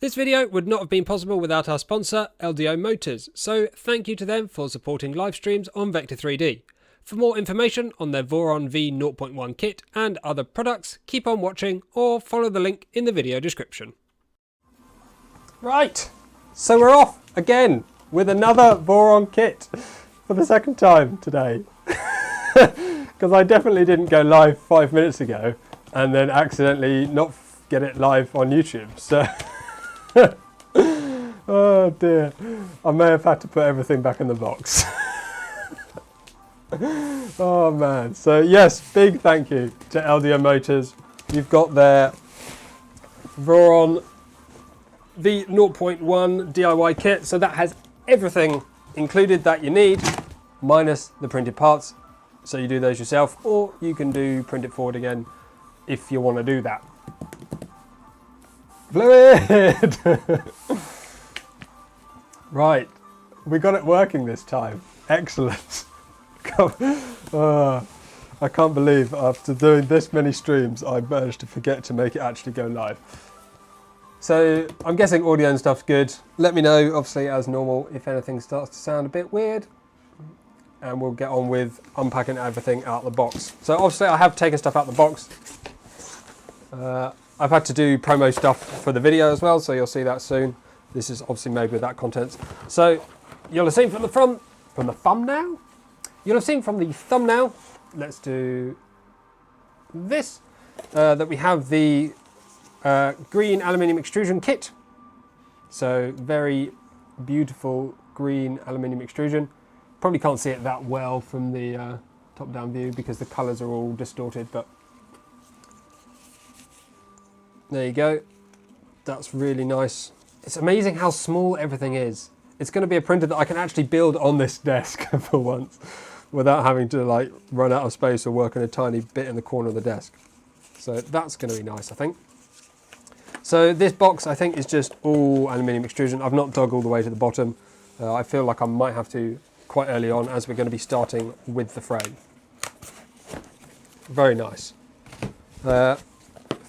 This video would not have been possible without our sponsor, LDO Motors, so thank you to them for supporting live streams on Vector 3D. For more information on their VORON v0.1 kit and other products, keep on watching or follow the link in the video description. Right, so we're off again with another VORON kit for the second time today. Because I definitely didn't go live 5 minutes ago and then accidentally not get it live on YouTube, so oh dear, I may have had to put everything back in the box. Oh man, so yes, big thank you to LDO Motors. You've got their VORON v0.1 DIY kit, so that has everything included that you need, minus the printed parts, so you do those yourself, or you can do print it forward again if you want to do that. Fluid! Right, we got it working this time. Excellent. I can't believe after doing this many streams I managed to forget to make it actually go live. So I'm guessing audio and stuff's good. Let me know, obviously, as normal, if anything starts to sound a bit weird. And we'll get on with unpacking everything out of the box. So obviously I have taken stuff out of the box. I've had to do promo stuff for the video as well, so you'll see that soon. This is obviously made with that content. So you'll have seen from the thumbnail? You'll have seen from the thumbnail, let's do this, that we have the green aluminium extrusion kit. So very beautiful green aluminium extrusion. Probably can't see it that well from the top-down view because the colours are all distorted, but there you go. That's really nice. It's amazing how small everything is. It's going to be a printer that I can actually build on this desk for once without having to like run out of space or work in a tiny bit in the corner of the desk. So that's going to be nice, I think. So this box, I think, is just all aluminium extrusion. I've not dug all the way to the bottom. I feel like I might have to quite early on, as we're going to be starting with the frame. Very nice.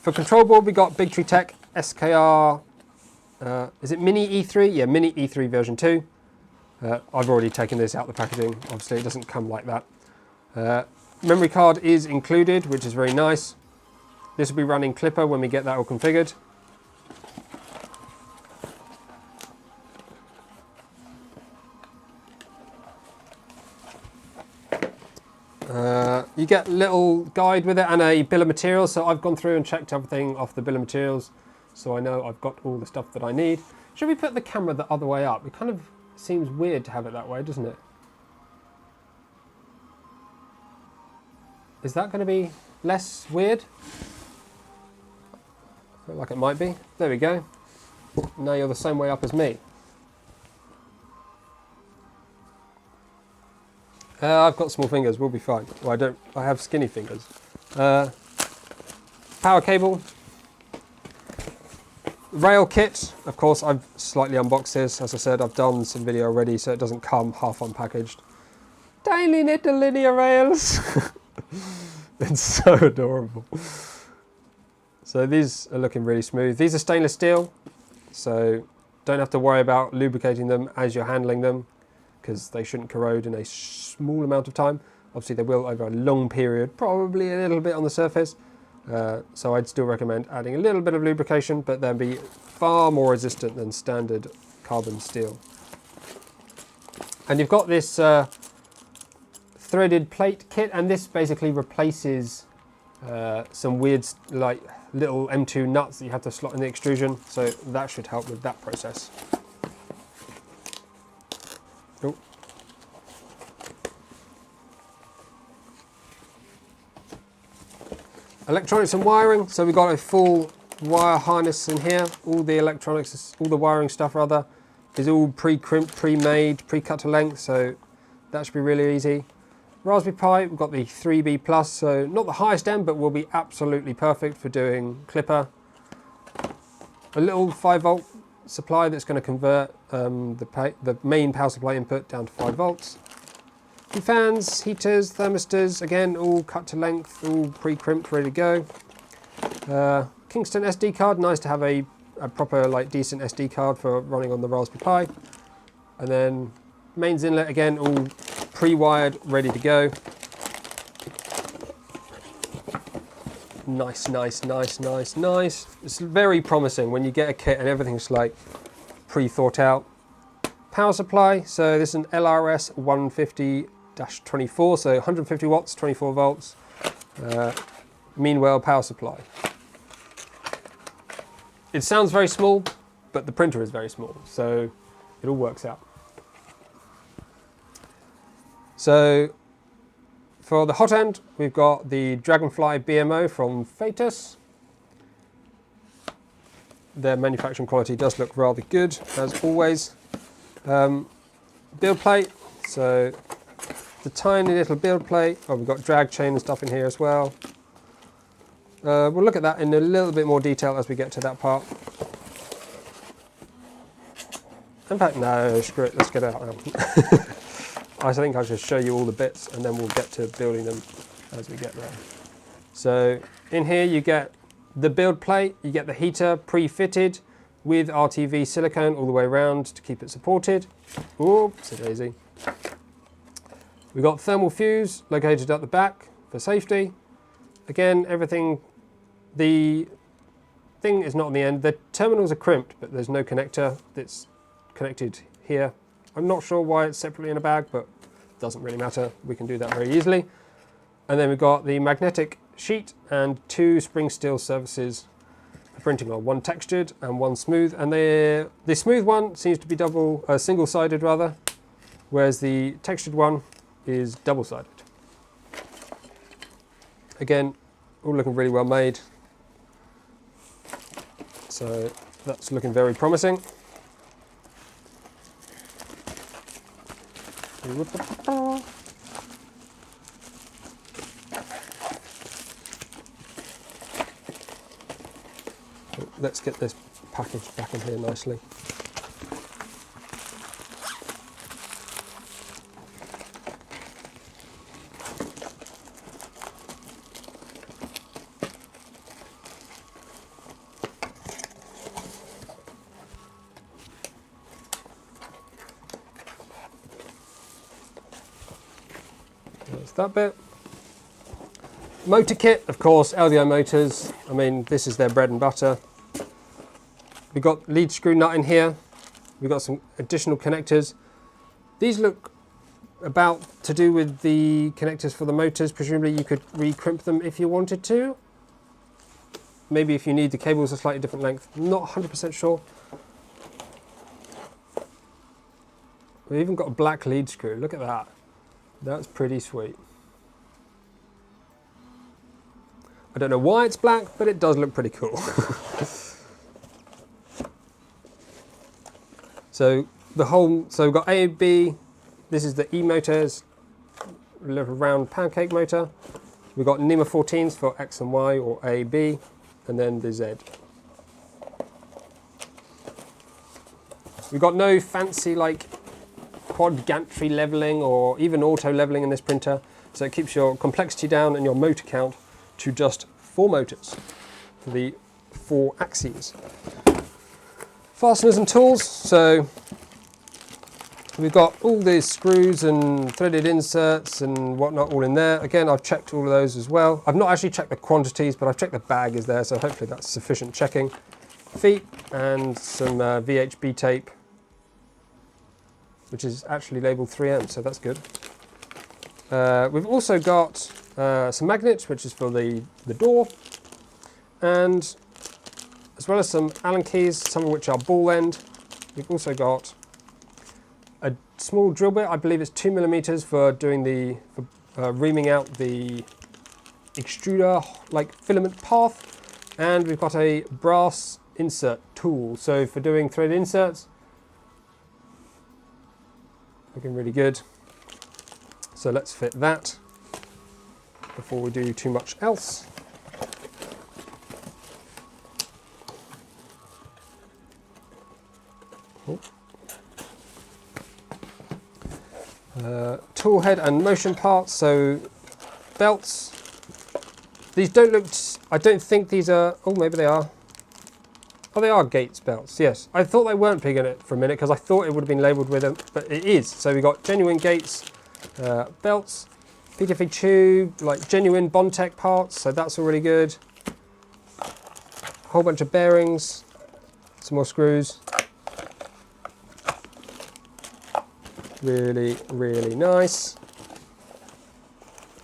For control board, we got Big Tree Tech SKR, is it Mini E3? Yeah, Mini E3 version 2. I've already taken this out the packaging. Obviously it doesn't come like that. Memory card is included, which is very nice. This will be running Clipper when we get that all configured. You get a little guide with it and a bill of materials. So I've gone through and checked everything off the bill of materials, so I know I've got all the stuff that I need. Should we put the camera the other way up? It kind of seems weird to have it that way, doesn't it? Is that going to be less weird? I feel like it might be. There we go. Now you're the same way up as me. I've got small fingers, we'll be fine. Well, I don't, I have skinny fingers. Power cable. Rail kit, of course, I've slightly unboxed this. As I said, I've done some video already, so it doesn't come half unpackaged. Tiny little linear rails. It's so adorable. So these are looking really smooth. These are stainless steel, so don't have to worry about lubricating them as you're handling them, because they shouldn't corrode in a small amount of time. Obviously they will over a long period, probably a little bit on the surface. So I'd still recommend adding a little bit of lubrication, but they'll be far more resistant than standard carbon steel. And you've got this threaded plate kit, and this basically replaces some weird like little M2 nuts that you have to slot in the extrusion, so that should help with that process. Oh. Electronics and wiring, so we've got a full wire harness in here. All the electronics, all the wiring stuff rather, is all pre-crimped, pre-made, pre-cut to length, so that should be really easy. Raspberry Pi, we've got the 3B Plus, so not the highest end, but will be absolutely perfect for doing Clipper. A little 5-volt supply that's going to convert the main power supply input down to 5 volts. Some fans, heaters, thermistors, again all cut to length, all pre-crimped, ready to go. Kingston SD card, nice to have a a proper like decent SD card for running on the Raspberry Pi. And then mains inlet again, all pre-wired, ready to go. Nice, nice, nice, nice, nice. It's very promising when you get a kit and everything's like pre-thought out. Power supply, so this is an LRS 150-24, so 150 watts, 24 volts. Meanwhile, power supply. It sounds very small, but the printer is very small, so it all works out. So for the hot end, we've got the Dragonfly BMO from Fetus. Their manufacturing quality does look rather good, as always. Build plate, so the tiny little build plate. Oh, we've got drag chain and stuff in here as well. We'll look at that in a little bit more detail as we get to that part. In fact, no, screw it, let's get out now. I think I should show you all the bits and then we'll get to building them as we get there. So in here you get the build plate, you get the heater pre-fitted with RTV silicone all the way around to keep it supported. Oops, a daisy. We've got thermal fuse located at the back for safety. Again, everything, the thing is not on the end. The terminals are crimped, but there's no connector that's connected here. I'm not sure why it's separately in a bag, but it doesn't really matter. We can do that very easily. And then we've got the magnetic sheet and 2 spring steel surfaces for printing on, one textured and one smooth. And the smooth one seems to be single-sided rather, whereas the textured one is double-sided. Again, all looking really well made. So that's looking very promising. Let's get this package back in here nicely. That's that bit. Motor kit, of course, LDO Motors. I mean, this is their bread and butter. We've got lead screw nut in here. We've got some additional connectors. These look about to do with the connectors for the motors. Presumably you could re-crimp them if you wanted to. Maybe if you need the cables a slightly different length. Not 100% sure. We've even got a black lead screw. Look at that. That's pretty sweet. I don't know why it's black, but it does look pretty cool. So we've got A, B, this is the E motors, a little round pancake motor. We've got NEMA 14s for X and Y, or A, B, and then the Z. We've got no fancy like quad gantry leveling or even auto leveling in this printer, so it keeps your complexity down and your motor count to just 4 motors for the 4 axes. Fasteners and tools, so we've got all these screws and threaded inserts and whatnot all in there. Again, I've checked all of those as well. I've not actually checked the quantities, but I've checked the bag is there, so hopefully that's sufficient checking. Feet and some VHB tape, which is actually labelled 3M, so that's good. We've also got some magnets, which is for the door, and as well as some Allen keys, some of which are ball end. We've also got a small drill bit, I believe it's 2mm for doing reaming out the extruder like filament path, and we've got a brass insert tool, so for doing thread inserts. Looking really good. So let's fit that before we do too much else. Tool head and motion parts, so belts. These don't look, I don't think these are, oh maybe they are. Oh, they are Gates belts, yes. I thought they weren't pig in it for a minute because I thought it would have been labelled with them, but it is. So we got genuine Gates belts, PTFE tube, like genuine Bondtech parts, so that's all really good. A whole bunch of bearings, some more screws. Really, really nice.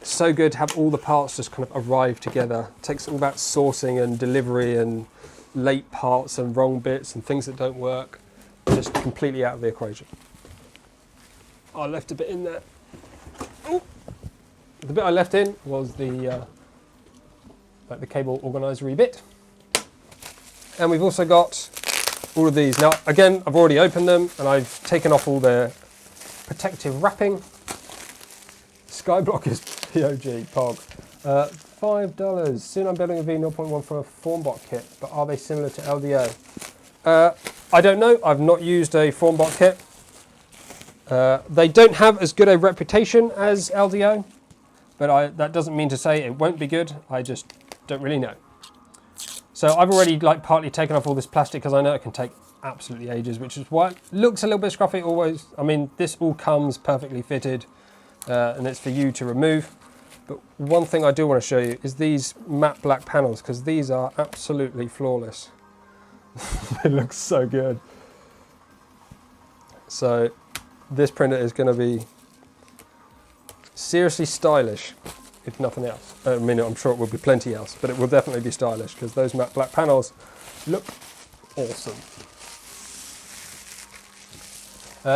So good to have all the parts just kind of arrive together. It takes all that sourcing and delivery and late parts and wrong bits and things that don't work, just completely out of the equation. I left a bit in there. Ooh. The bit I left in was the like the cable organiser bit. And we've also got all of these. Now, again, I've already opened them and I've taken off all their protective wrapping. Skyblock is POG. $5. Soon I'm building a V0.1 for a FormBot kit, but are they similar to LDO? I don't know. I've not used a FormBot kit. They don't have as good a reputation as LDO, but that doesn't mean to say it won't be good. I just don't really know. So I've already like partly taken off all this plastic because I know it can take absolutely ages, which is why it looks a little bit scruffy always. I mean, this all comes perfectly fitted and it's for you to remove. But one thing I do want to show you is these matte black panels, because these are absolutely flawless. It looks so good. So this printer is going to be seriously stylish, if nothing else. I mean, I'm sure it will be plenty else, but it will definitely be stylish because those matte black panels look awesome.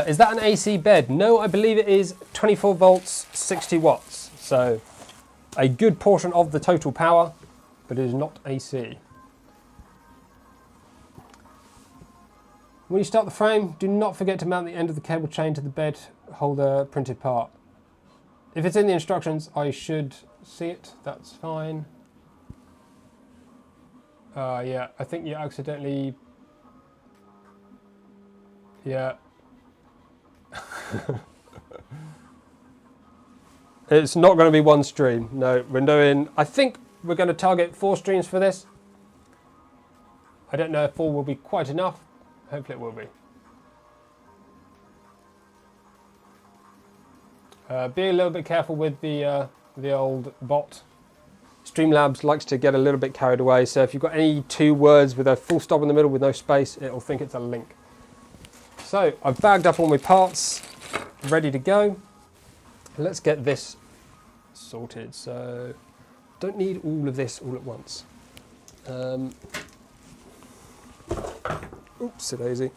Is that an AC bed? No, I believe it is 24 volts, 60 watts. So a good portion of the total power, but it is not AC. When you start the frame, do not forget to mount the end of the cable chain to the bed holder printed part. If it's in the instructions, I should see it. That's fine. Yeah, I think you accidentally... Yeah. It's not going to be one stream. No, we're doing... I think we're going to target 4 streams for this. I don't know if 4 will be quite enough. Hopefully it will be. Be a little bit careful with the old bot. Streamlabs likes to get a little bit carried away, so if you've got any 2 words with a full stop in the middle with no space, it'll think it's a link. So I've bagged up all my parts, ready to go. Let's get this sorted. So don't need all of this all at once. Oopsie-daisy.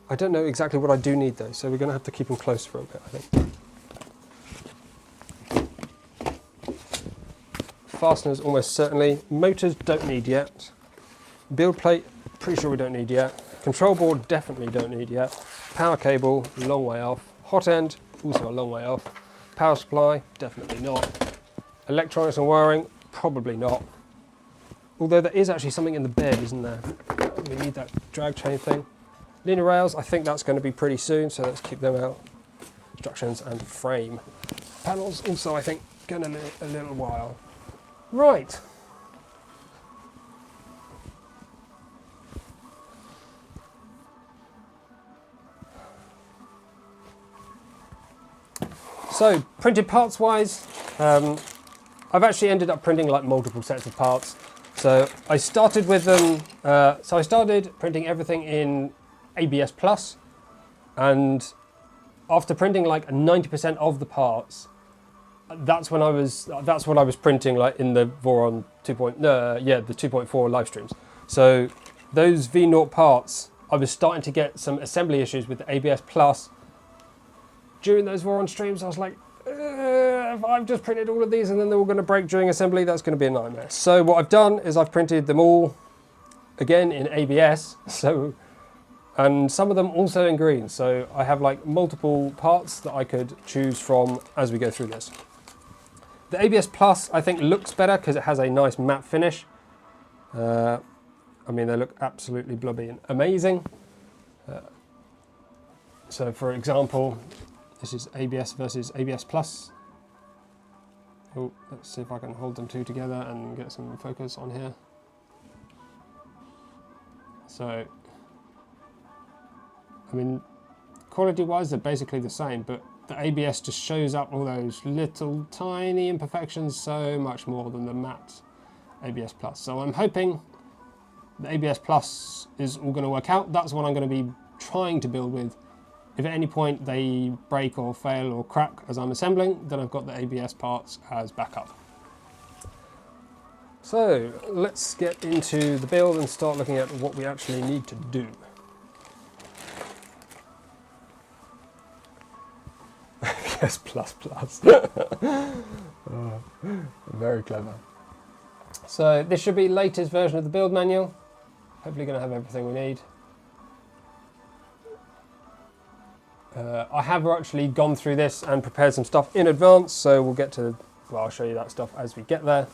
I don't know exactly what I do need though, so we're going to have to keep them close for a bit, I think. Fasteners almost certainly. Motors don't need yet. Build plate, pretty sure we don't need yet. Control board definitely don't need yet. Power cable, long way off. Hot end, also a long way off. Power supply, definitely not. Electronics and wiring, probably not. Although there is actually something in the bed, isn't there? We need that drag chain thing. Linear rails, I think that's going to be pretty soon, so let's keep them out. Instructions and frame. Panels, also I think, going to need a little while. Right. So, printed parts wise, I've actually ended up printing like multiple sets of parts. So I started with them, so I started printing everything in ABS Plus, and after printing like 90% of the parts, that's what I was printing like in the VORON 2.4 live streams. So those V0 parts, I was starting to get some assembly issues with the ABS Plus. During those VORON streams, I was like, if I've just printed all of these and then they're all going to break during assembly, that's going to be a nightmare. So what I've done is I've printed them all again in ABS, and some of them also in green. So I have like multiple parts that I could choose from as we go through this. The ABS Plus I think looks better because it has a nice matte finish. I mean, they look absolutely blobby and amazing. So for example, this is ABS versus ABS Plus. Oh, let's see if I can hold them two together and get some focus on here. So, I mean, quality-wise, they're basically the same, but the ABS just shows up all those little tiny imperfections so much more than the matte ABS Plus. So I'm hoping the ABS Plus is all going to work out. That's what I'm going to be trying to build with. If at any point they break or fail or crack as I'm assembling, then I've got the ABS parts as backup. So let's get into the build and start looking at what we actually need to do. ABS plus plus. Very clever. So this should be the latest version of the build manual. Hopefully going to have everything we need. I have actually gone through this and prepared some stuff in advance, so we'll get to, well, I'll show you that stuff as we get there.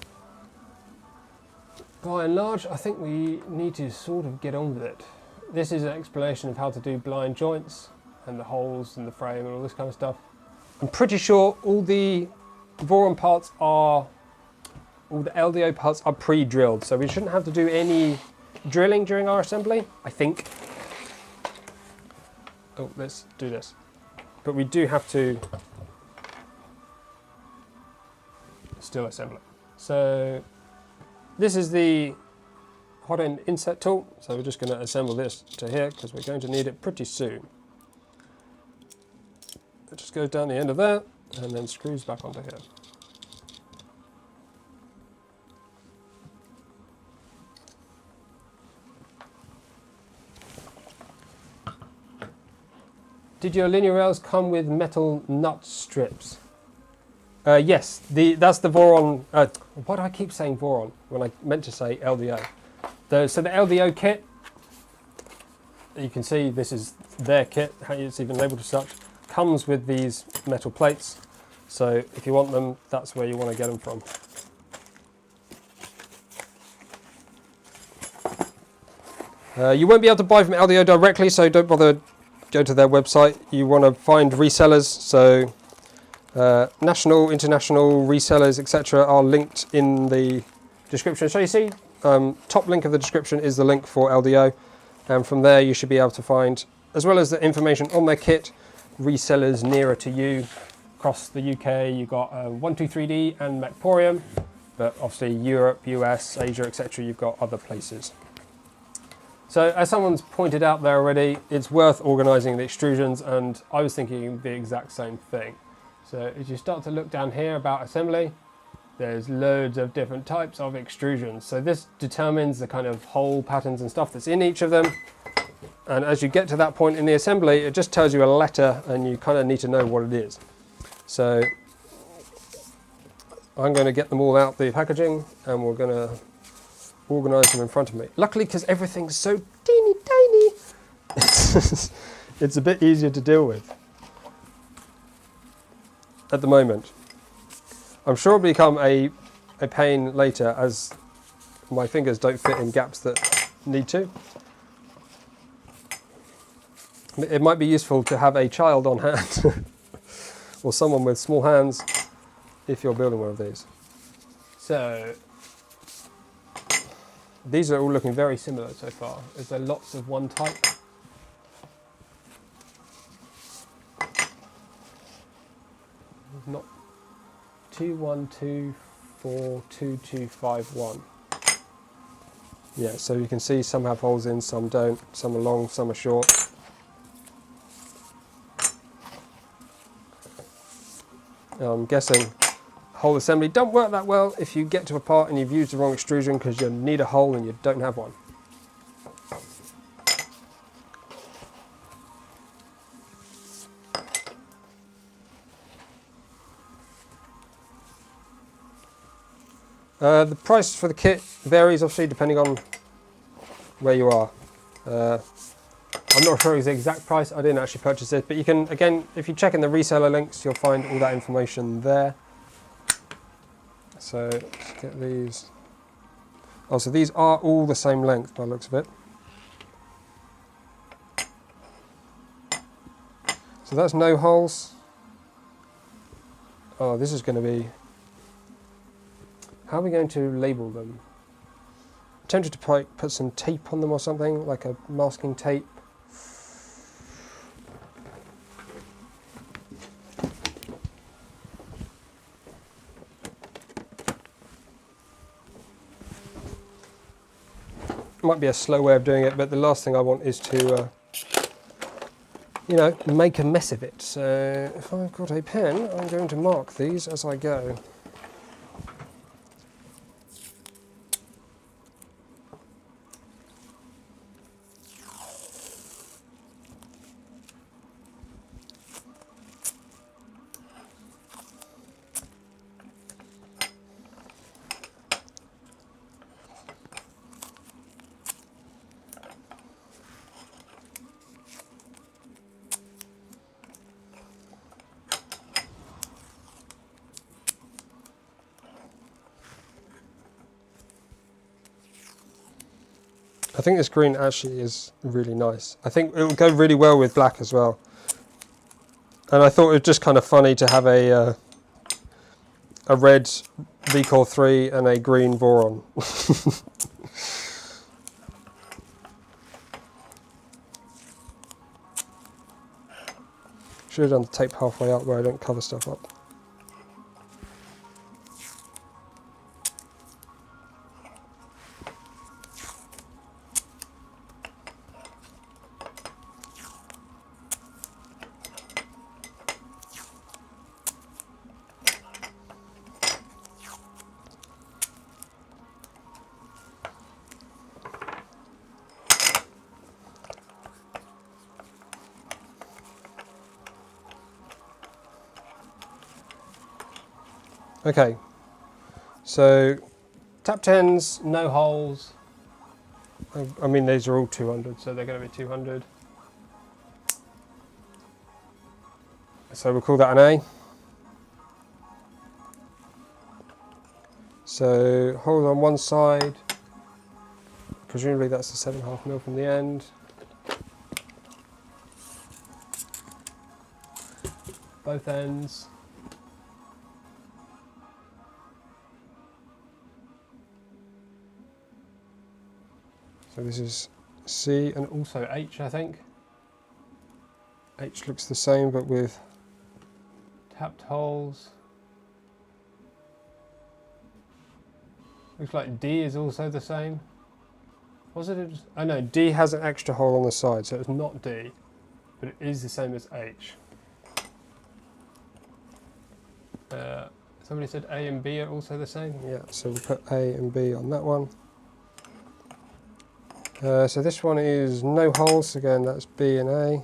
By and large, I think we need to sort of get on with it. This is an explanation of how to do blind joints and the holes in the frame and all this kind of stuff. I'm pretty sure all the VORON parts are, all the LDO parts are pre-drilled, so we shouldn't have to do any drilling during our assembly, I think. Oh, let's do this. But we do have to still assemble it. So this is the hot end inset tool. So we're just going to assemble this to here because we're going to need it pretty soon. It just goes down the end of there and then screws back onto here. Did your linear rails come with metal nut strips? Yes, that's the VORON. Why do I keep saying VORON when I meant to say LDO? So the LDO kit, you can see this is their kit, how it's even labelled as such, comes with these metal plates. So if you want them, that's where you want to get them from. You won't be able to buy from LDO directly, so don't bother. Go to their website. You want to find resellers, so national, international resellers, etc. are linked in the description. So you see, top link of the description is the link for LDO, and from there you should be able to find, as well as the information on their kit, resellers nearer to you. Across the UK, you've got 123D and Mechporium, but obviously Europe, US, Asia, etc. you've got other places. So as someone's pointed out there already, it's worth organising the extrusions, and I was thinking the exact same thing. So as you start to look down here about assembly, there's loads of different types of extrusions. So this determines the kind of hole patterns and stuff that's in each of them. And as you get to that point in the assembly, it just tells you a letter and you kind of need to know what it is. So I'm going to get them all out the packaging and we're going to organise them in front of me. Luckily, because everything's so teeny tiny, it's a bit easier to deal with at the moment. I'm sure it'll become a pain later as my fingers don't fit in gaps that need to. It might be useful to have a child on hand or someone with small hands if you're building one of these. So these are all looking very similar so far. Is there lots of one type? Not 21242251. Yeah, so you can see some have holes in, some don't, some are long, some are short. I'm guessing hole assembly don't work that well if you get to a part and you've used the wrong extrusion because you need a hole and you don't have one. The price for the kit varies obviously depending on where you are. I'm not sure the exact price, I didn't actually purchase it, but you can, again, if you check in the reseller links, you'll find all that information there. So let's get these. Oh, so these are all the same length by the looks of it. So that's no holes. Oh, this is going to be, how are we going to label them? tempted to put some tape on them or something, like a masking tape. Might be a slow way of doing it, but the last thing I want is to, you know, make a mess of it. So if I've got a pen, I'm going to mark these as I go. I think this green actually is really nice. I think it will go really well with black as well. And I thought it was just kind of funny to have a red VCore 3 and a green Voron. Should have done the tape halfway up where I don't cover stuff up. Okay, so tap 10s, no holes. I mean, these are all 200, so they're going to be 200. So we'll call that an A. So holes on one side, presumably that's the 7.5mm from the end. Both ends. So this is C and also H, I think. H looks the same, but with tapped holes. Looks like D is also the same. Was it? Oh no, D has an extra hole on the side, so it's not D, but it is the same as H. Somebody said A and B are also the same. Yeah, so we'll put A and B on that one. So this one is no holes, again that's B and A. And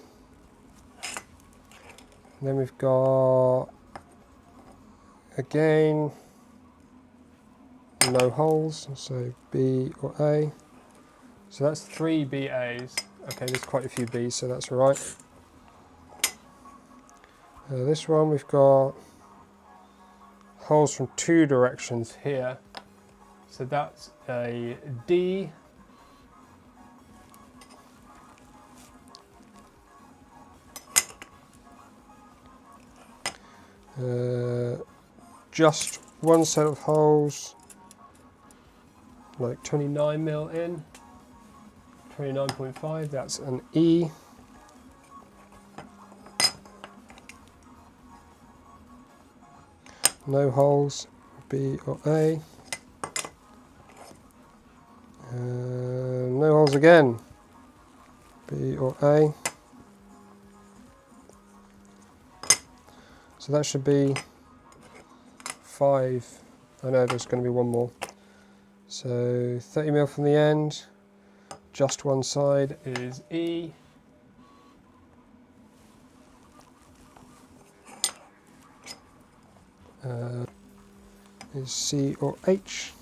then we've got, again, no holes, so B or A. So that's 3 BAs. Okay, there's quite a few Bs, so that's right. This one we've got holes from 2 directions here. So that's a D. Just one set of holes, like 29mm in, 29.5, that's an E. No holes, B or A. No holes again, B or A. So that should be 5. I know there's going to be one more. So 30mm from the end, just one side is E. Is C or H.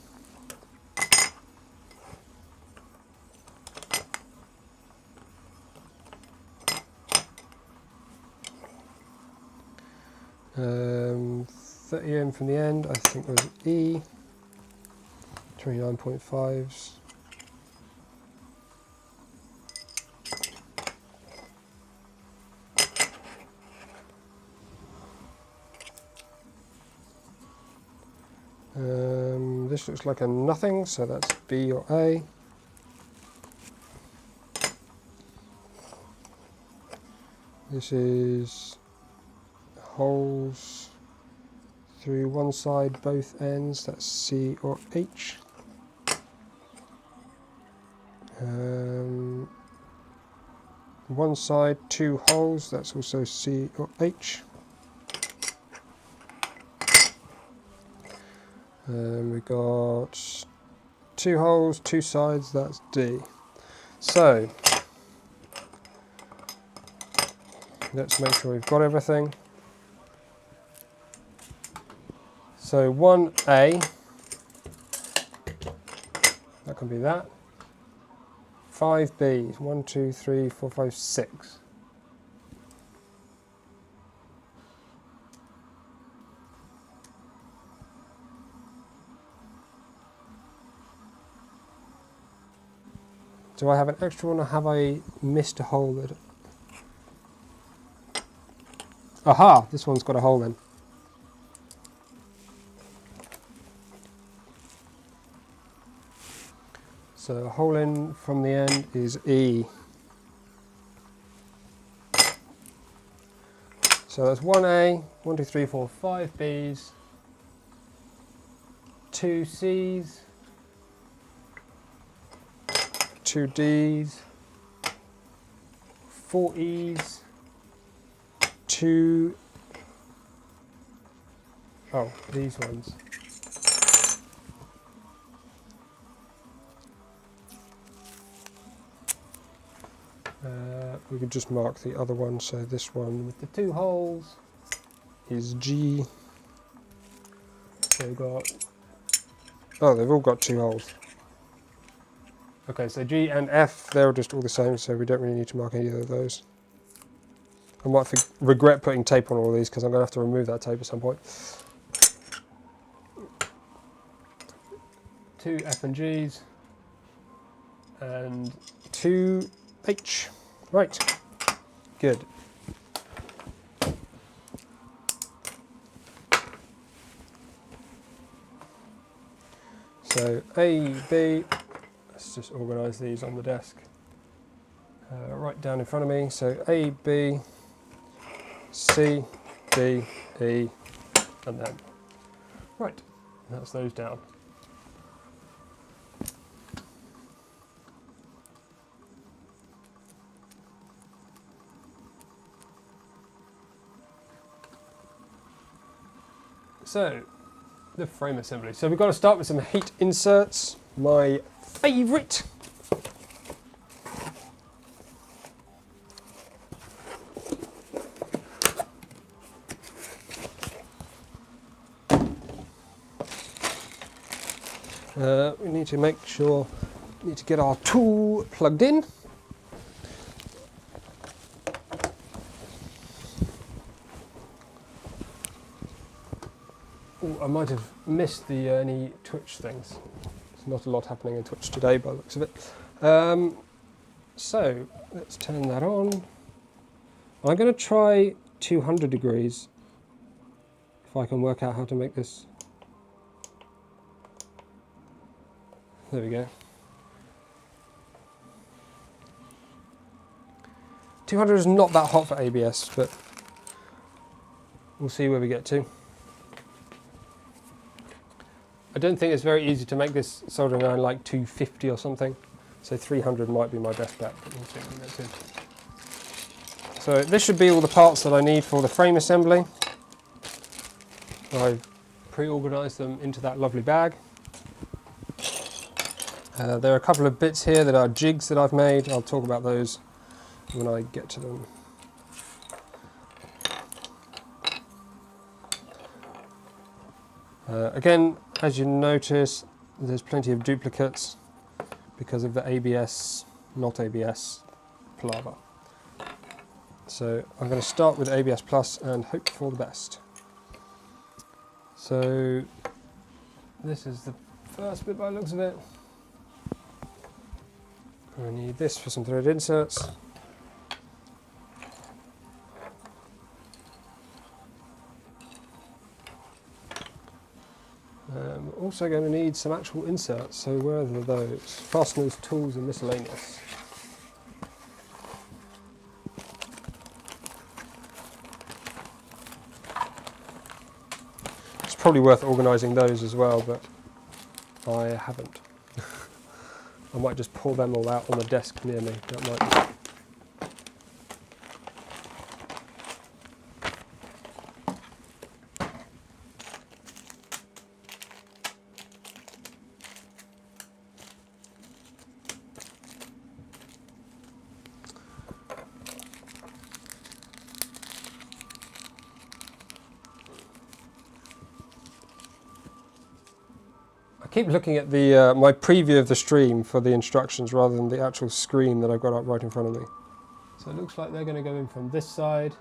Um, 30mm from the end, I think was E. 29.5s. this looks like a nothing, so that's B or A. This is holes through one side, both ends, that's C or H. One side, 2 holes, that's also C or H. And we've got 2 holes, 2 sides, that's D. So, let's make sure we've got everything. So 1A, that can be that. 5B, 1, 2, 3, 4, 5, 6. Do I have an extra one or have I missed a hole? That... Aha, this one's got a hole then. So a hole in from the end is E. So that's 1A, 1, 2, 3, 4, 5 B's, 2 C's, 2 D's, 4 E's, 2, oh, these ones. We could just mark the other one, so this one with the 2 holes is G. So we've got, oh, they've all got 2 holes. Okay, so G and F, they're just all the same, so we don't really need to mark any of those. I might regret putting tape on all these because I'm going to have to remove that tape at some point. 2 F and G's and 2 H. Right, good. So A, B, let's just organise these on the desk. Right down in front of me, so A, B, C, D, E, and then. Right, that's those down. So, the frame assembly. So we've got to start with some heat inserts, my favourite. We need to make sure, we need to get our tool plugged in. Ooh, I might have missed the any Twitch things. There's not a lot happening in Twitch today by the looks of it. So let's turn that on. I'm going to try 200 degrees if I can work out how to make this. There we go. 200 is not that hot for ABS, but we'll see where we get to. I don't think it's very easy to make this soldering iron like 250 or something, so 300 might be my best bet, but we'll see what we get to. So this should be all the parts that I need for the frame assembly. I've pre-organised them into that lovely bag. There are a couple of bits here that are jigs that I've made. I'll talk about those when I get to them. Again, as you notice, there's plenty of duplicates because of the ABS, not ABS palaver. So I'm going to start with ABS Plus and hope for the best. So this is the first bit by the looks of it. I need this for some thread inserts. We're also going to need some actual inserts, so where are those? Fasteners, tools and miscellaneous. It's probably worth organising those as well, but I haven't. I might just pull them all out on the desk near me. That might. I keep looking at the my preview of the stream for the instructions rather than the actual screen that I've got up right in front of me. So it looks like they're going to go in from this side.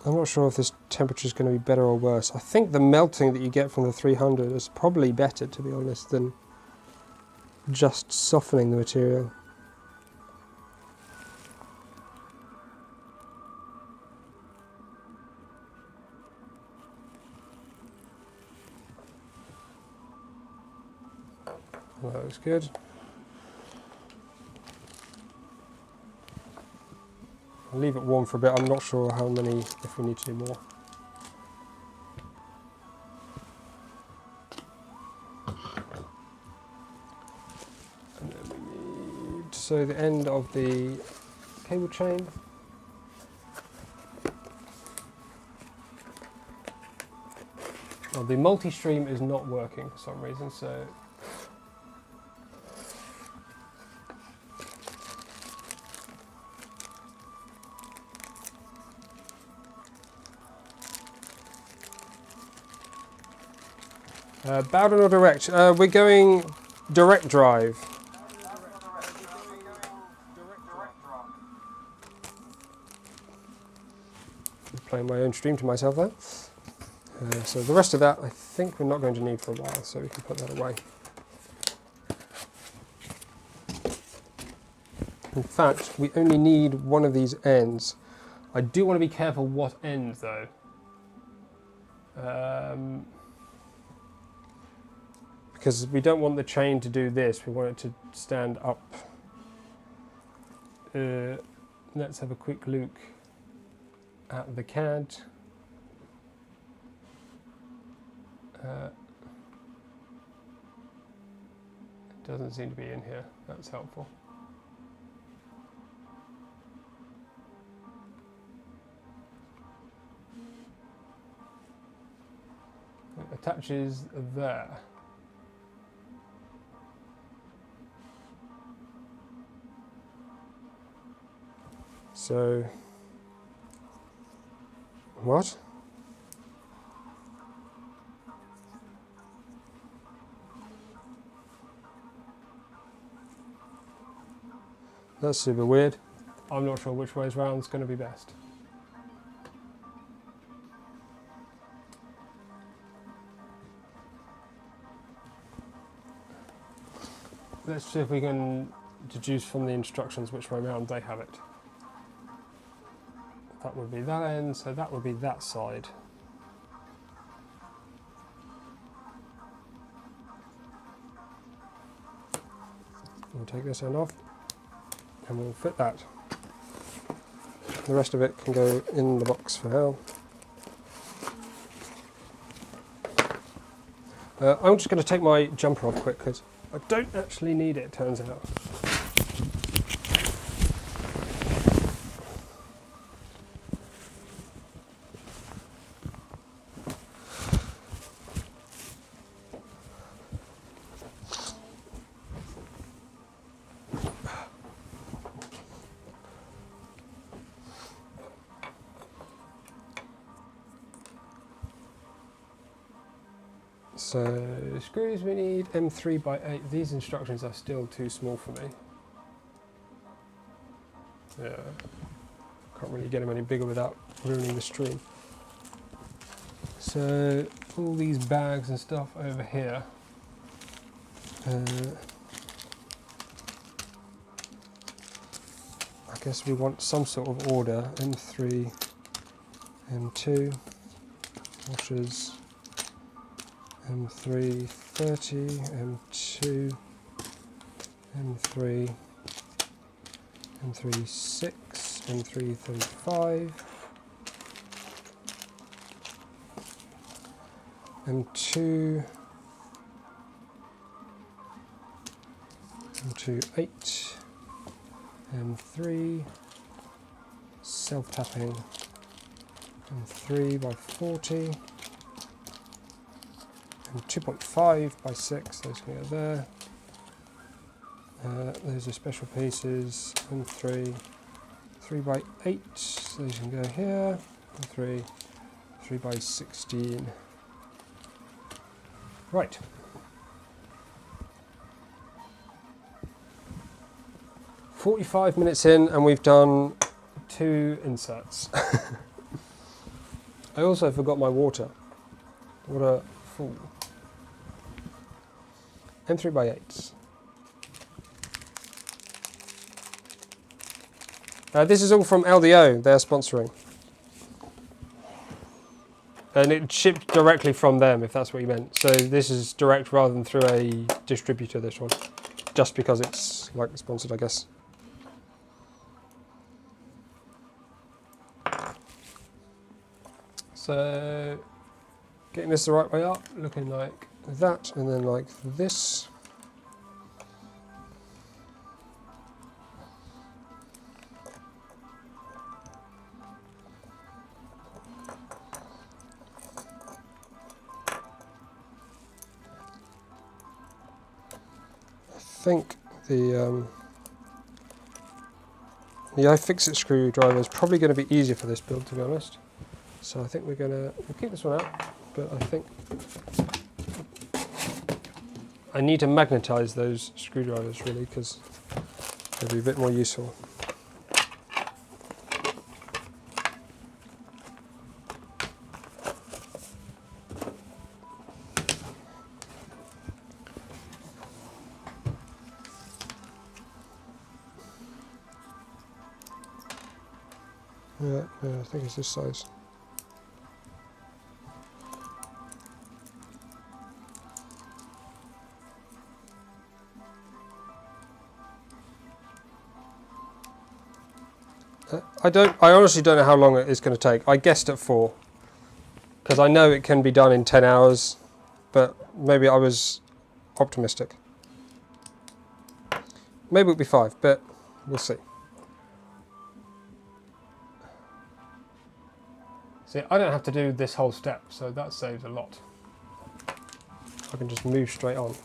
I'm not sure if this temperature is going to be better or worse. I think the melting that you get from the 300 is probably better, to be honest, than just softening the material. Well, that looks good. I'll leave it warm for a bit. I'm not sure how many, if we need to do more. And then we need, so the end of the cable chain. Well, the multi-stream is not working for some reason, so Bowden or direct? We're going direct drive. I'm playing my own stream to myself there. So the rest of that I think we're not going to need for a while, so we can put that away. In fact, we only need one of these ends. I do want to be careful what end though. Because we don't want the chain to do this, we want it to stand up. Let's have a quick look at the CAD. It doesn't seem to be in here, that's helpful. It attaches there. So, what? That's super weird. I'm not sure which way round is going to be best. Let's see if we can deduce from the instructions which way round they have it. That would be that end, so that would be that side. We'll take this end off and we'll fit that. The rest of it can go in the box for now. I'm just going to take my jumper off quick because I don't actually need it, turns out. So screws we need M3 by 8. These instructions are still too small for me. Yeah, can't really get them any bigger without ruining the stream. So all these bags and stuff over here. I guess we want some sort of order. M3, M2, washers, M3 30, M2, M3, M3 6, M3 35, M2, M2 8, M3, self-tapping, M3 by 40, and 2.5 by 6, those can go there. Those are special pieces, M3, 3 by 8, those can go here, M3, 3 by 16. Right. "45 minutes in and we've done 2 inserts." I also forgot my water. What a fool. M3 by 8. This is all from LDO, they're sponsoring. And it shipped directly from them, if that's what you meant. So this is direct rather than through a distributor, this one. Just because it's like sponsored, I guess. So getting this the right way up, looking like that, and then like this. I think the iFixit screwdriver is probably going to be easier for this build, to be honest. So I think we'll keep this one out, but I think I need to magnetize those screwdrivers really, because they'll be a bit more useful. Yeah, I think it's this size. I honestly don't know how long it is going to take. I guessed at 4, because I know it can be done in 10 hours, but maybe I was optimistic. Maybe it'll be 5, but we'll see. See, I don't have to do this whole step, so that saves a lot. I can just move straight on.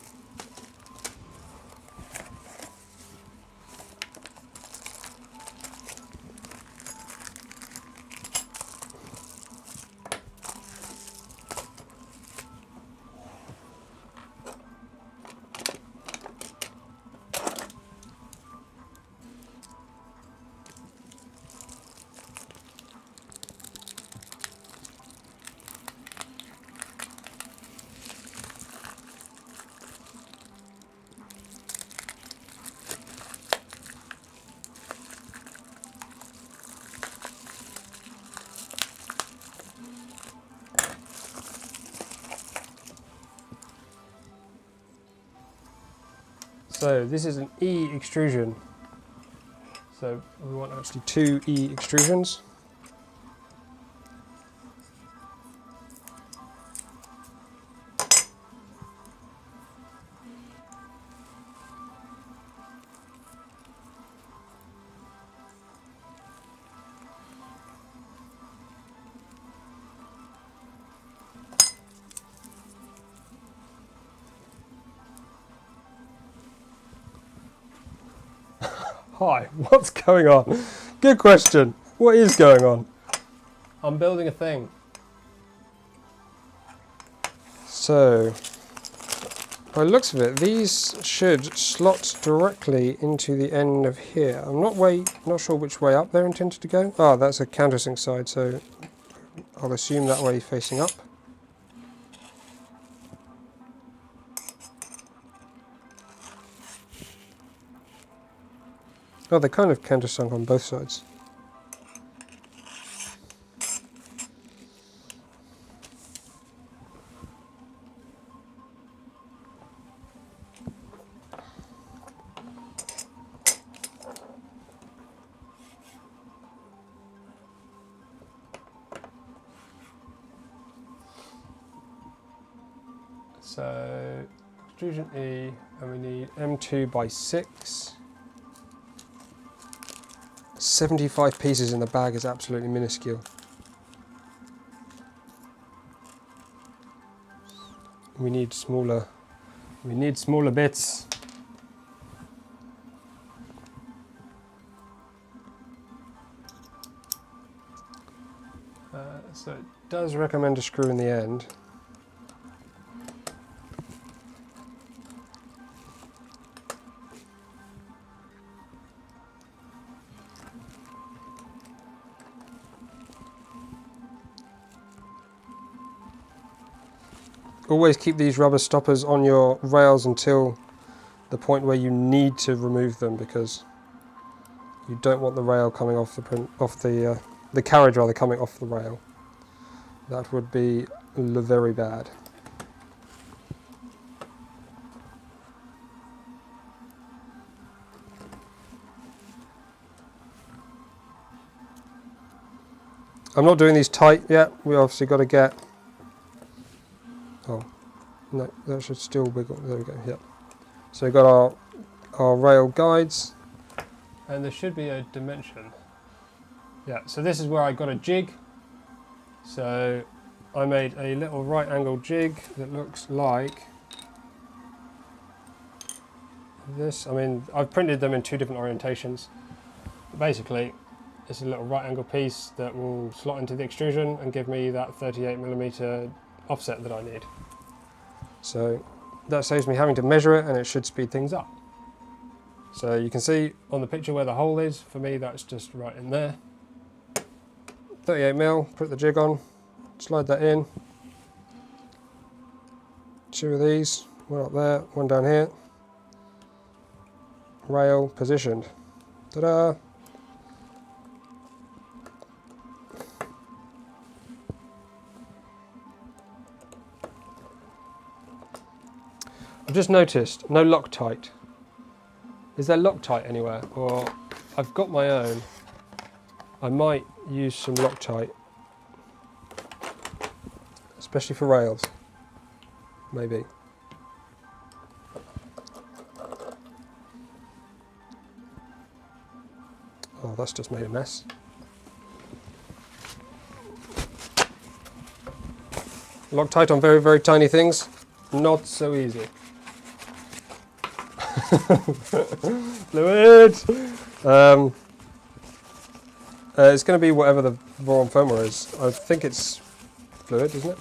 So this is an E extrusion. So we want actually 2 E extrusions. Hi, what's going on? Good question. What is going on? I'm building a thing. So By the looks of it, these should slot directly into the end of here. I'm not sure which way up they're intended to go. Oh, that's a countersink side, so I'll assume that way facing up. Oh, they're kind of countersunk on both sides. So, extrusion E, and we need M2 by 6. 75 pieces in the bag is absolutely minuscule. We need smaller bits. So it does recommend a screw in the end. Always keep these rubber stoppers on your rails until the point where you need to remove them, because you don't want the rail coming off the carriage rather coming off the rail. That would be very bad. I'm not doing these tight yet. We obviously got to get. Oh, no, that should still wiggle. There we go, yeah. So we've got our rail guides. And there should be a dimension. Yeah, so this is where I got a jig. So I made a little right angle jig that looks like this. I mean, I've printed them in 2 different orientations. But basically, it's a little right angle piece that will slot into the extrusion and give me that 38mm offset that I need. So that saves me having to measure it, and it should speed things up. So you can see on the picture where the hole is. For me, that's just right in there. 38mm, put the jig on, slide that in. 2 of these, one up there, one down here. Rail positioned. Ta-da! I've just noticed no Loctite. Is there Loctite anywhere? Or I've got my own. I might use some Loctite, especially for rails. Maybe. Oh, that's just made a mess. Loctite on very, very tiny things, not so easy. Fluid! It's going to be whatever the VORON firmware is. I think it's fluid, isn't it?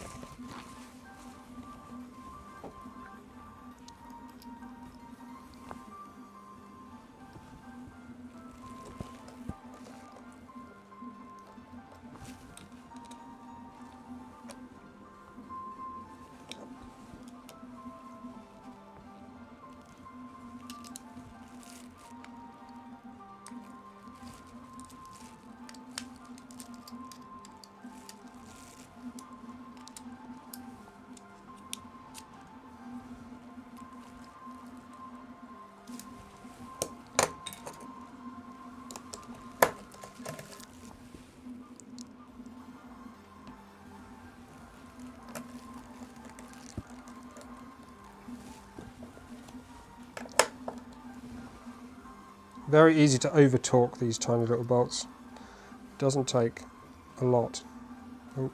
Very easy to over torque these tiny little bolts. Doesn't take a lot. Oh,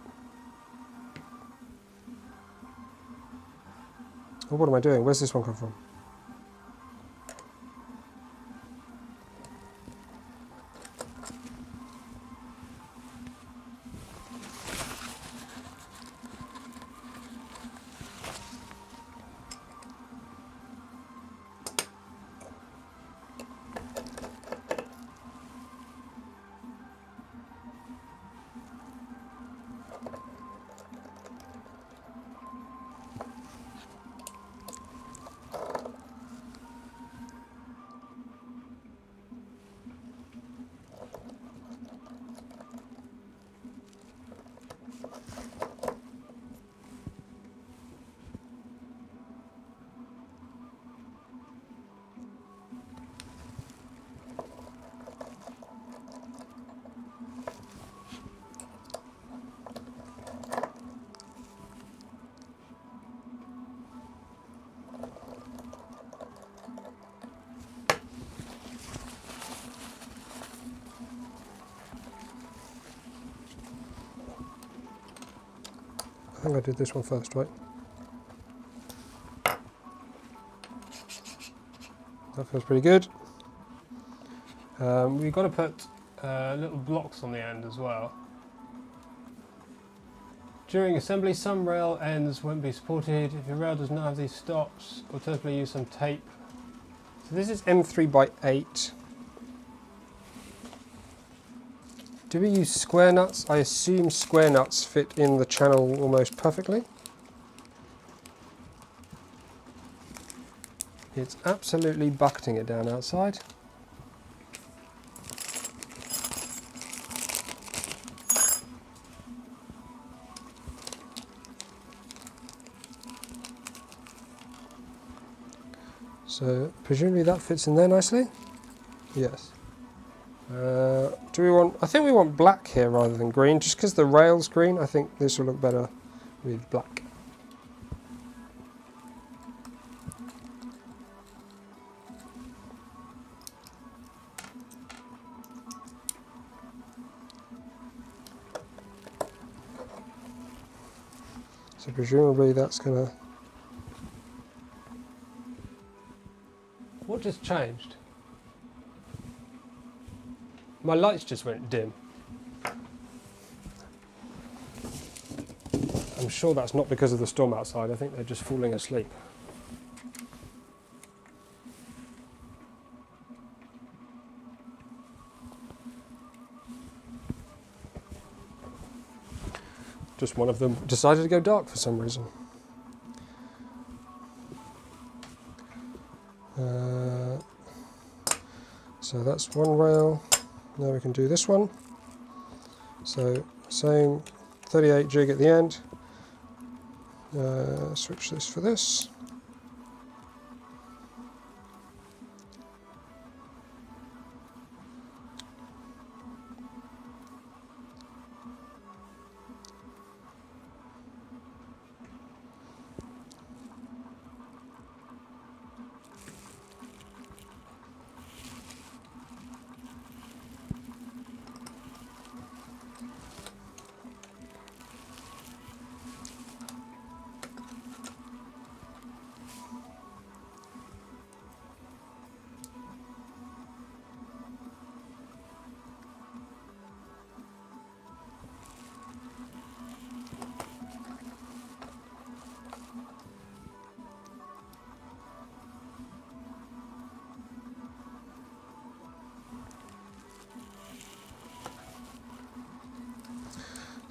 what am I doing? Where's this one come from? think I did this one first, right? That feels pretty good. We've got to put little blocks on the end as well. During assembly, some rail ends won't be supported. If your rail does not have these stops, alternatively use some tape. So this is M3x8. Do we use square nuts? I assume square nuts fit in the channel almost perfectly. It's absolutely bucketing it down outside. So presumably that fits in there nicely. Yes. Do we want? I think we want black here rather than green, just because the rail's green. I think this will look better with black. So presumably that's gonna. What just changed? My lights just went dim. I'm sure that's not because of the storm outside. I think they're just falling asleep. Just one of them decided to go dark for some reason. So that's one rail. Now we can do this one. So same 38 jig at the end. Switch this for this.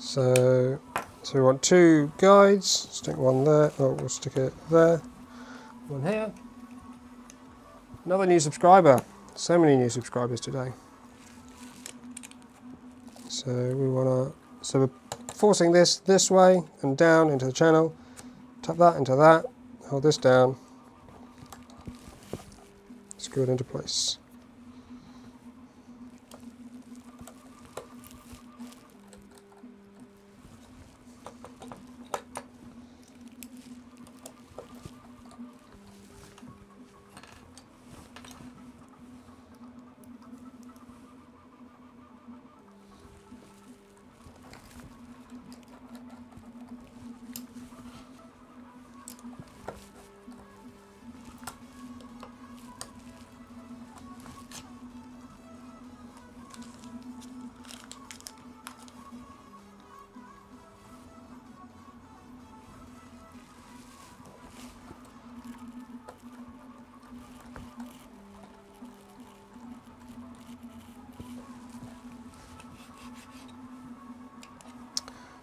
So we want two guides, stick one there, oh, we'll stick it there, one here. Another new subscriber, so many new subscribers today. So we want to, so we're forcing this way and down into the channel, tap that into that, hold this down, screw it into place.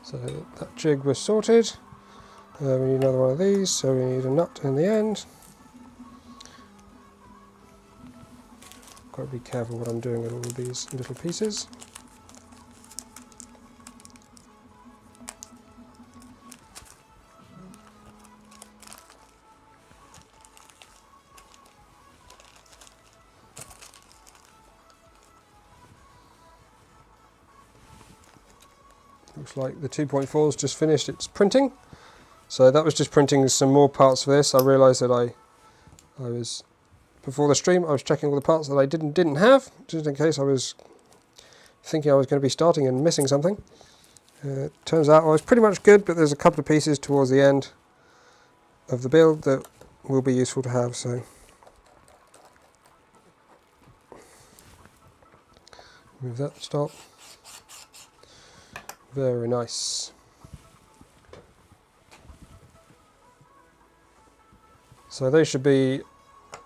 So that jig was sorted. We need another one of these, so we need a nut in the end. Got to be careful what I'm doing with all of these little pieces. Looks like the 2.4's just finished its printing. So that was just printing some more parts for this. I realised that I was, before the stream, I was checking all the parts that I didn't have, just in case I was thinking I was going to be starting and missing something. Turns out I was pretty much good, but there's a couple of pieces towards the end of the build that will be useful to have. So move that, stop. Very nice. So they should be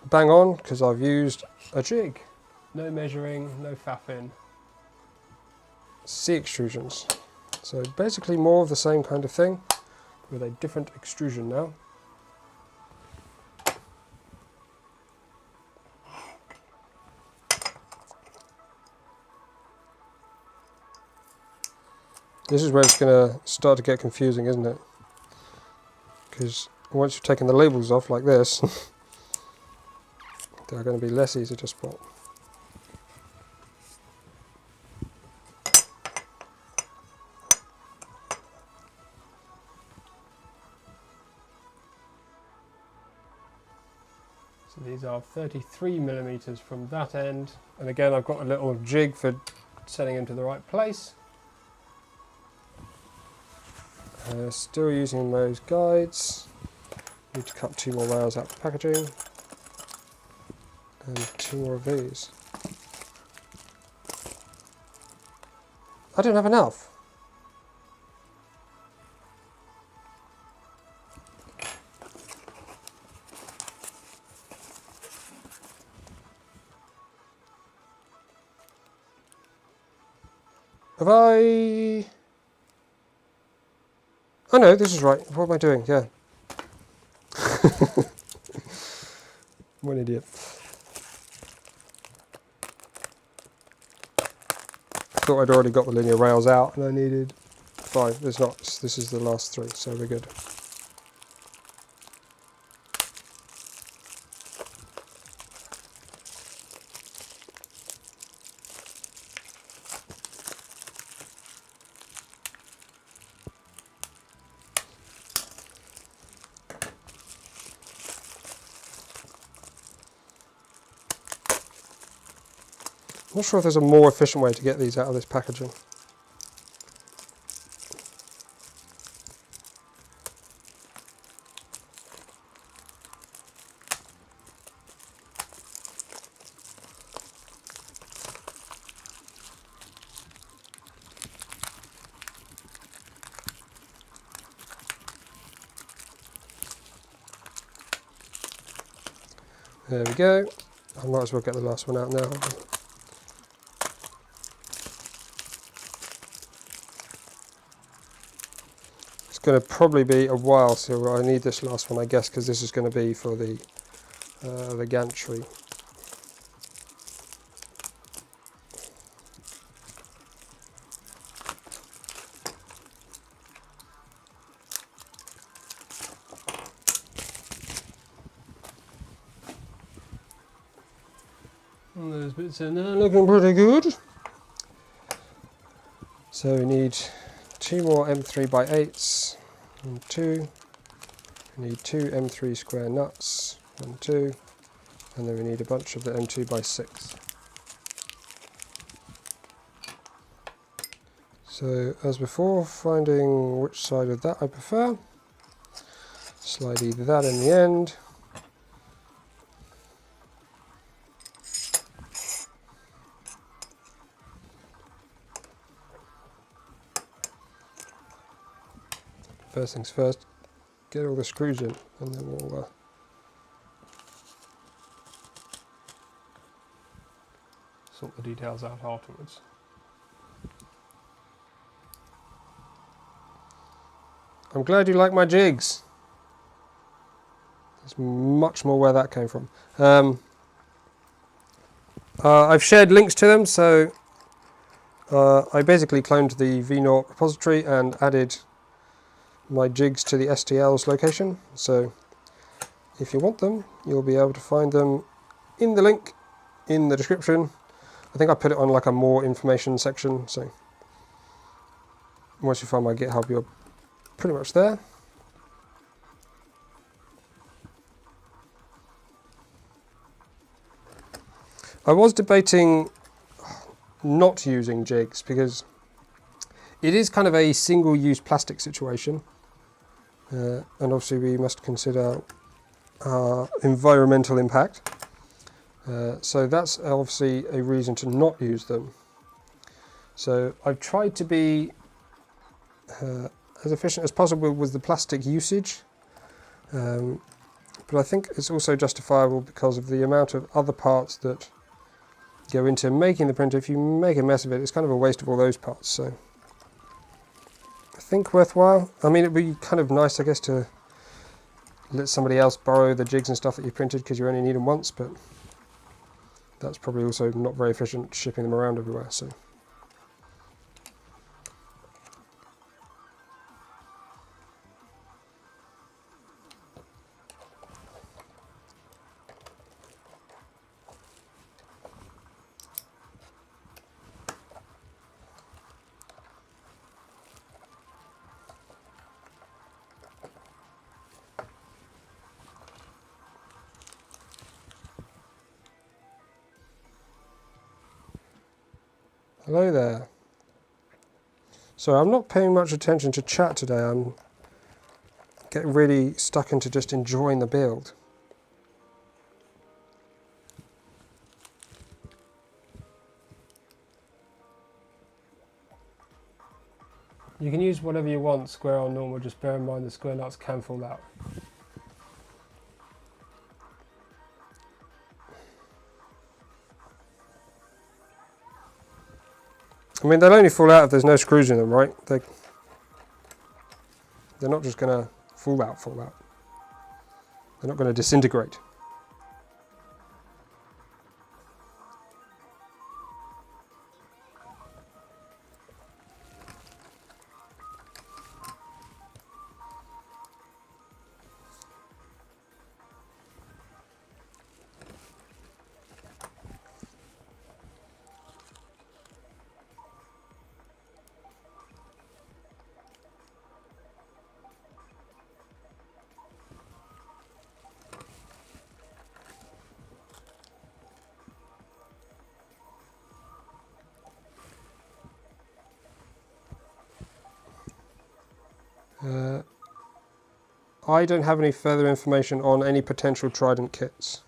bang on because I've used a jig. No measuring, no faffing. C extrusions. So basically more of the same kind of thing with a different extrusion now. This is where it's going to start to get confusing, isn't it? Because once you've taken the labels off like this, they're going to be less easy to spot. So these are 33mm from that end, and again I've got a little jig for setting into the right place. Still using those guides. Need to cut 2 more rails out for packaging, and 2 more of these. I don't have enough. Have I... Oh no, this is right. What am I doing? Yeah. I'm an idiot. Thought I'd already got the linear rails out and I needed 5. There's not. This is the last 3, so we're good. I'm not sure if there's a more efficient way to get these out of this packaging. There we go. I might as well get the last one out now. It's going to probably be a while, so I need this last one, I guess, because this is going to be for the gantry. And those bits in there looking pretty good. So we need 2 more M3x8s, and 2. We need 2 M3 square nuts, 1, 2, and then we need a bunch of the M2x6. So as before, finding which side of that I prefer. Slide either that in the end. First things first, get all the screws in, and then we'll sort the details out afterwards. I'm glad you like my jigs. There's much more where that came from. I've shared links to them, so I basically cloned the V0 repository and added my jigs to the STL's location, so if you want them you'll be able to find them in the link in the description. I think I put it on like a more information section, so once you find my GitHub you're pretty much there. I was debating not using jigs because It is kind of a single-use plastic situation, and obviously we must consider our environmental impact. So that's obviously a reason to not use them. So I've tried to be as efficient as possible with the plastic usage, but I think it's also justifiable because of the amount of other parts that go into making the printer. If you make a mess of it, it's kind of a waste of all those parts. So I think worthwhile. I mean, it'd be kind of nice, I guess, to let somebody else borrow the jigs and stuff that you printed because you only need them once, but that's probably also not very efficient shipping them around everywhere. So. Hello there. So I'm not paying much attention to chat today. I'm getting really stuck into just enjoying the build. You can use whatever you want, square or normal, just bear in mind the square nuts can fall out. I mean, they'll only fall out if there's no screws in them, right? They're not just going to fall out. They're not going to disintegrate. I don't have any further information on any potential Trident kits.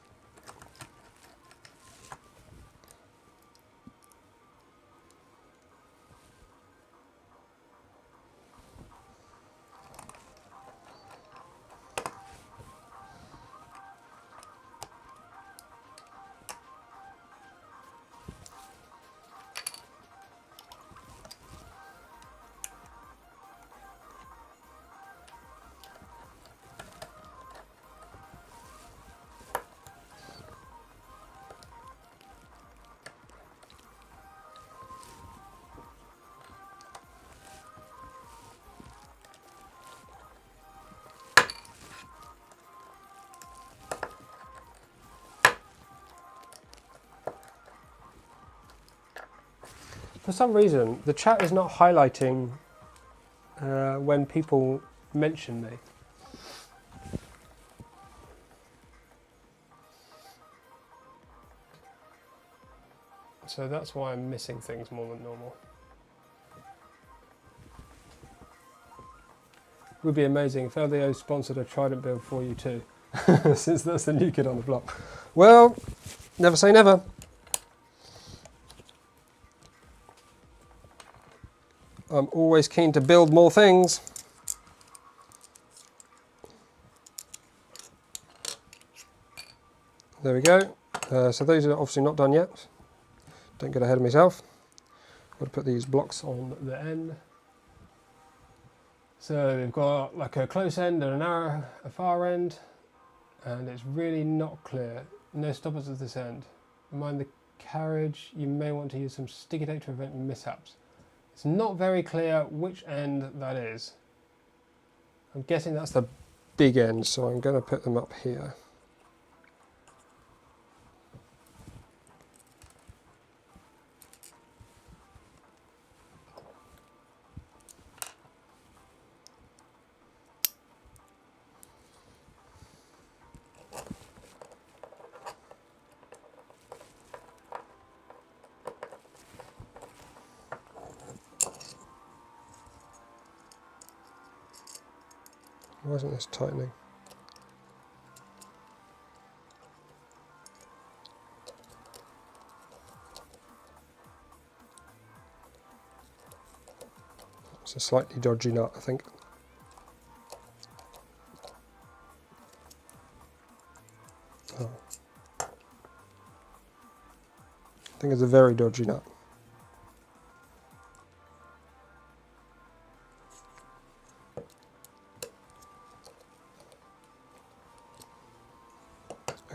For some reason, the chat is not highlighting when people mention me. So that's why I'm missing things more than normal. It would be amazing if LDO sponsored a Trident build for you too, since that's the new kid on the block. Well, never say never. I'm always keen to build more things. There we go. So those are obviously not done yet. Don't get ahead of myself. I've got to put these blocks on the end. So we've got like a close end and a far end, and it's really not clear. No stoppers at this end. Mind the carriage, you may want to use some sticky tape to prevent mishaps. It's not very clear which end that is. I'm guessing that's the big end, so I'm going to put them up here. Why isn't this tightening? It's a slightly dodgy nut, I think. Oh. I think it's a very dodgy nut.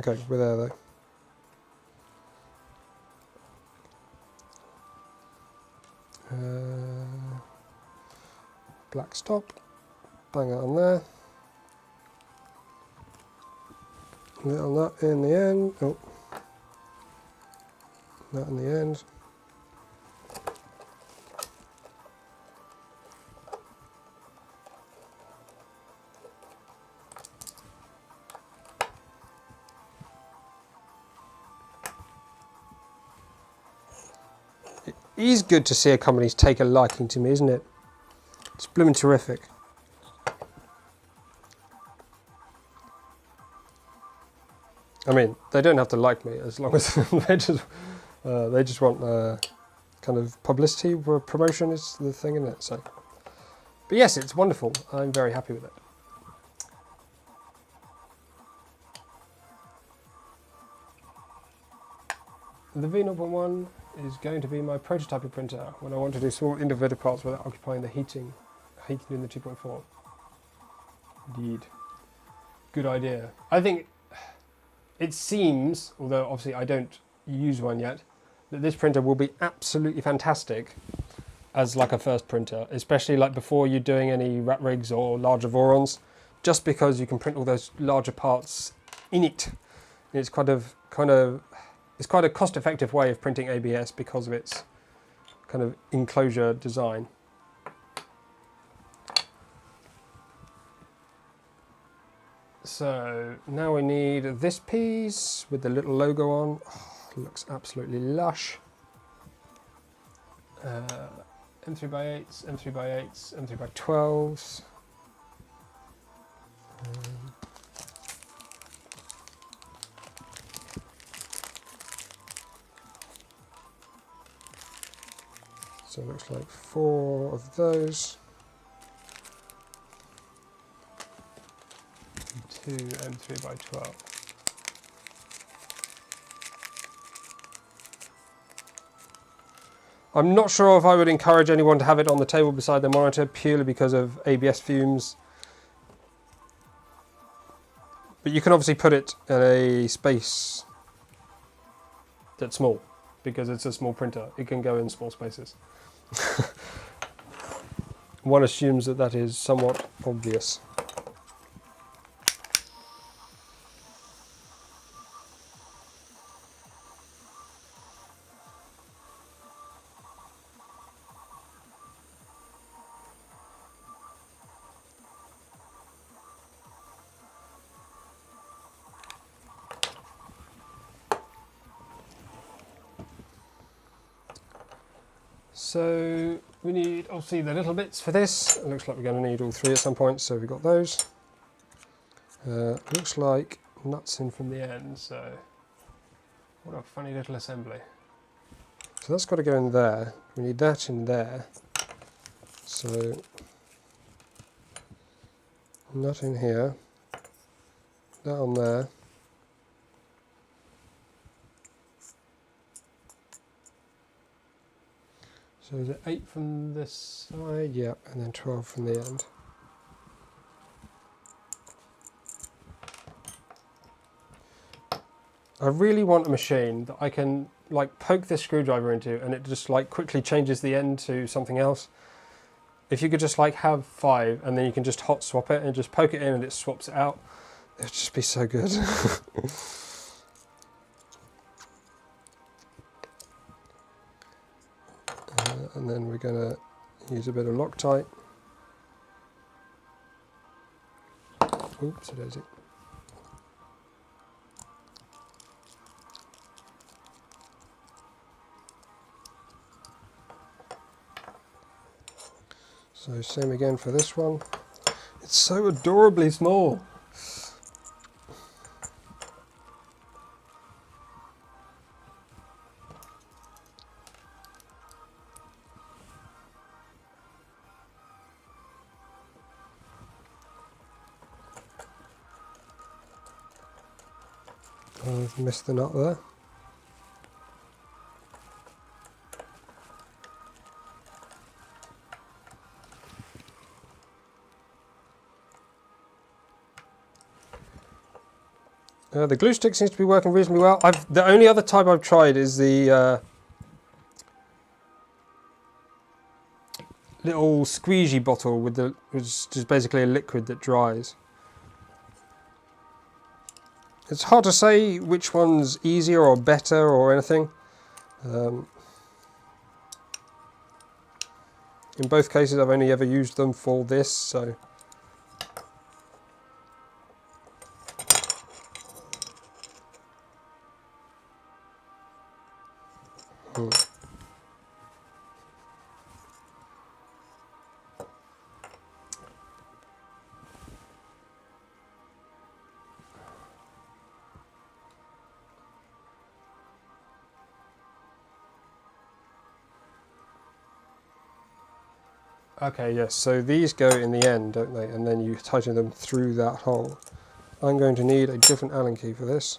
Okay, we're there though. Black stop, bang it on there. Little nut in the end. Oh, nut in the end. It is good to see a company's take a liking to me, isn't it? It's blooming terrific. I mean, they don't have to like me as long as they just want kind of publicity, promotion is the thing, isn't it? So, but yes, it's wonderful. I'm very happy with it. The V0.1 is going to be my prototyping printer when I want to do small individual parts without occupying the heating in the 2.4. Indeed. Good idea. I think it seems, although obviously I don't use one yet, that this printer will be absolutely fantastic as like a first printer, especially like before you're doing any rat rigs or larger Vorons, just because you can print all those larger parts in it. It's quite a cost-effective way of printing ABS because of its kind of enclosure design. So now we need this piece with the little logo on. Oh, it looks absolutely lush. M3x8s, M3x8s, M3x12s. So it looks like 4 of those. 2 M3x12. I'm not sure if I would encourage anyone to have it on the table beside their monitor purely because of ABS fumes. But you can obviously put it in a space that's small because it's a small printer. It can go in small spaces. One assumes that that is somewhat obvious. So we need obviously the little bits for this. It looks like we're going to need all 3 at some point, so we've got those. Looks like nuts in from the end, so what a funny little assembly. So that's got to go in there. We need that in there. So nut in here, that on there. So is it 8 from this side? Yeah, and then 12 from the end. I really want a machine that I can like poke this screwdriver into and it just like quickly changes the end to something else. If you could just like have 5 and then you can just hot swap it and just poke it in and it swaps it out, it would just be so good. And then we're going to use a bit of Loctite. Oops, a daisy. So same again for this one. It's so adorably small. I've missed the nut there. The glue stick seems to be working reasonably well. The only other type I've tried is the little squeegee bottle with which is basically a liquid that dries. It's hard to say which one's easier or better or anything. In both cases, I've only ever used them for this, so. Okay, yes, so these go in the end, don't they? And then you tighten them through that hole. I'm going to need a different Allen key for this.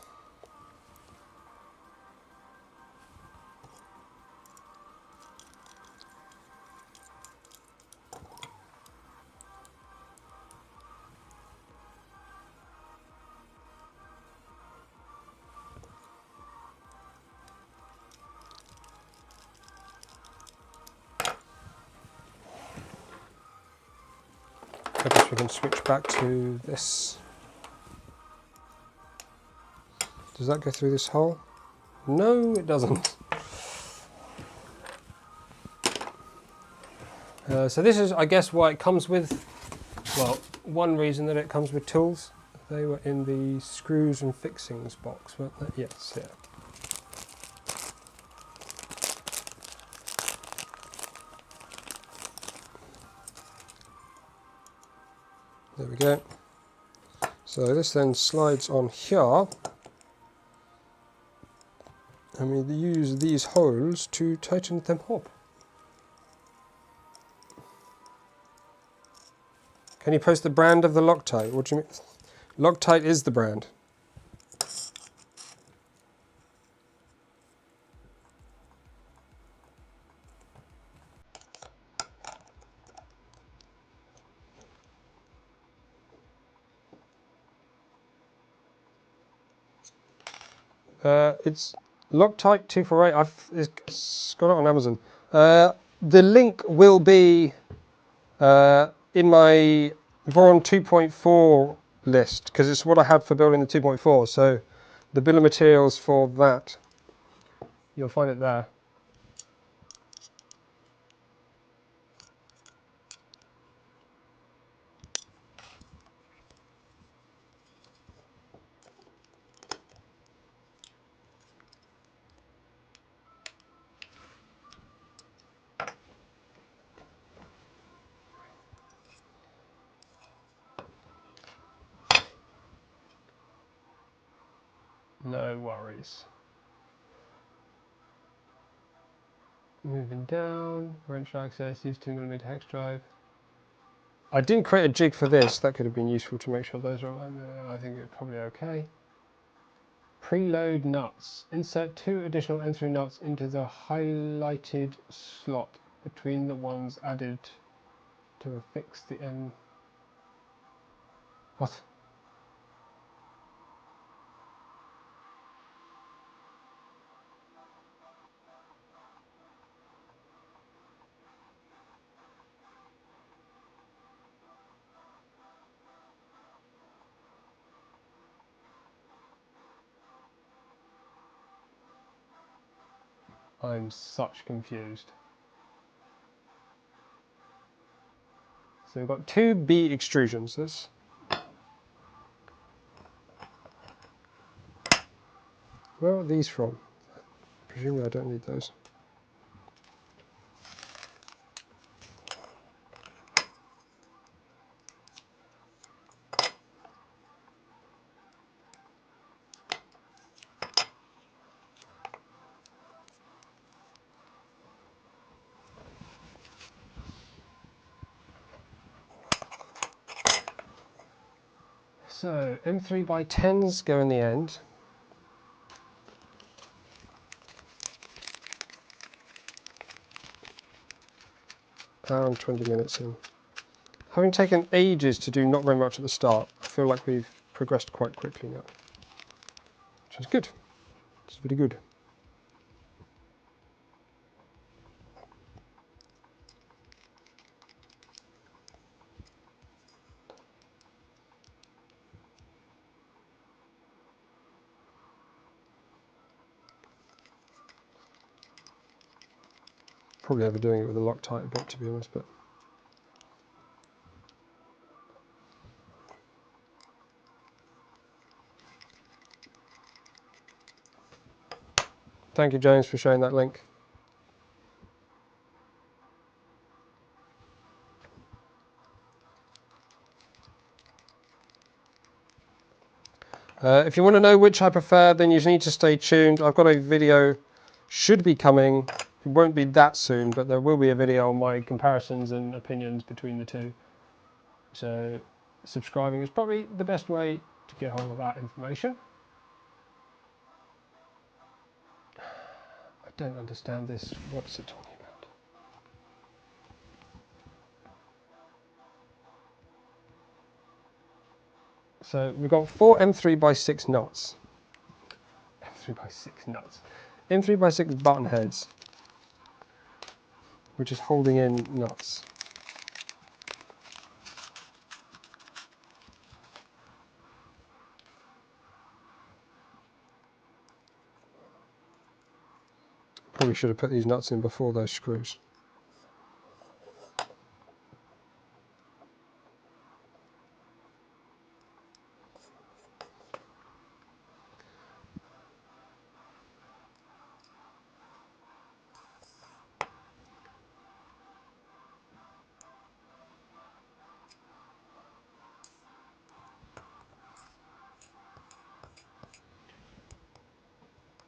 I guess we can switch back to this. Does that go through this hole? No, it doesn't. So this is, I guess, why it comes with, well, one reason that it comes with tools. They were in the screws and fixings box, weren't they? Yes, yeah. There we go. So this then slides on here, and we use these holes to tighten them up. Can you post the brand of the Loctite? What do you mean? Loctite is the brand. It's Loctite 248. It's got it on Amazon. The link will be in my VORON 2.4 list, because it's what I had for building the 2.4. So the bill of materials for that, you'll find it there. No worries. Moving down, wrench access, use 2mm hex drive. I didn't create a jig for this. That could have been useful to make sure those are. I think it's probably okay. Preload nuts. Insert 2 additional M3 nuts into the highlighted slot between the ones added to affix the end. What? I'm such confused. So we've got 2 B extrusions. This. Where are these from? Presumably I don't need those. So M3x10s go in the end. Hour and 20 minutes in. Having taken ages to do not very much at the start, I feel like we've progressed quite quickly now, which is good. It's really good. Probably overdoing it with the Loctite a bit, to be honest, but thank you, James, for sharing that link. If you want to know which I prefer, then you need to stay tuned. I've got a video, should be coming. It won't be that soon, but there will be a video on my comparisons and opinions between the two. So subscribing is probably the best way to get hold of that information. I don't understand this. What's it talking about? So we've got 4 M3x6 nuts. M3x6 nuts. M3x6 button heads, which is holding in nuts. Probably should have put these nuts in before those screws.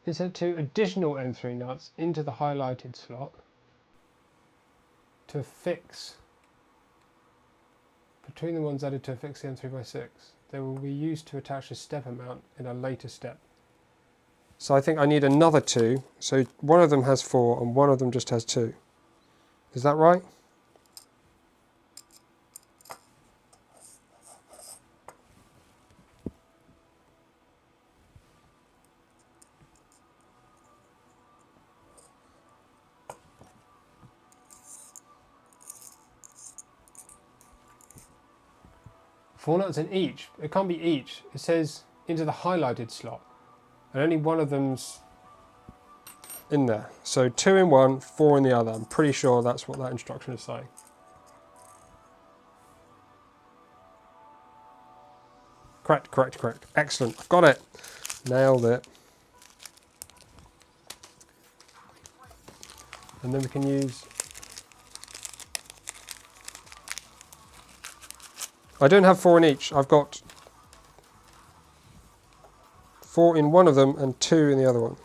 Insert 2 additional M3 nuts into the highlighted slot to affix between the ones added to affix the M3x6. They will be used to attach a stepper mount in a later step. So I think I need another 2. So one of them has 4 and one of them just has 2. Is that right? Four nuts in each. It can't be each. It says into the highlighted slot, and only one of them's in there. So 2 in one, 4 in the other. I'm pretty sure that's what that instruction is saying. Correct, correct, correct. Excellent. I've got it. Nailed it. And then we can use... I don't have 4 in each. I've got 4 in one of them and 2 in the other one.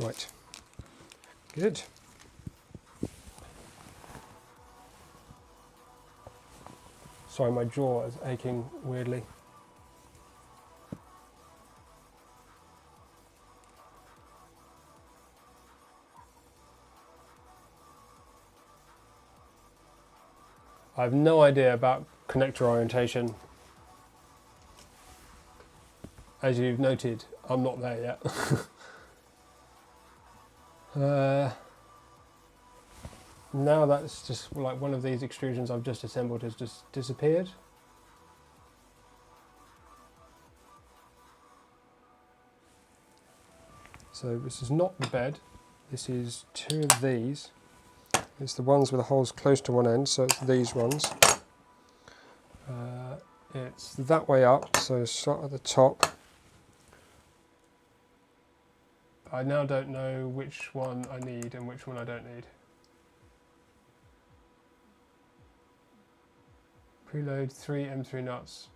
Right, good. Sorry, my jaw is aching weirdly. I have no idea about connector orientation. As you've noted, I'm not there yet. Now that's just like one of these extrusions I've just assembled has just disappeared. So this is not the bed, this is two of these. It's the ones with the holes close to one end, so it's these ones. It's that way up, so slot at the top. I now don't know which one I need and which one I don't need. Preload 3 M3 nuts.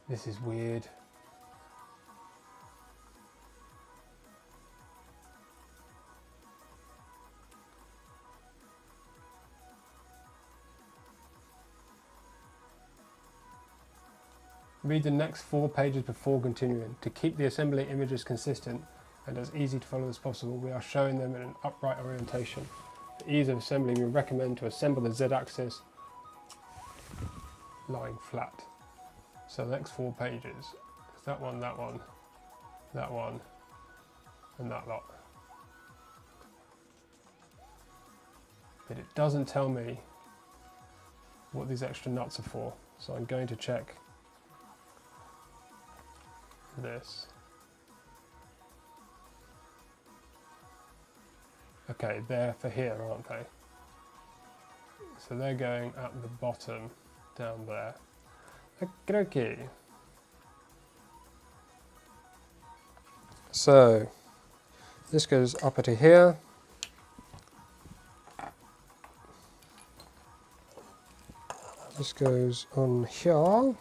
This is weird. Read the next 4 pages before continuing. To keep the assembly images consistent and as easy to follow as possible, we are showing them in an upright orientation. For ease of assembly, we recommend to assemble the Z-axis lying flat. So the next 4 pages is that one, that one, that one, and that lot. But it doesn't tell me what these extra nuts are for, so I'm going to check this. Okay, they're for here, aren't they? So they're going at the bottom down there. Okay. So this goes up to here. This goes on here. I'm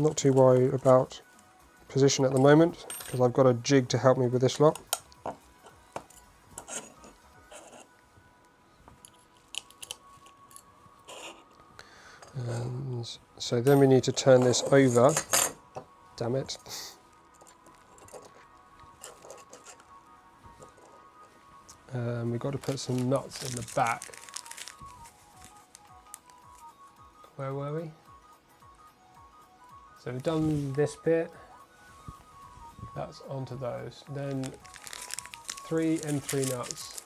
not too worried about position at the moment because I've got a jig to help me with this lot. And so then we need to turn this over. Damn it. We've got to put some nuts in the back. Where were we? So we've done this bit, that's onto those. Then 3 M3 nuts.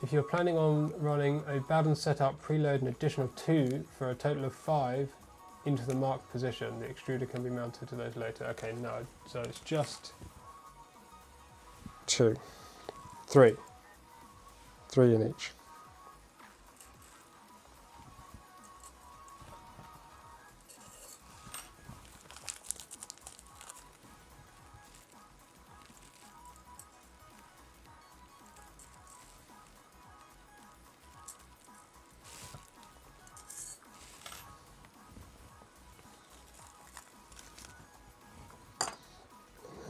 If you're planning on running a baddest setup, preload an additional 2 for a total of 5 into the marked position. The extruder can be mounted to those later. Okay, no, so it's just 2, 3 in each.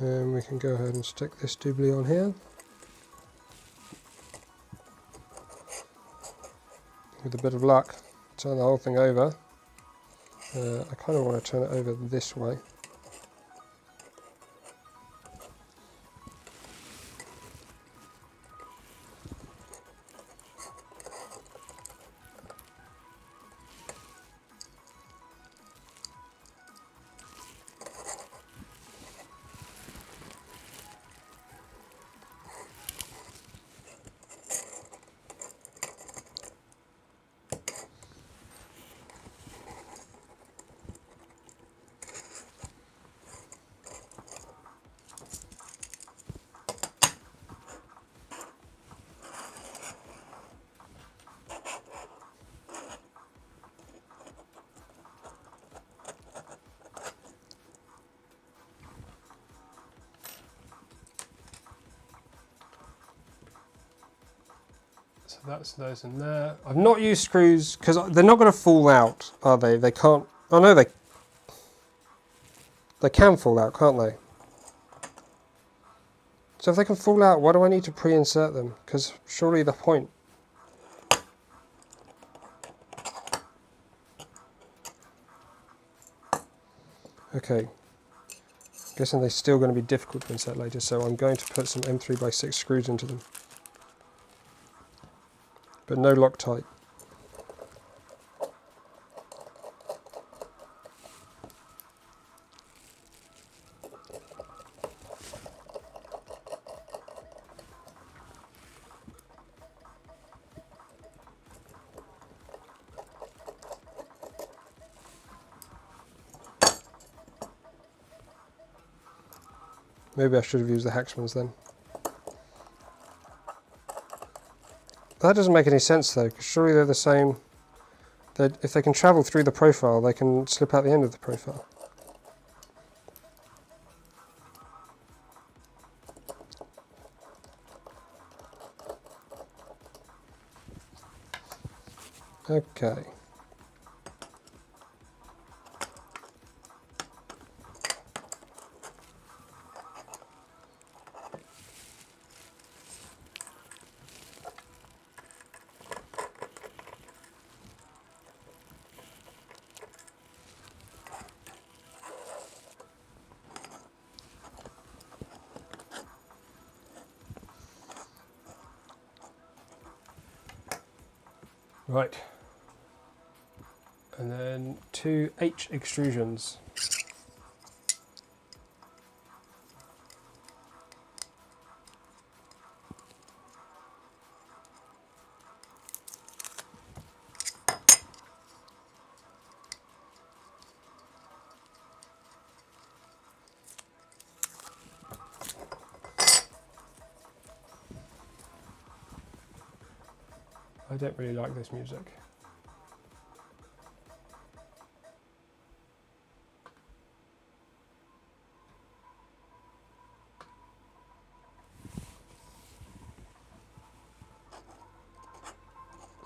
And we can go ahead and stick this doobly on here. With a bit of luck, turn the whole thing over. I kind of want to turn it over this way. So that's those in there. I've not used screws because they're not going to fall out, are they? They can't. Oh no, they can fall out, can't they? So if they can fall out, why do I need to pre-insert them? Because surely the point. Okay. Guessing they're still going to be difficult to insert later, so I'm going to put some M3x6 screws into them. But no Loctite. Maybe I should have used the Hexmans then. That doesn't make any sense though, because surely they're the same. If they can travel through the profile, they can slip out the end of the profile. Okay. Right. And then 2 H extrusions. I don't really like this music.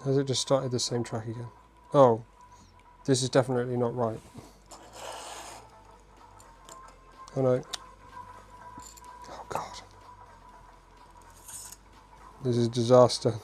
Has it just started the same track again? Oh, this is definitely not right. Oh no. Oh god. This is a disaster.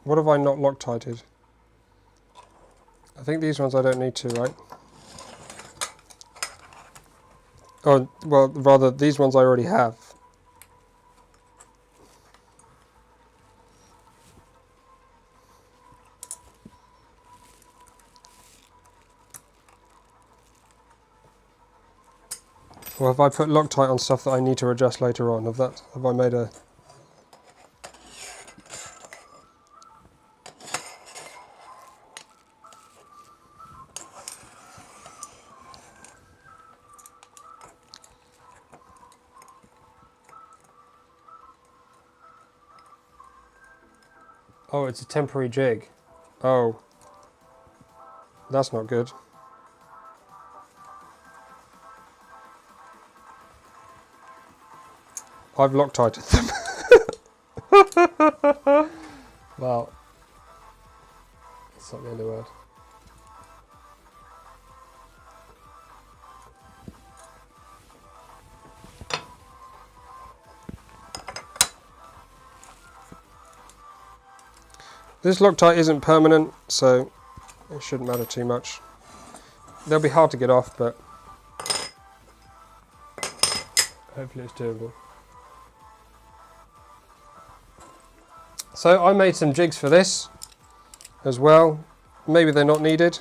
What have I not Loctited? I think these ones I don't need to, right? Oh, well, rather, these ones I already have. Or have I put Loctite on stuff that I need to adjust later on? Have I made a... Oh, it's a temporary jig. Oh. That's not good. I've Loctited them. Well, that's not the end of the world. This Loctite isn't permanent, so it shouldn't matter too much. They'll be hard to get off, but hopefully it's doable. So I made some jigs for this as well. Maybe they're not needed,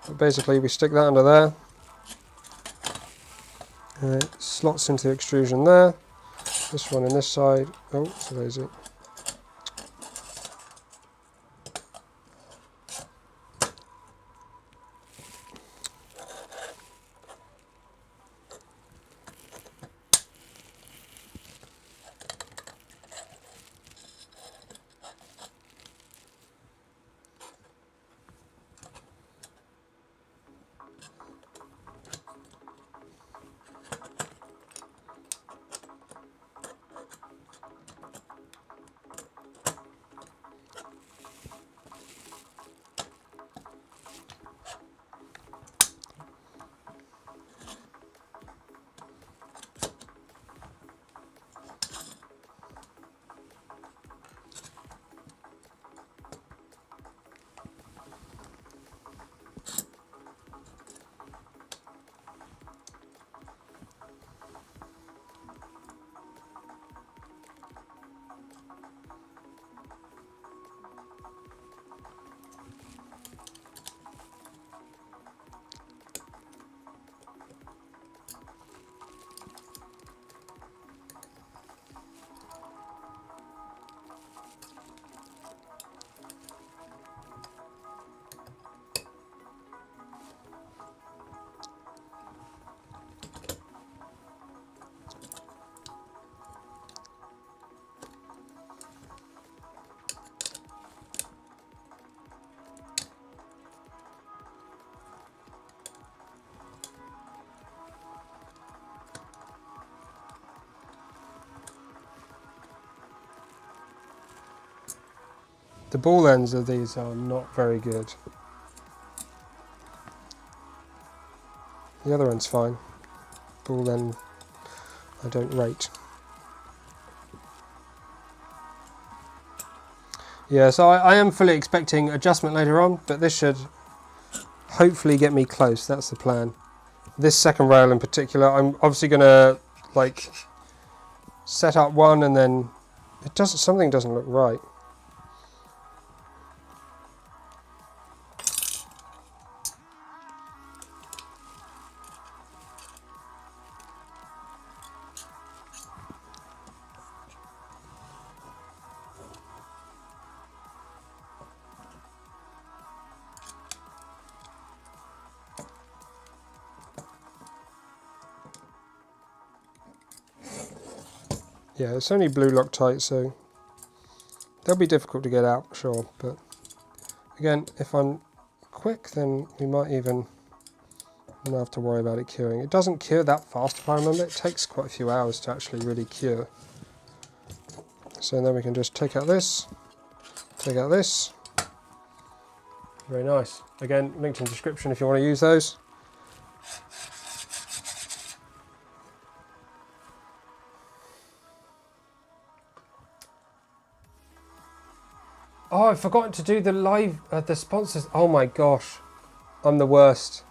but basically we stick that under there. It slots into the extrusion there. This one on this side. Oh, so there's it. The ball ends of these are not very good. The other end's fine. Ball end I don't rate. Yeah, so I am fully expecting adjustment later on, but this should hopefully get me close. That's the plan. This second rail in particular, I'm obviously going to like set up one, and then something doesn't look right. Yeah, it's only blue Loctite, so they'll be difficult to get out, sure. But again, if I'm quick, then we might even not have to worry about it curing. It doesn't cure that fast, if I remember. It takes quite a few hours to actually really cure. So then we can just take out this, take out this. Very nice. Again, linked in the description if you want to use those. Oh, I've forgotten to do the live, the sponsors. Oh my gosh, I'm the worst.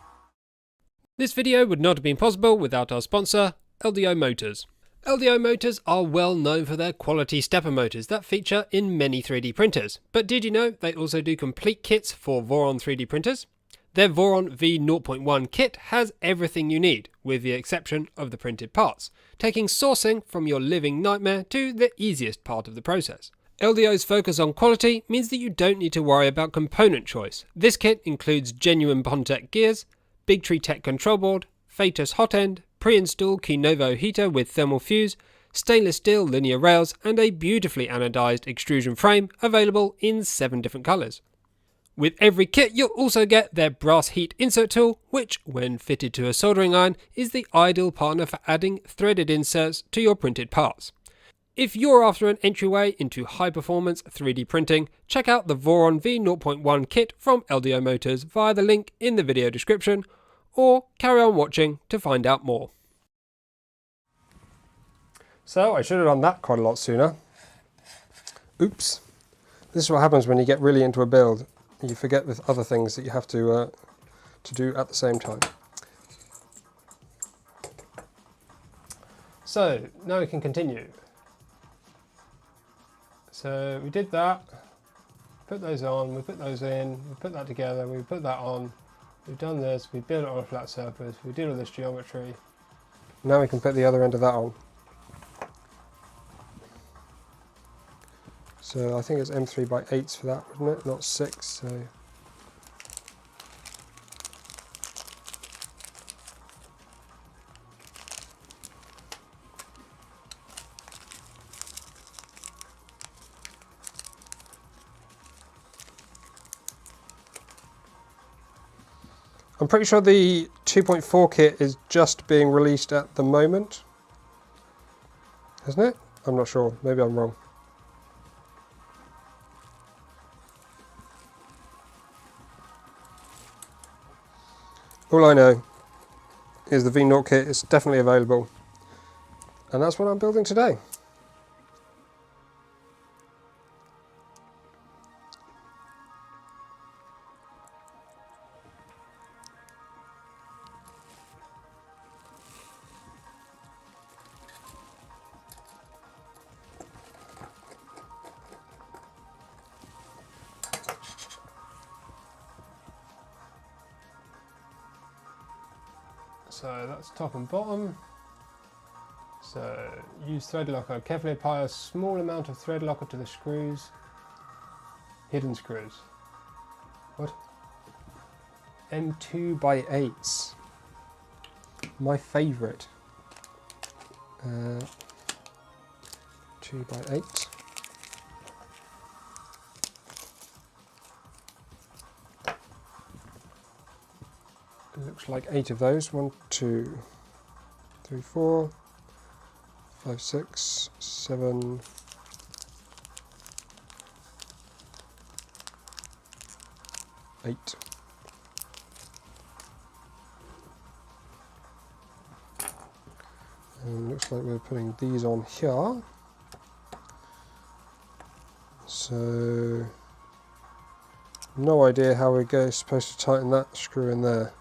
This video would not have been possible without our sponsor, LDO Motors. LDO Motors are well known for their quality stepper motors that feature in many 3D printers. But did you know they also do complete kits for VORON 3D printers? Their VORON v0.1 kit has everything you need, with the exception of the printed parts, taking sourcing from your living nightmare to the easiest part of the process. LDO's focus on quality means that you don't need to worry about component choice. This kit includes genuine Bondtech gears, Big Tree Tech control board, Phaetus hot end, pre-installed Kinovo heater with thermal fuse, stainless steel linear rails, and a beautifully anodized extrusion frame available in 7 different colours. With every kit you'll also get their brass heat insert tool, which, when fitted to a soldering iron, is the ideal partner for adding threaded inserts to your printed parts. If you're after an entryway into high-performance 3D printing, check out the VORON v0.1 kit from LDO Motors via the link in the video description, or carry on watching to find out more. So I should have done that quite a lot sooner. Oops. This is what happens when you get really into a build. You forget with other things that you have to do at the same time. So now we can continue. So we did that, put those on, we put those in, we put that together, we put that on, we've done this, we built it on a flat surface, we did all this geometry. Now we can put the other end of that on. So I think it's M3x8s for that, wouldn't it? Not 6, so. I'm pretty sure the 2.4 kit is just being released at the moment, isn't it? I'm not sure, maybe I'm wrong. All I know is the V0 kit is definitely available, and that's what I'm building today. So that's top and bottom. So use thread locker. Carefully apply a small amount of thread locker to the screws. Hidden screws. What? M2x8s. My favourite. 2x8. It looks like 8 of those. 1, 2, 3, 4, 5, 6, 7, 8. And looks like we're putting these on here. So no idea how we're supposed to tighten that screw in there.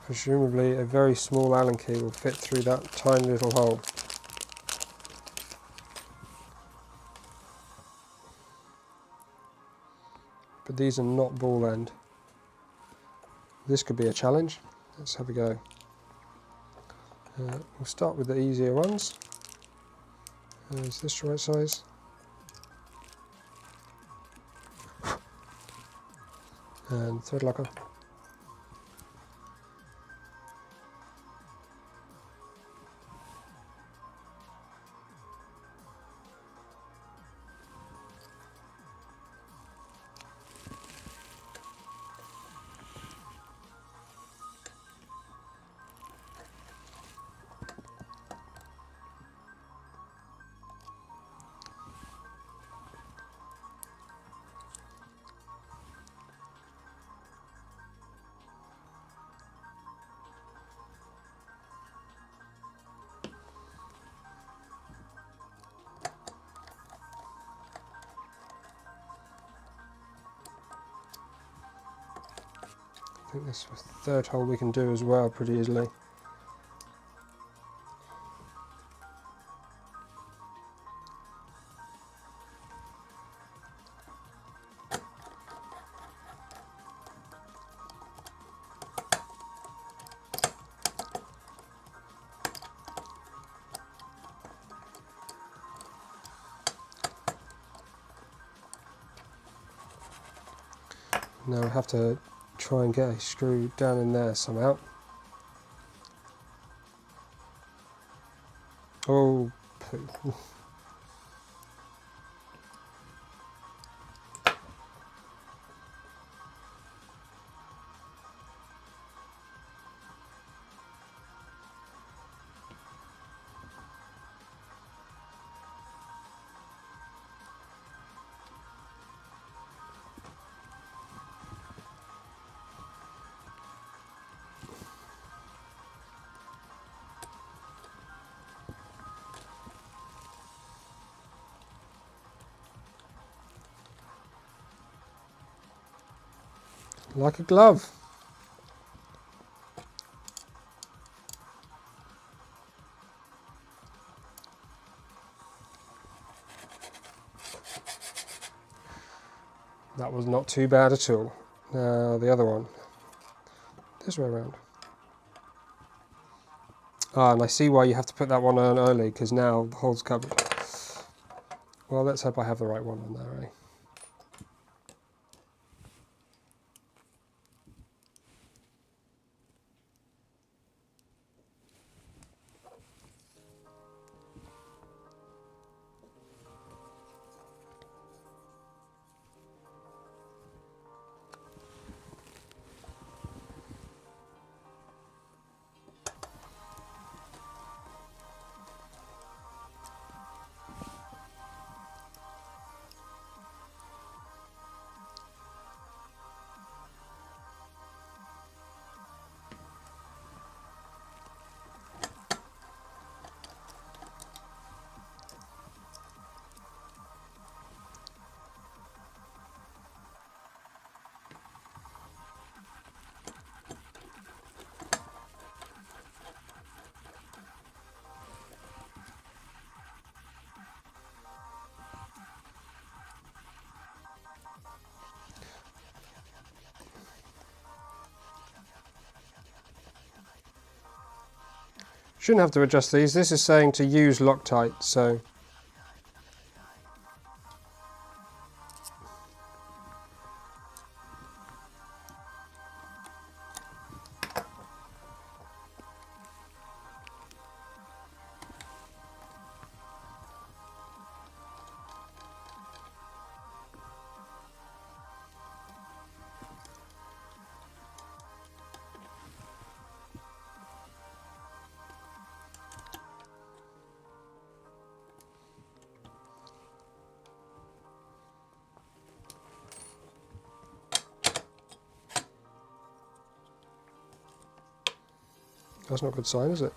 Presumably a very small Allen key will fit through that tiny little hole. But these are not ball end. This could be a challenge. Let's have a go. We'll start with the easier ones. Is this the right size? And thread locker. I think this third hole we can do as well pretty easily. Now I have to try and get a screw down in there somehow. Oh, poo. Like a glove. That was not too bad at all. Now the other one. This way around. Ah, and I see why you have to put that one on early, because now the hole's covered. Well, let's hope I have the right one on there, eh? Shouldn't have to adjust these. This is saying to use Loctite, so That's not a good sign, is it?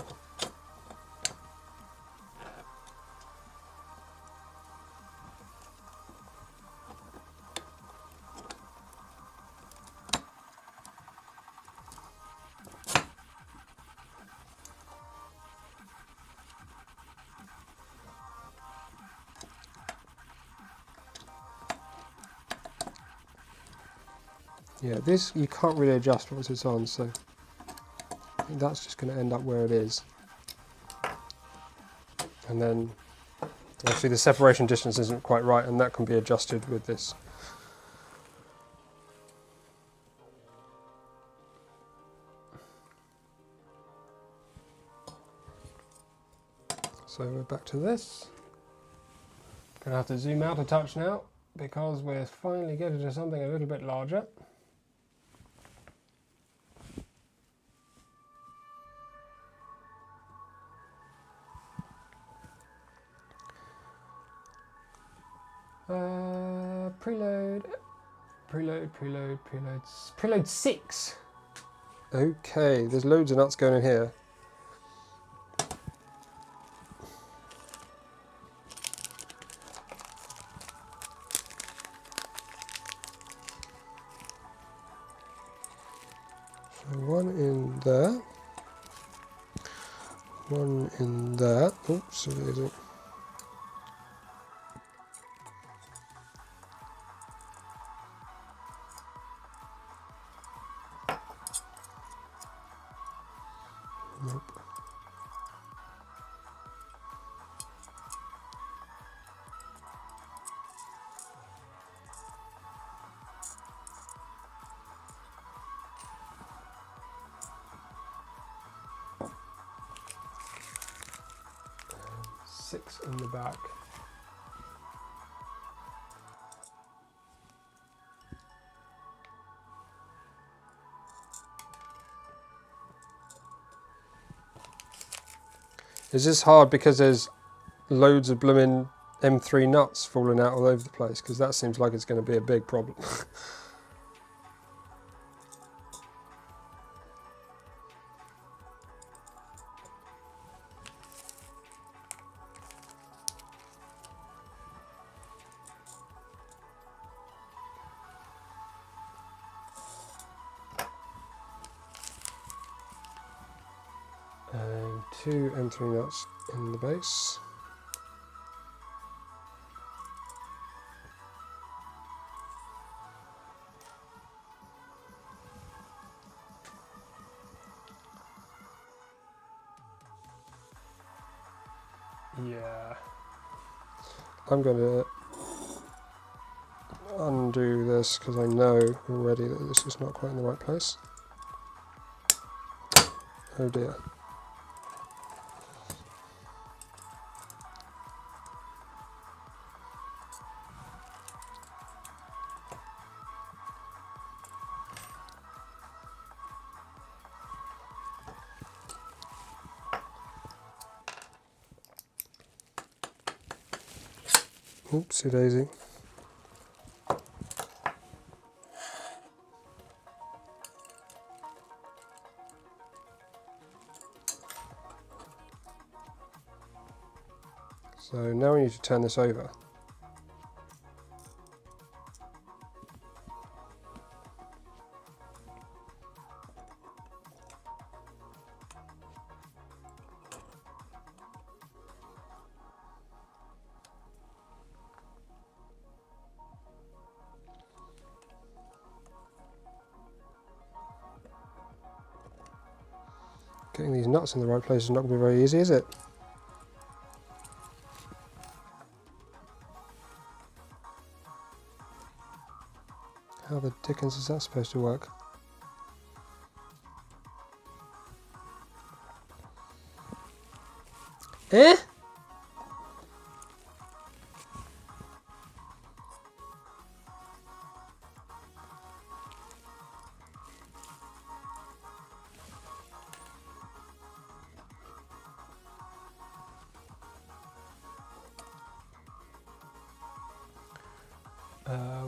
Yeah, this you can't really adjust once it's on, so I think that's just going to end up where it is. And then actually the separation distance isn't quite right, and that can be adjusted with this. So we're back to this. Gonna have to zoom out a touch now because we're finally getting to something a little bit larger. Preload 6. Okay, there's loads of nuts going in here. So one in there, one in there. Oops, so there's it. Nope. Six in the back. Is this hard because there's loads of blooming M3 nuts falling out all over the place? Because that seems like it's going to be a big problem. And 2 M3 nuts in the base. Yeah. I'm going to undo this because I know already that this is not quite in the right place. Oh dear. Oopsie daisy. So now we need to turn this over. Getting these nuts in the right place is not going to be very easy, is it? How the dickens is that supposed to work? Eh?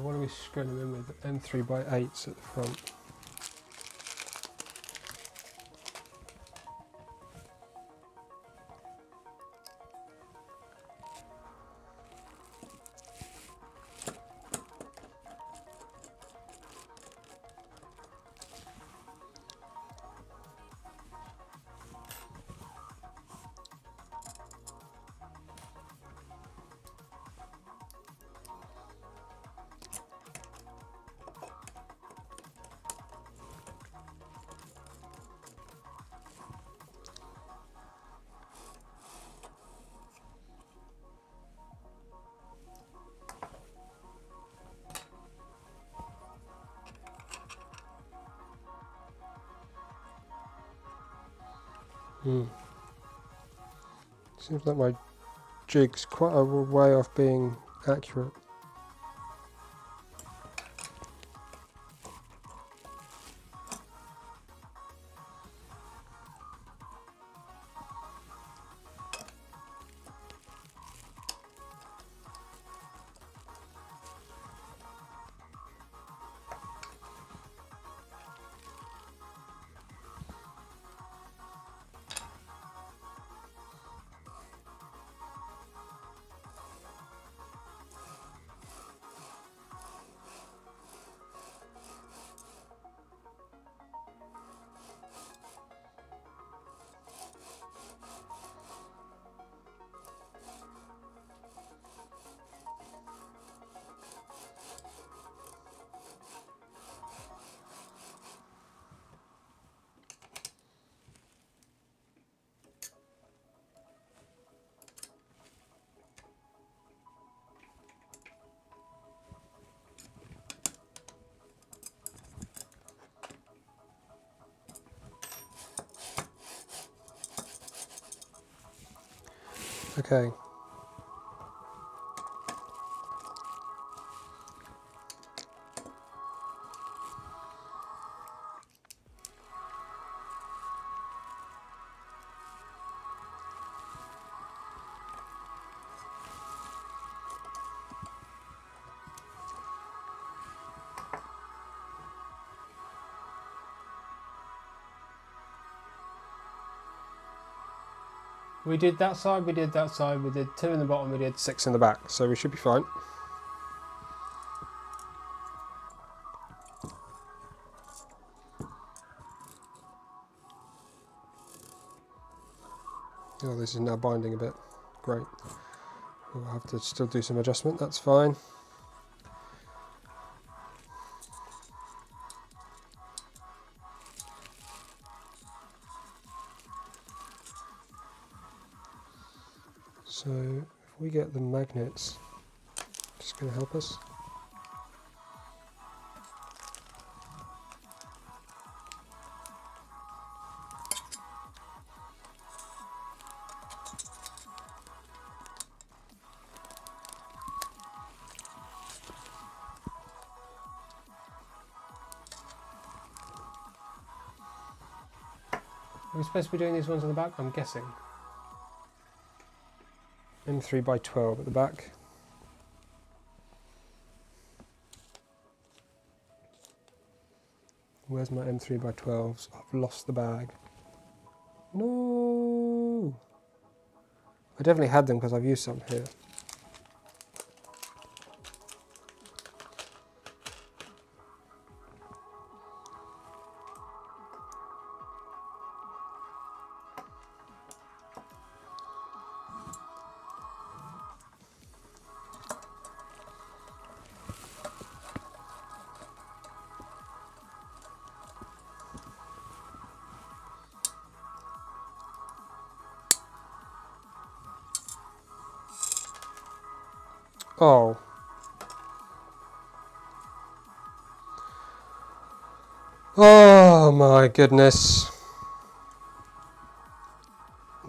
What are we screwing them in with? M3x8s at the front. Seems like my jig's quite a way off being accurate. Okay. We did that side, we did that side, we did 2 in the bottom, we did 6 in the back, so we should be fine. Oh, this is now binding a bit. Great. We'll have to still do some adjustment, that's fine. So if we get the magnets, just going to help us. Are we supposed to be doing these ones on the back? I'm guessing. M3 by 12 at the back. Where's my M3 by 12s? I've lost the bag. No! I definitely had them because I've used some here. Oh. Oh my goodness.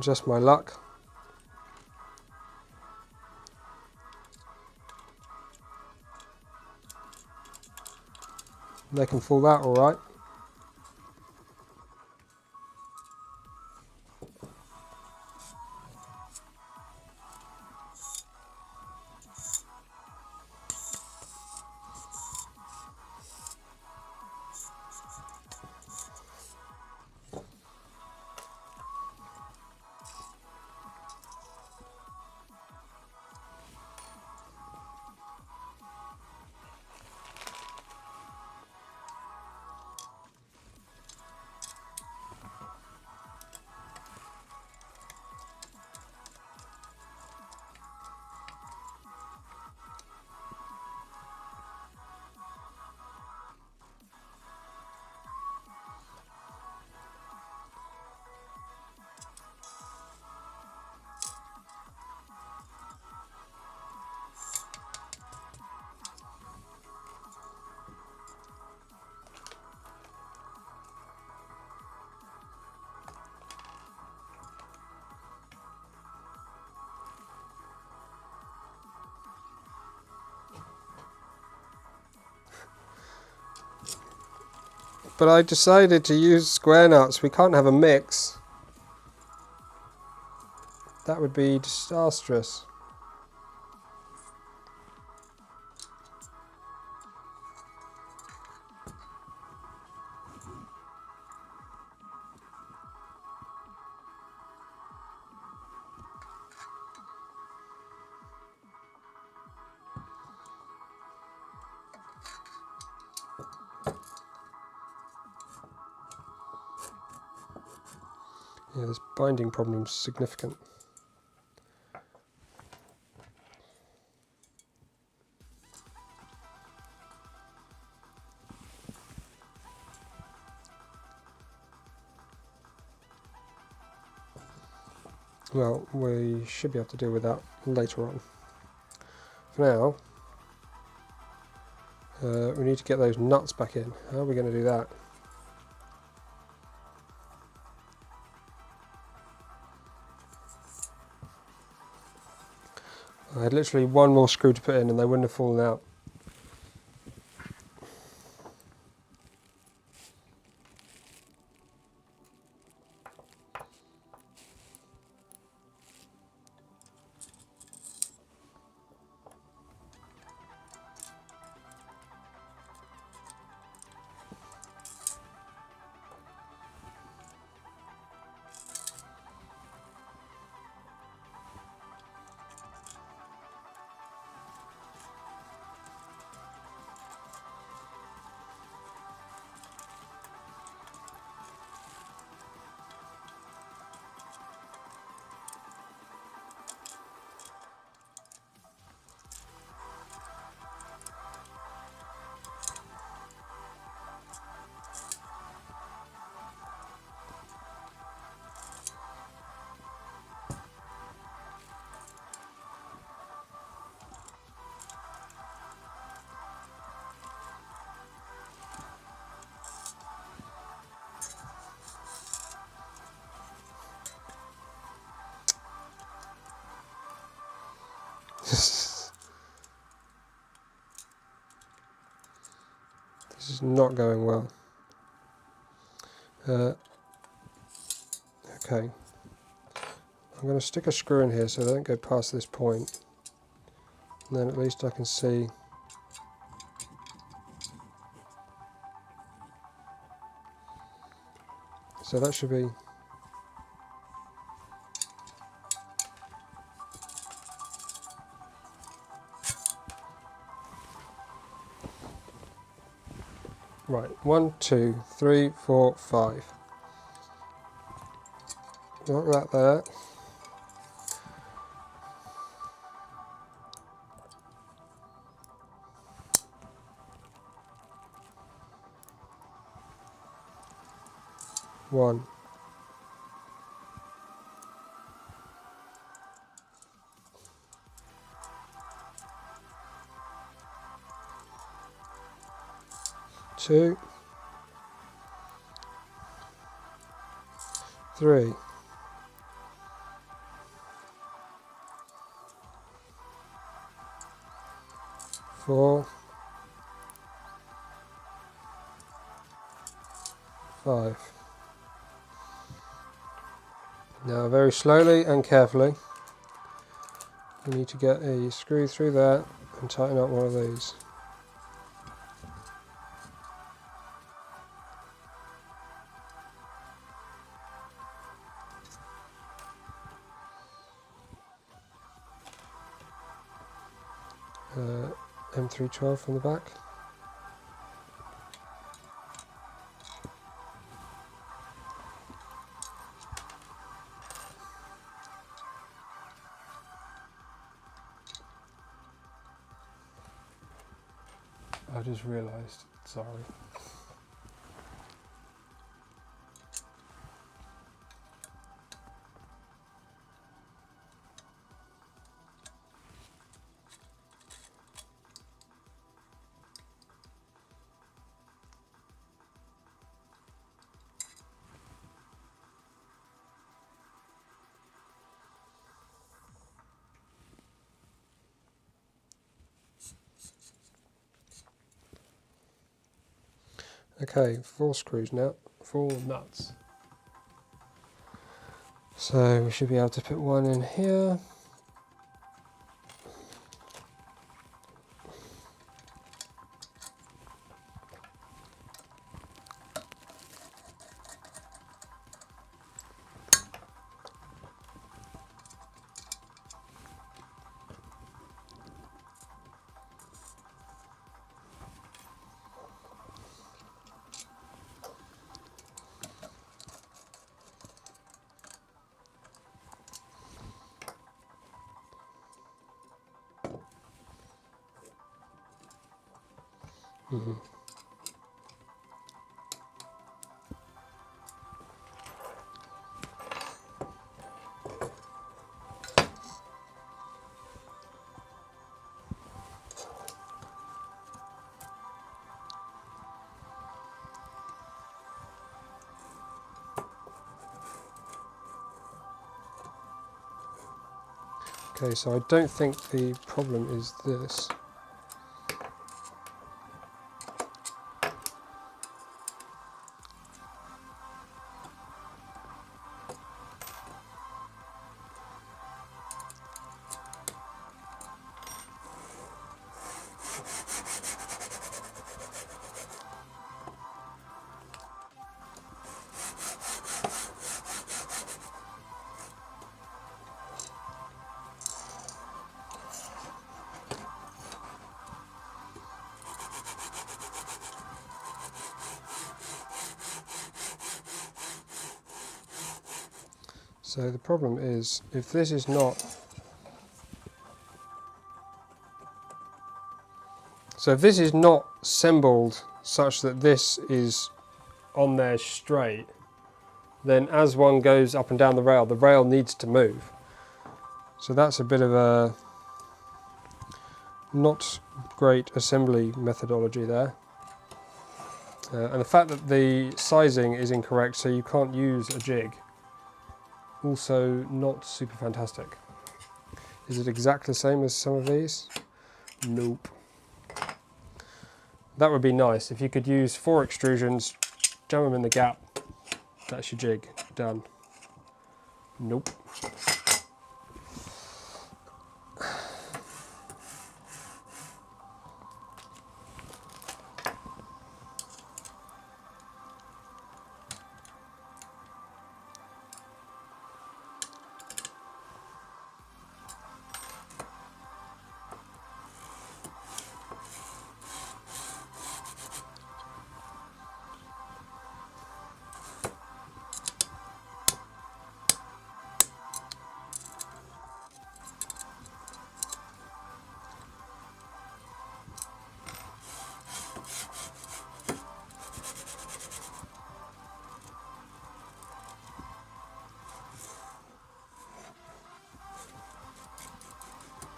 Just my luck. They can fall out all right. But I decided to use square nuts. We can't have a mix. That would be disastrous. Yeah, this binding problem's significant. Well, we should be able to deal with that later on. For now, we need to get those nuts back in. How are we going to do that? I had literally one more screw to put in and they wouldn't have fallen out. This is not going well. Okay. I'm going to stick a screw in here so they don't go past this point. And then at least I can see. So that should be. Right, 1, 2, 3, 4, 5. Got that there. One. Two. 3. 4. 5. Now very slowly and carefully we need to get a screw through that and tighten up one of these. M312 from the back. I just realised, sorry. Okay, 4 screws now, 4 nuts. So we should be able to put one in here. Okay, so I don't think the problem is this. So the problem is, if this is not... So if this is not assembled such that this is on there straight, then as one goes up and down the rail needs to move. So that's a bit of a not great assembly methodology there. And the fact that the sizing is incorrect, so you can't use a jig, also not super fantastic. Is it exactly the same as some of these? Nope. That would be nice if you could use 4 extrusions, jam them in the gap. That's your jig, done. Nope.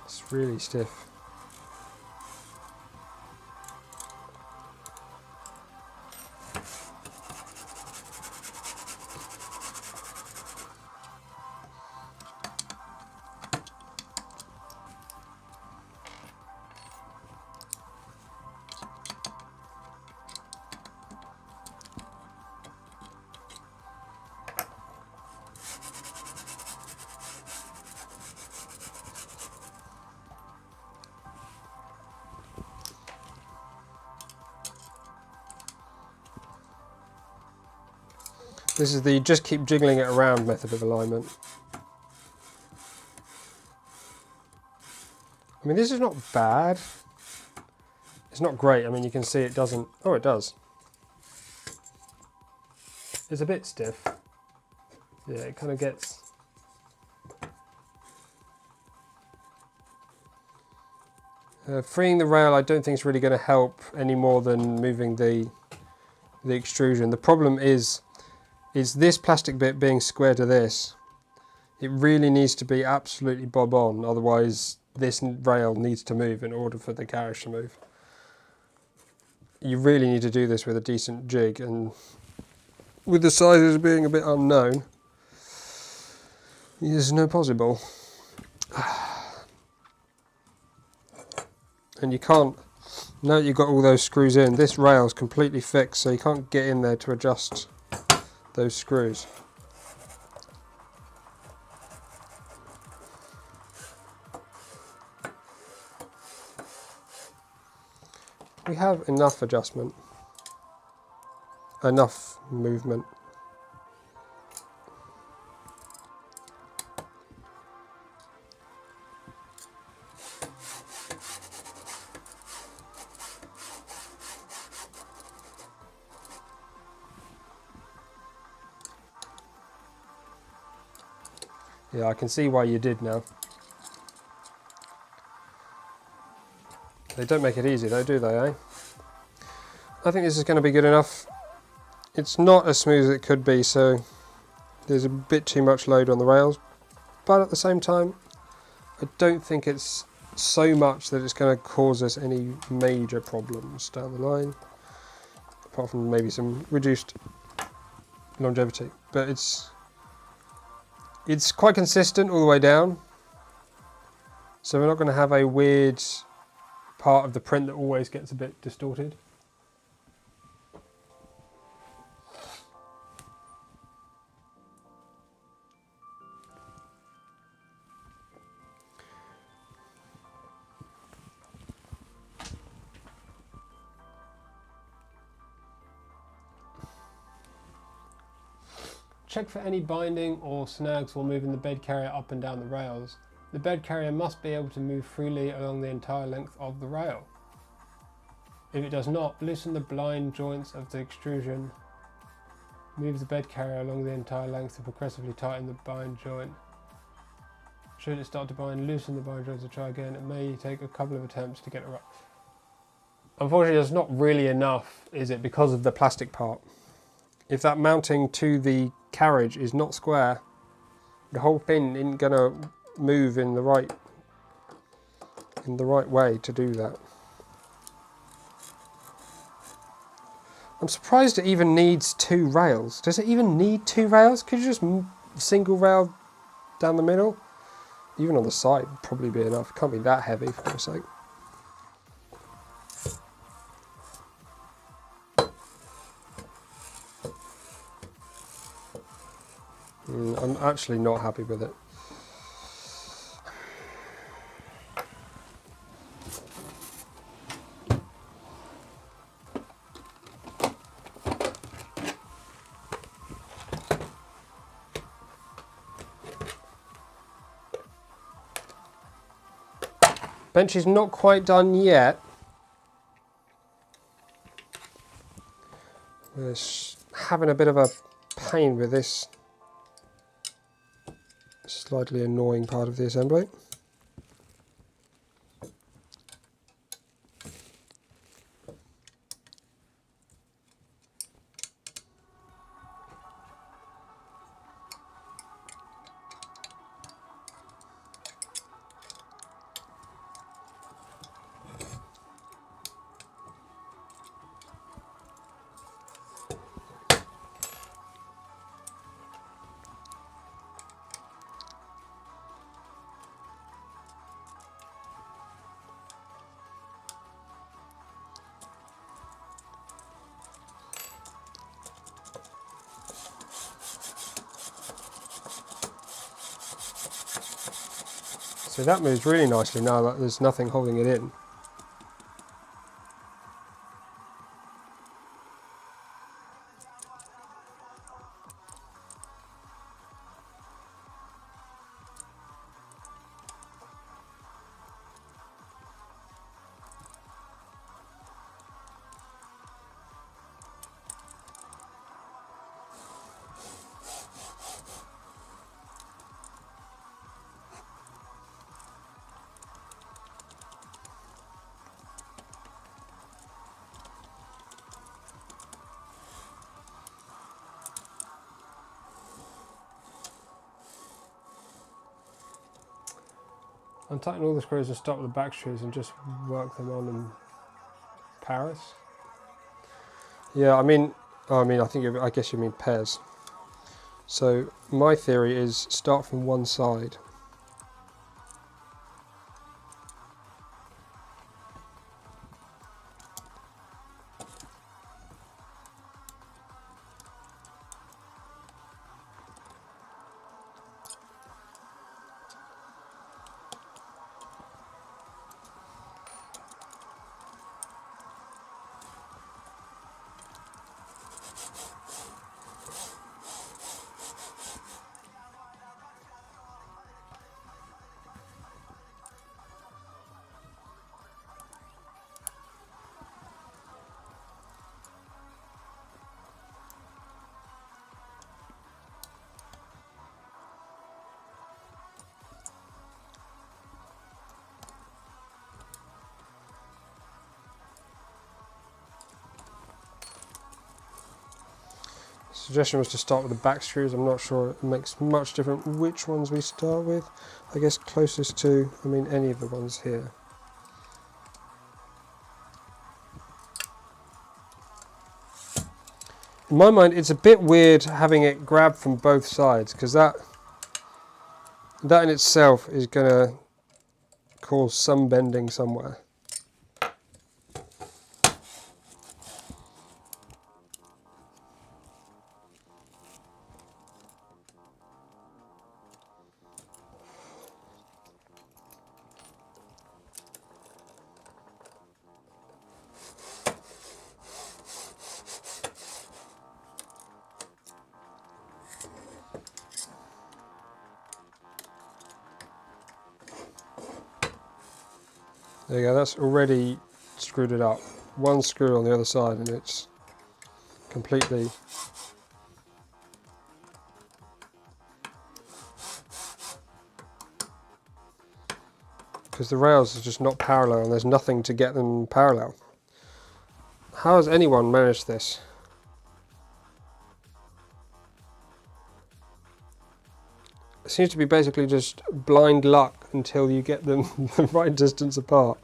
It's really stiff. This is the just keep jiggling it around method of alignment. I mean, this is not bad. It's not great. I mean, you can see it doesn't... Oh, it does. It's a bit stiff. Yeah, it kind of gets... freeing the rail I don't think is really going to help any more than moving the extrusion. The problem is this plastic bit being square to this. It really needs to be absolutely bob on, otherwise this rail needs to move in order for the carriage to move. You really need to do this with a decent jig, and with the sizes being a bit unknown, it's no possible. And you can't Now that you've got all those screws in, this rail's completely fixed, so you can't get in there to adjust those screws. We have enough adjustment, enough movement. Yeah, I can see why you did now. They don't make it easy though, do they, eh? I think this is going to be good enough. It's not as smooth as it could be, so there's a bit too much load on the rails. But at the same time, I don't think it's so much that it's going to cause us any major problems down the line. Apart from maybe some reduced longevity. But it's quite consistent all the way down. So we're not going to have a weird part of the print that always gets a bit distorted. Check for any binding or snags while moving the bed carrier up and down the rails. The bed carrier must be able to move freely along the entire length of the rail. If it does not, loosen the blind joints of the extrusion. Move the bed carrier along the entire length to progressively tighten the bind joint. Should it start to bind, loosen the bind joints and try again. It may take a couple of attempts to get it right. Unfortunately, there's not really enough, is it, because of the plastic part. If that mounting to the carriage is not square, the whole thing isn't going to move in the right way to do that. I'm surprised it even needs two rails. Does it even need two rails? Could you just single rail down the middle? Even on the side would probably be enough. It can't be that heavy for God's sake. I'm actually not happy with it. Bench is not quite done yet. We're having a bit of a pain with this slightly annoying part of the assembly. So that moves really nicely now that there's nothing holding it in. Untighten all the screws and stop the back screws and just work them on in Paris. Yeah, I guess you mean pairs. So my theory is start from one side. Suggestion was to start with the back screws. I'm not sure it makes much difference which ones we start with. I guess closest to, I mean, any of the ones here. In my mind, it's a bit weird having it grabbed from both sides, because that in itself is going to cause some bending somewhere. There you go, that's already screwed it up. One screw on the other side and it's completely... Because the rails are just not parallel and there's nothing to get them parallel. How has anyone managed this? It seems to be basically just blind luck until you get them the right distance apart.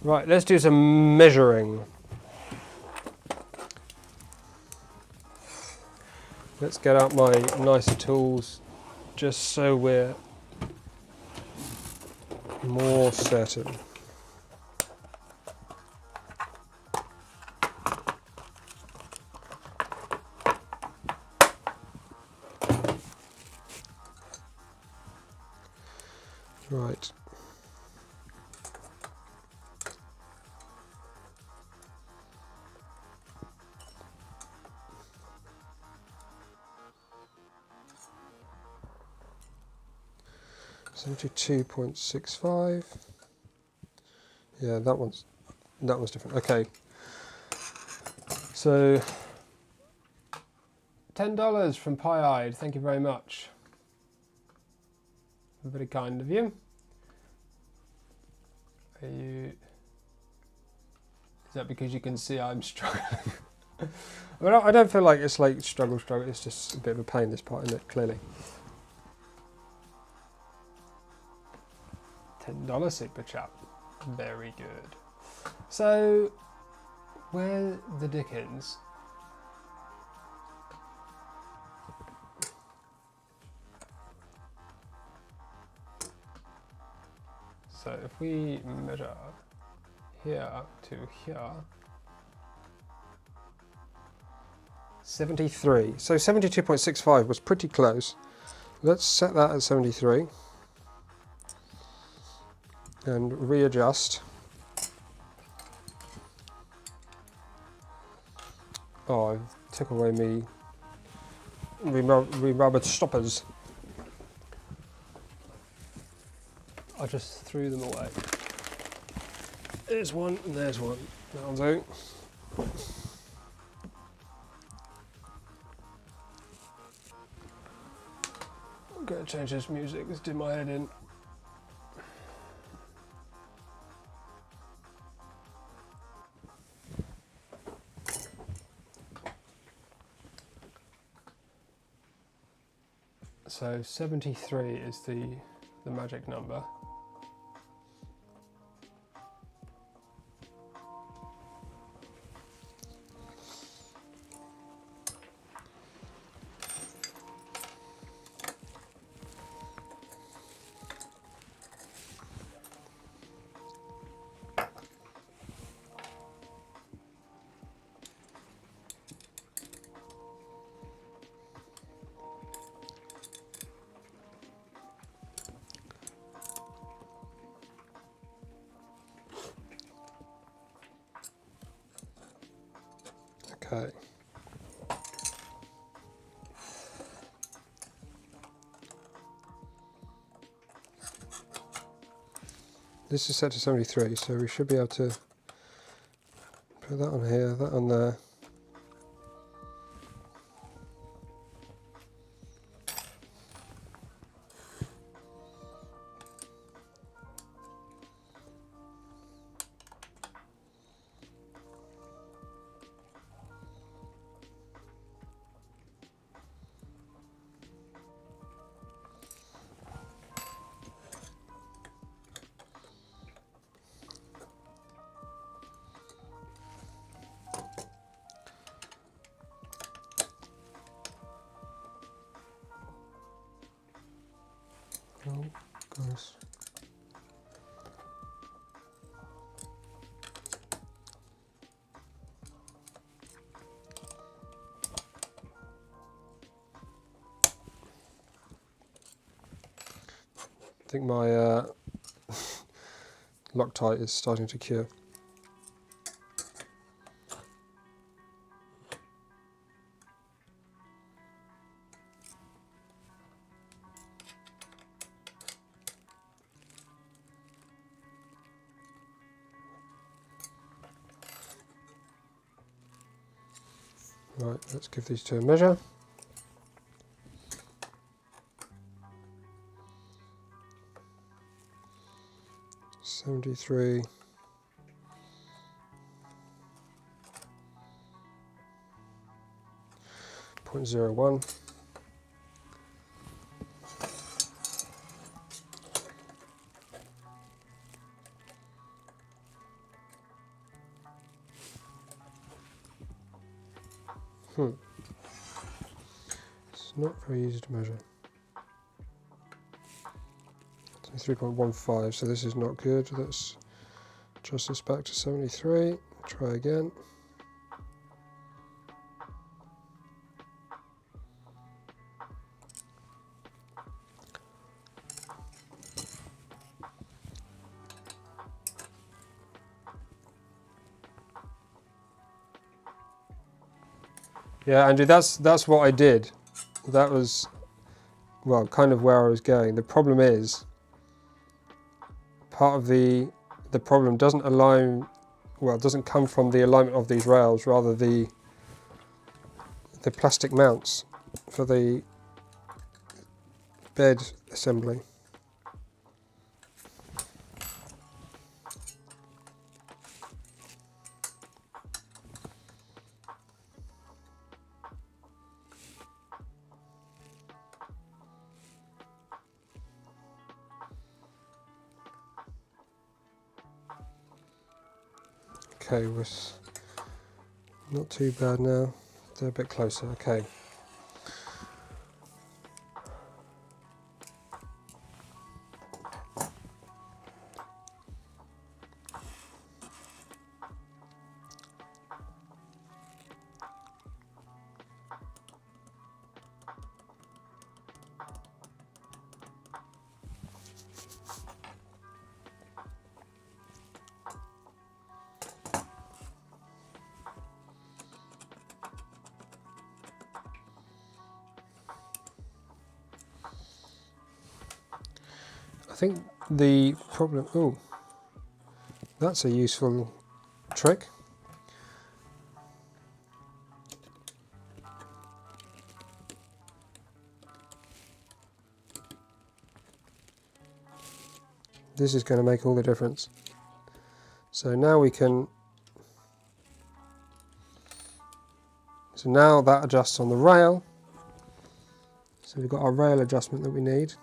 Right, let's do some measuring. Let's get out my nicer tools just so we're more certain. Right. $72.65. Yeah, that one's different. Okay. So $10 from Pie-Eyed. Thank you very much. Very kind of you. Are you? Is that because you can see I'm struggling? I don't feel like it's like struggle. It's just a bit of a pain, this part, isn't it? Clearly. $10 super chat. Very good. So, where the dickens? So if we measure here to here, 73. So 72.65 was pretty close. Let's set that at 73 and readjust. Oh, I took away me rubber stoppers. I just threw them away. There's one and there's one. That'll do. I'm going to change this music. This did my head in. So 73 is the magic number. Okay. This is set to 73, so we should be able to put that on here, that on there. Oh, gosh. I think my Loctite is starting to cure. Right, let's give these two a measure. .73. .01. It's not very easy to measure. So 3.15, so this is not good. Let's adjust this back to 73. Try again. Yeah, Andrew, that's what I did. That was, well, kind of where I was going. The problem is, part of the problem doesn't align, well, it doesn't come from the alignment of these rails, rather the plastic mounts for the bed assembly. Okay, we're not too bad now. They're a bit closer. Okay. I think the problem, oh, that's a useful trick. This is going to make all the difference. So now we can, so now that adjusts on the rail. So we've got our rail adjustment that we need.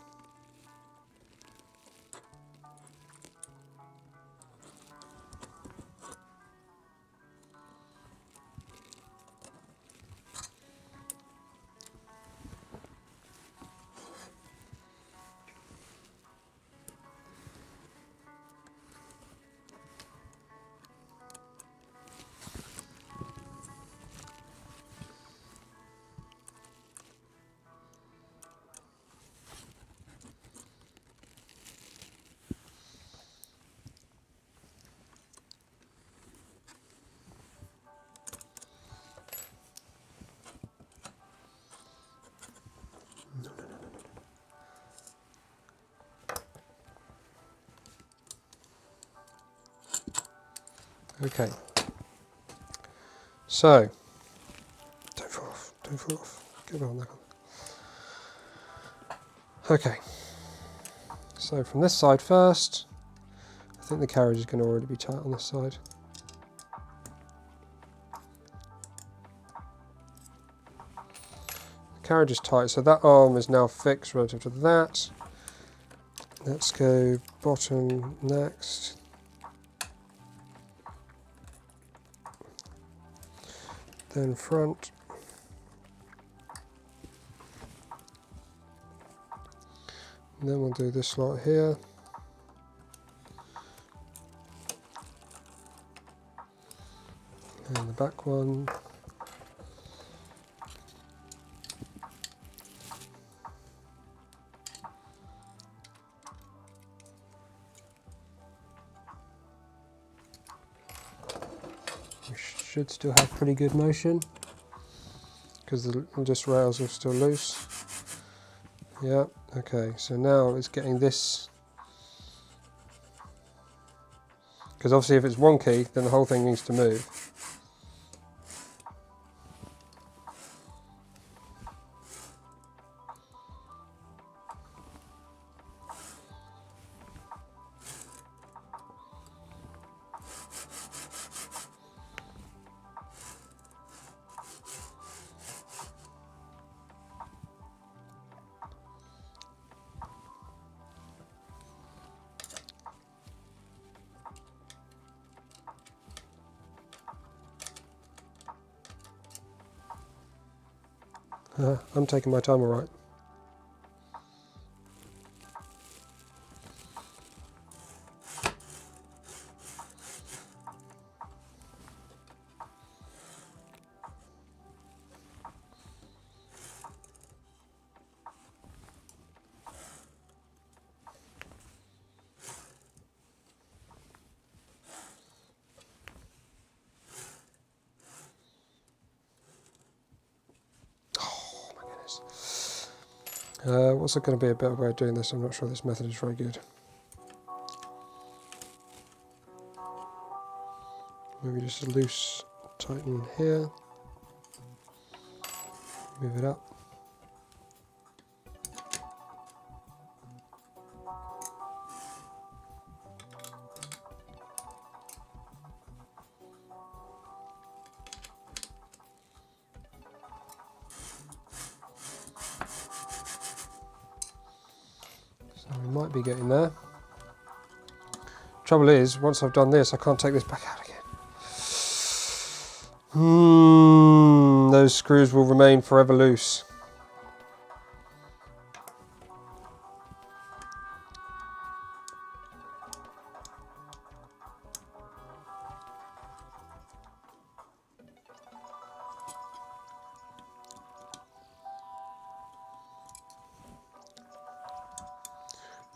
Okay. So, don't fall off, don't fall off. Get on that one. Okay. So from this side first, I think the carriage is going to already be tight on this side. The carriage is tight, so that arm is now fixed relative to that. Let's go bottom next. Then front. And then we'll do this slot here. And the back one. We should still have pretty good motion because the just rails are still loose. Yeah, okay, so now it's getting this, because obviously if it's wonky then the whole thing needs to move. I'm taking my time, all right. What's going to be a better way of doing this? I'm not sure this method is very good. Maybe just a loose tighten here. Move it up. We might be getting there. Trouble is, once I've done this, I can't take this back out again. Those screws will remain forever loose.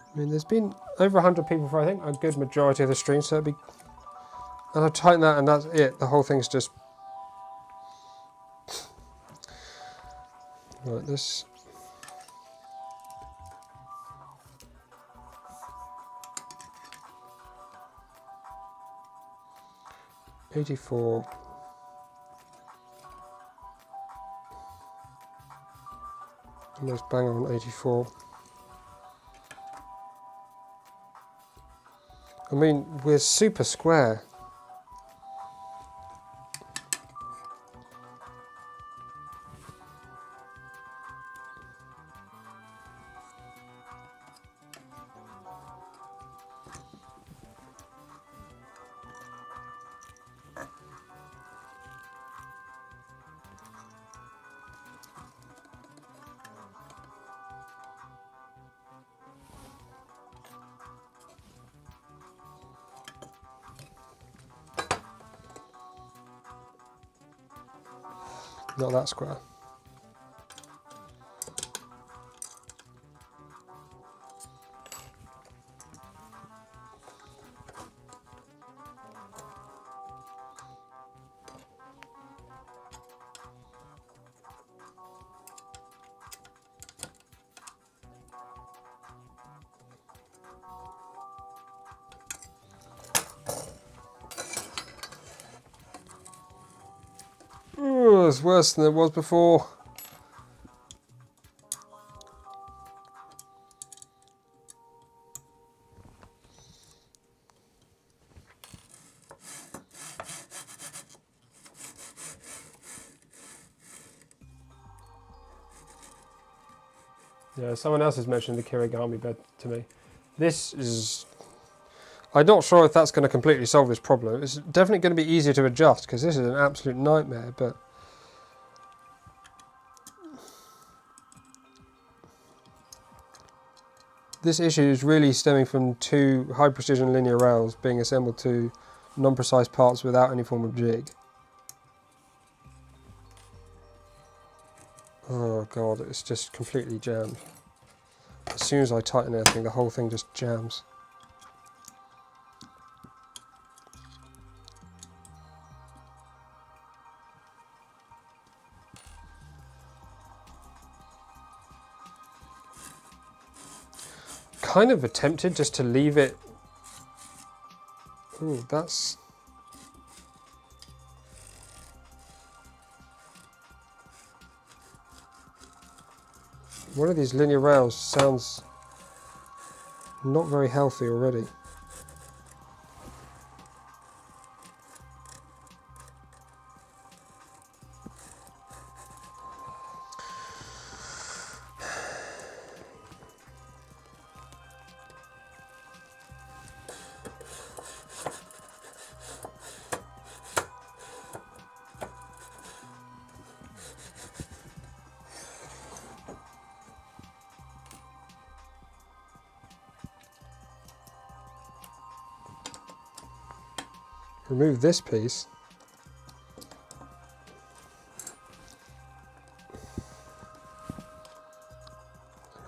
I mean, there's been over 100 people for, I think, a good majority of the stream, so it'd be... And I tighten that and that's it. The whole thing's just... Right, this... $84. Almost bang on 84. I mean, we're super square. Not that square. Oh, it's worse than it was before. Yeah, someone else has mentioned the Kirigami bed to me. This is... I'm not sure if that's going to completely solve this problem. It's definitely going to be easier to adjust because this is an absolute nightmare, but... This issue is really stemming from two high precision linear rails being assembled to non-precise parts without any form of jig. Oh god, it's just completely jammed. As soon as I tighten anything, the whole thing just jams. Kind of attempted just to leave it. Ooh, that's... One of these linear rails sounds not very healthy already. Remove this piece.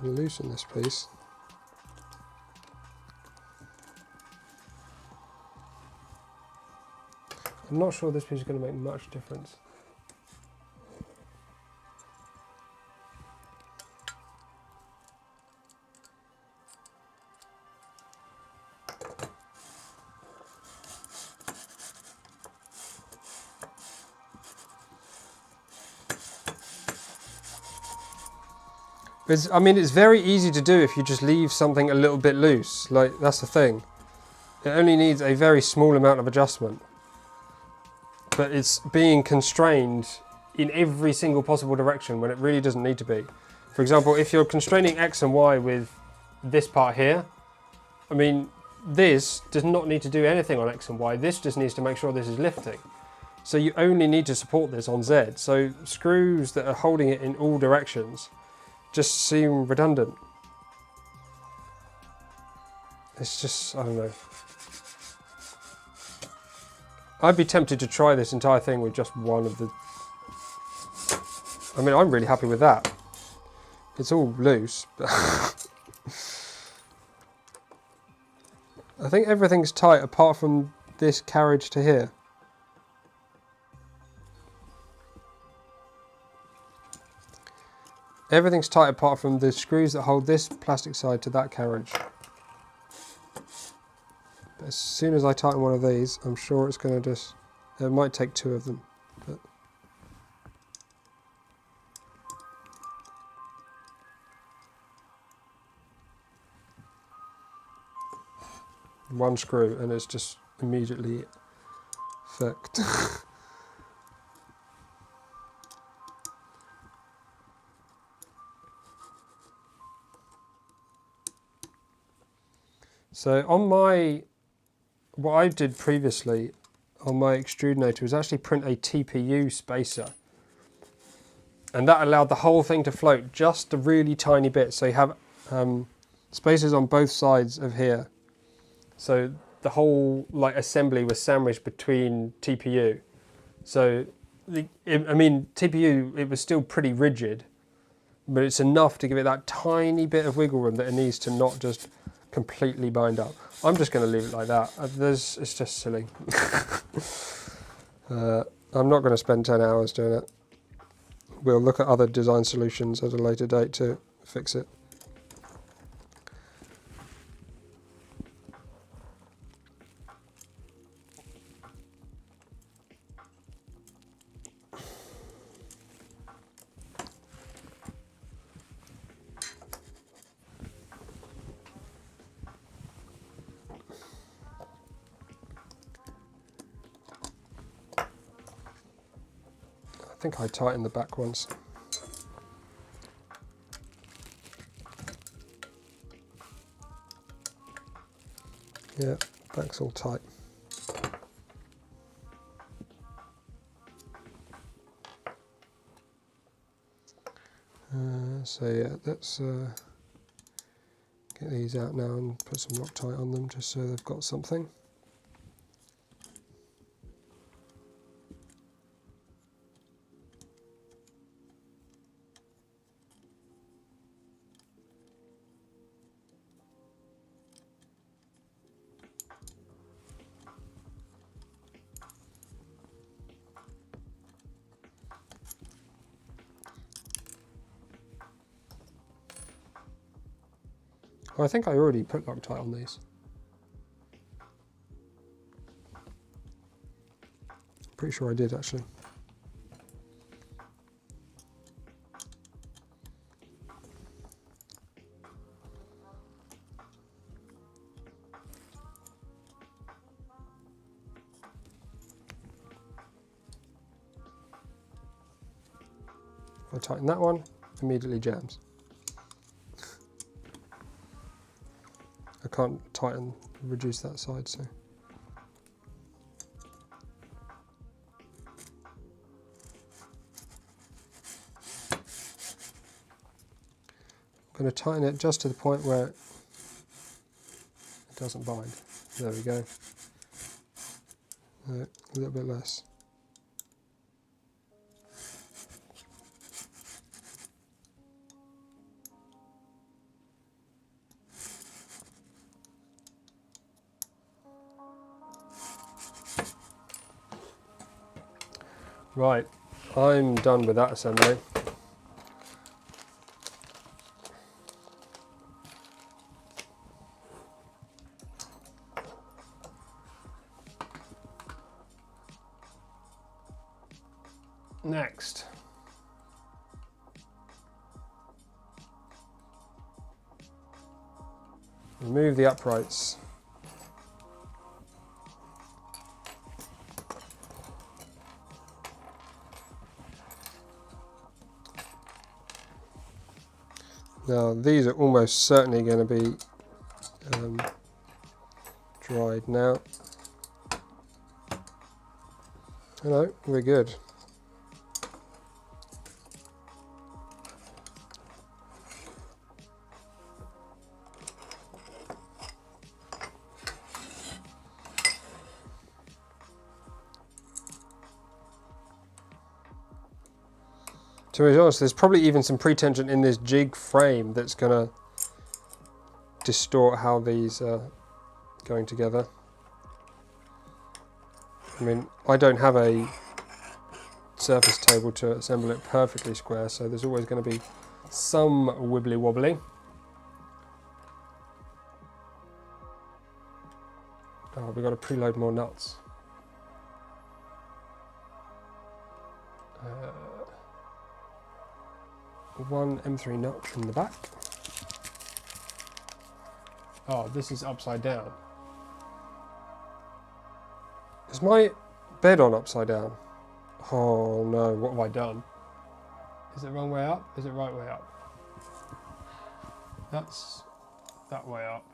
And loosen this piece. I'm not sure this piece is going to make much difference. I mean, it's very easy to do if you just leave something a little bit loose. Like, that's the thing. It only needs a very small amount of adjustment. But it's being constrained in every single possible direction when it really doesn't need to be. For example, if you're constraining X and Y with this part here, I mean, this does not need to do anything on X and Y. This just needs to make sure this is lifting. So you only need to support this on Z. So screws that are holding it in all directions just seem redundant. It's just, I don't know. I'd be tempted to try this entire thing with just one of the... I mean, I'm really happy with that. It's all loose, but... I think everything's tight apart from this carriage to here. Everything's tight apart from the screws that hold this plastic side to that carriage. But as soon as I tighten one of these, I'm sure it's going to just... It might take two of them. But one screw and it's just immediately fucked. So on my, what I did previously on my extrudenator was actually print a TPU spacer. And that allowed the whole thing to float just a really tiny bit. So you have spacers on both sides of here. So the whole like assembly was sandwiched between TPU. So, I mean, TPU, it was still pretty rigid, but it's enough to give it that tiny bit of wiggle room that it needs to not just completely bind up. I'm just going to leave it like that. It's just silly. I'm not going to spend 10 hours doing it. We'll look at other design solutions at a later date to fix it. think I tightened the back ones. Yeah, back's all tight. So yeah, let's get these out now and put some Loctite on them just so they've got something. Oh, I think I already put Loctite on these. Pretty sure I did actually. If I tighten that one, immediately jams. I can't tighten, reduce that side, so. I'm going to tighten it just to the point where it doesn't bind. There we go. A little bit less. Right, I'm done with that assembly. Next, remove the uprights. Now these are almost certainly going to be dried now. Hello, we're good. To be honest, there's probably even some pre-tension in this jig frame that's going to distort how these are going together. I mean, I don't have a surface table to assemble it perfectly square, so there's always going to be some wibbly wobbly. Oh, we've got to preload more nuts. One M3 nut in the back. Oh, this is upside down. Is my bed on upside down? Oh no, what have I done? Is it wrong way up? Is it right way up? That's that way up.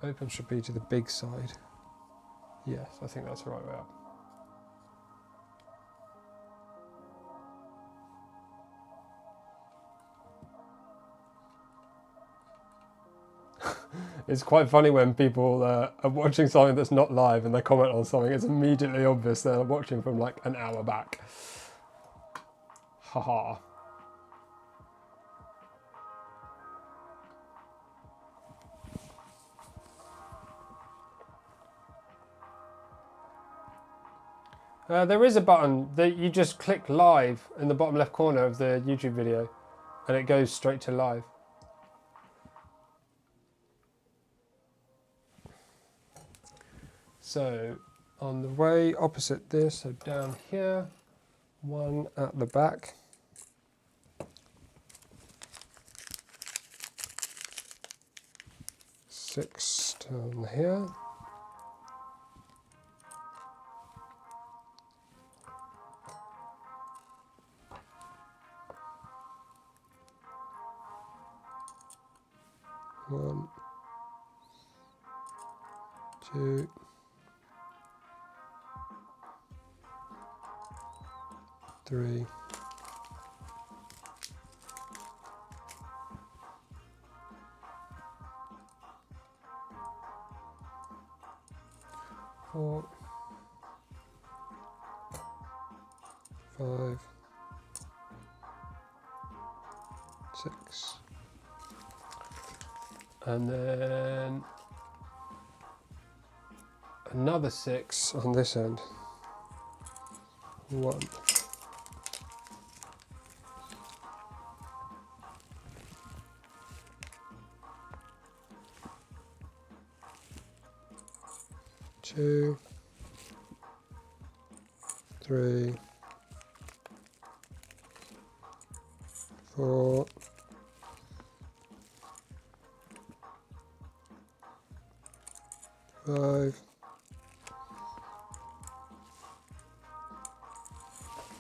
Open should be to the big side. Yes, I think that's the right way up. It's quite funny when people are watching something that's not live and they comment on something, it's immediately obvious they're watching from like an hour back. Haha. There is a button that you just click live in the bottom left corner of the YouTube video and it goes straight to live. So on the way opposite this, so down here, one at the back. 6 down here. One, 2, 3, 4, 5, 6. And then another 6 on this end. 1, 2, 3, 4, 5,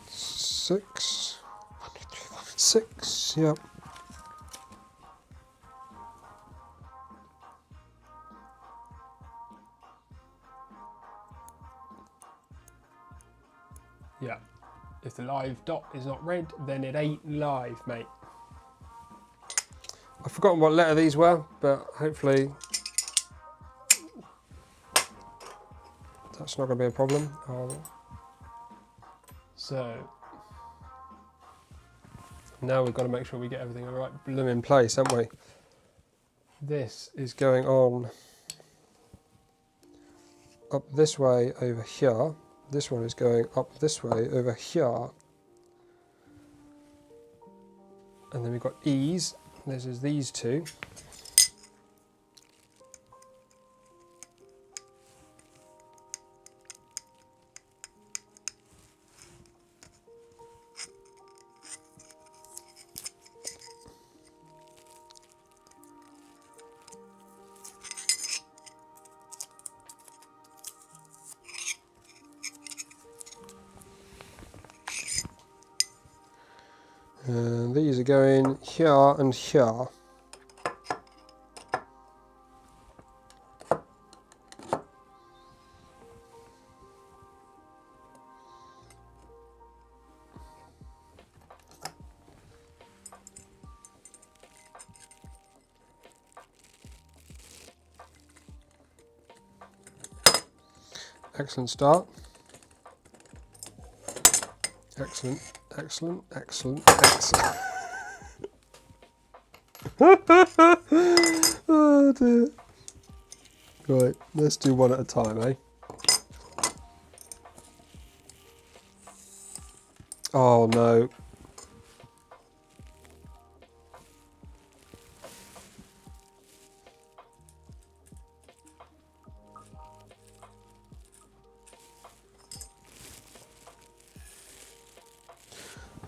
6, 6, yep. Yeah, if the live dot is not red, then it ain't live, mate. I've forgotten what letter these were, but hopefully that's not going to be a problem. So now we've got to make sure we get everything in the right blooming place, haven't we? This is going on up this way over here. This one is going up this way over here. And then we've got E's. This is these two. And these are going here and here. Excellent start. Excellent, excellent, excellent, excellent. Oh dear. Right, let's do one at a time, eh? Oh no.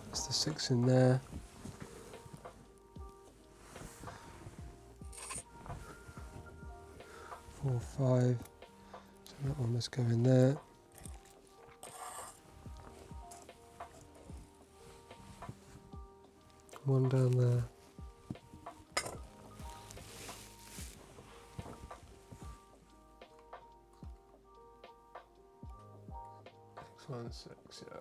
That's the 6 in there. Four, 5. So that one must go in there. One down there. Excellent, 6, yeah.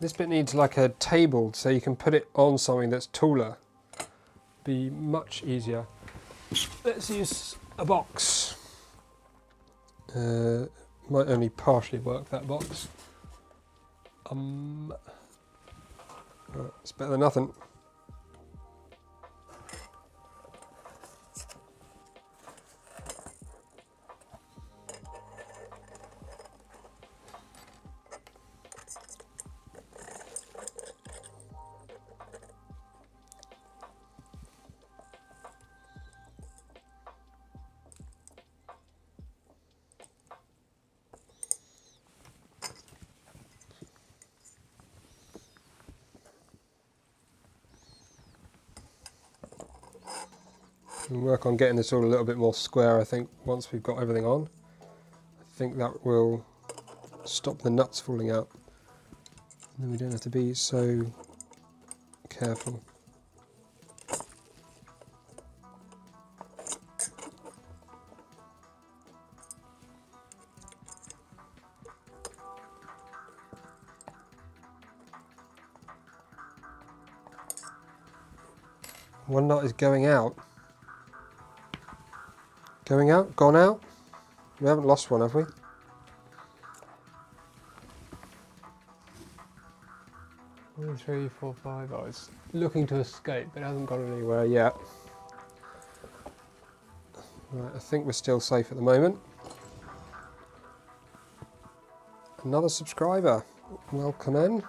This bit needs like a table so you can put it on something that's taller. Be much easier. Let's use a box. Might only partially work, that box. Right, it's better than nothing. We'll work on getting this all a little bit more square, I think, once we've got everything on. I think that will stop the nuts falling out. And then we don't have to be so careful. One nut is going out. Going out? Gone out? We haven't lost one, have we? One, 3, 4, 5. Oh, it's looking to escape, but it hasn't gone anywhere yet. Right, I think we're still safe at the moment. Another subscriber. Welcome in.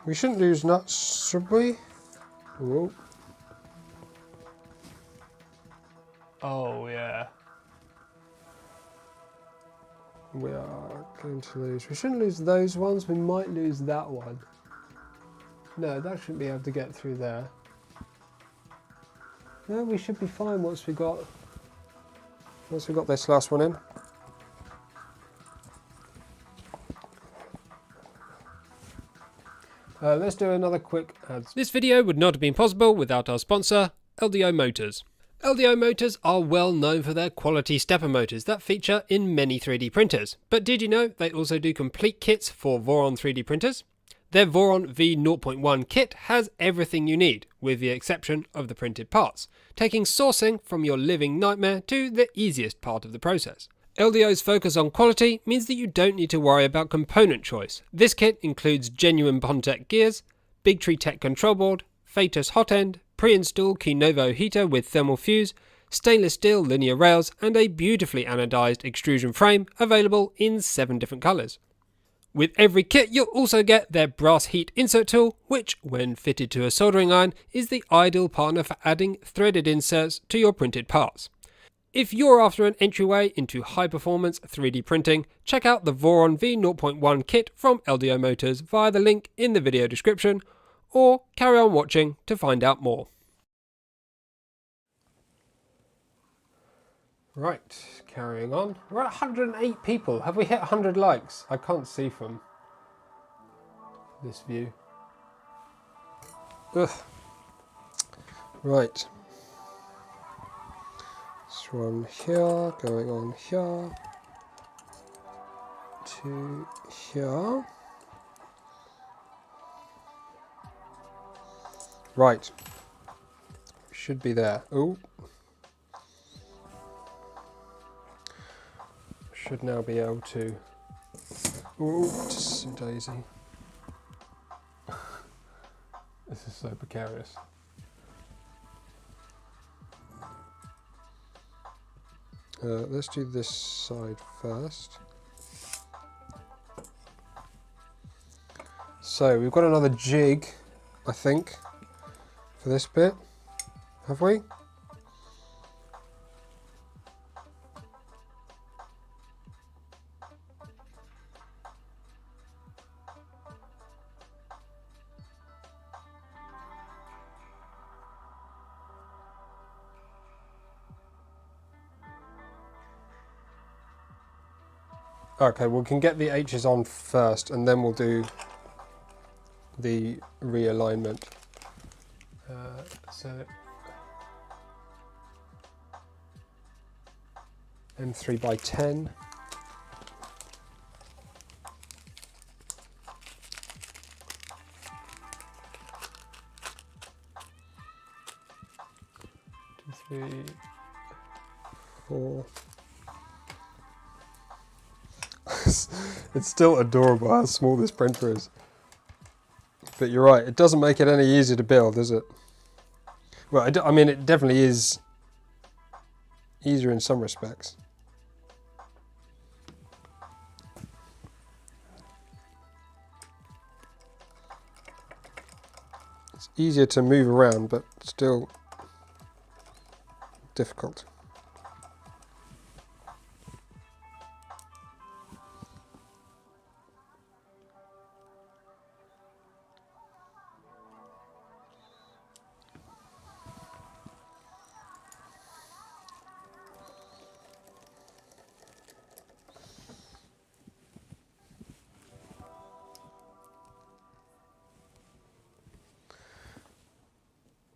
We shouldn't lose nuts, should we? Whoa. Oh, yeah. We are going to lose. We shouldn't lose those ones. We might lose that one. No, that shouldn't be able to get through there. No, we should be fine once we got this last one in. Let's do another quick ads. This video would not have been possible without our sponsor, LDO Motors. LDO Motors are well known for their quality stepper motors that feature in many 3D printers. But did you know they also do complete kits for VORON 3D printers? Their VORON v0.1 kit has everything you need, with the exception of the printed parts, taking sourcing from your living nightmare to the easiest part of the process. LDO's focus on quality means that you don't need to worry about component choice. This kit includes genuine Bondtech gears, Big Tree Tech control board, Phaetus hot end, pre-installed Kinovo heater with thermal fuse, stainless steel linear rails, and a beautifully anodized extrusion frame available in 7 different colours. With every kit you'll also get their brass heat insert tool, which, when fitted to a soldering iron, is the ideal partner for adding threaded inserts to your printed parts. If you're after an entryway into high-performance 3D printing, check out the VORON v0.1 kit from LDO Motors via the link in the video description, or carry on watching to find out more. Right, carrying on. We're at 108 people. Have we hit 100 likes? I can't see from this view. Ugh. Right. This one here, going on here, to here. Right. Should be there. Oh. Should now be able to. Oh, daisy. This is so precarious. Let's do this side first. So we've got another jig, I think, for this bit. Have we? Okay, we can get the H's on first and then we'll do the realignment. So M3 by 10. Two, 3, 4. It's still adorable how small this printer is. But you're right, it doesn't make it any easier to build, does it? Well, I mean, it definitely is easier in some respects. easier to move around, but still difficult.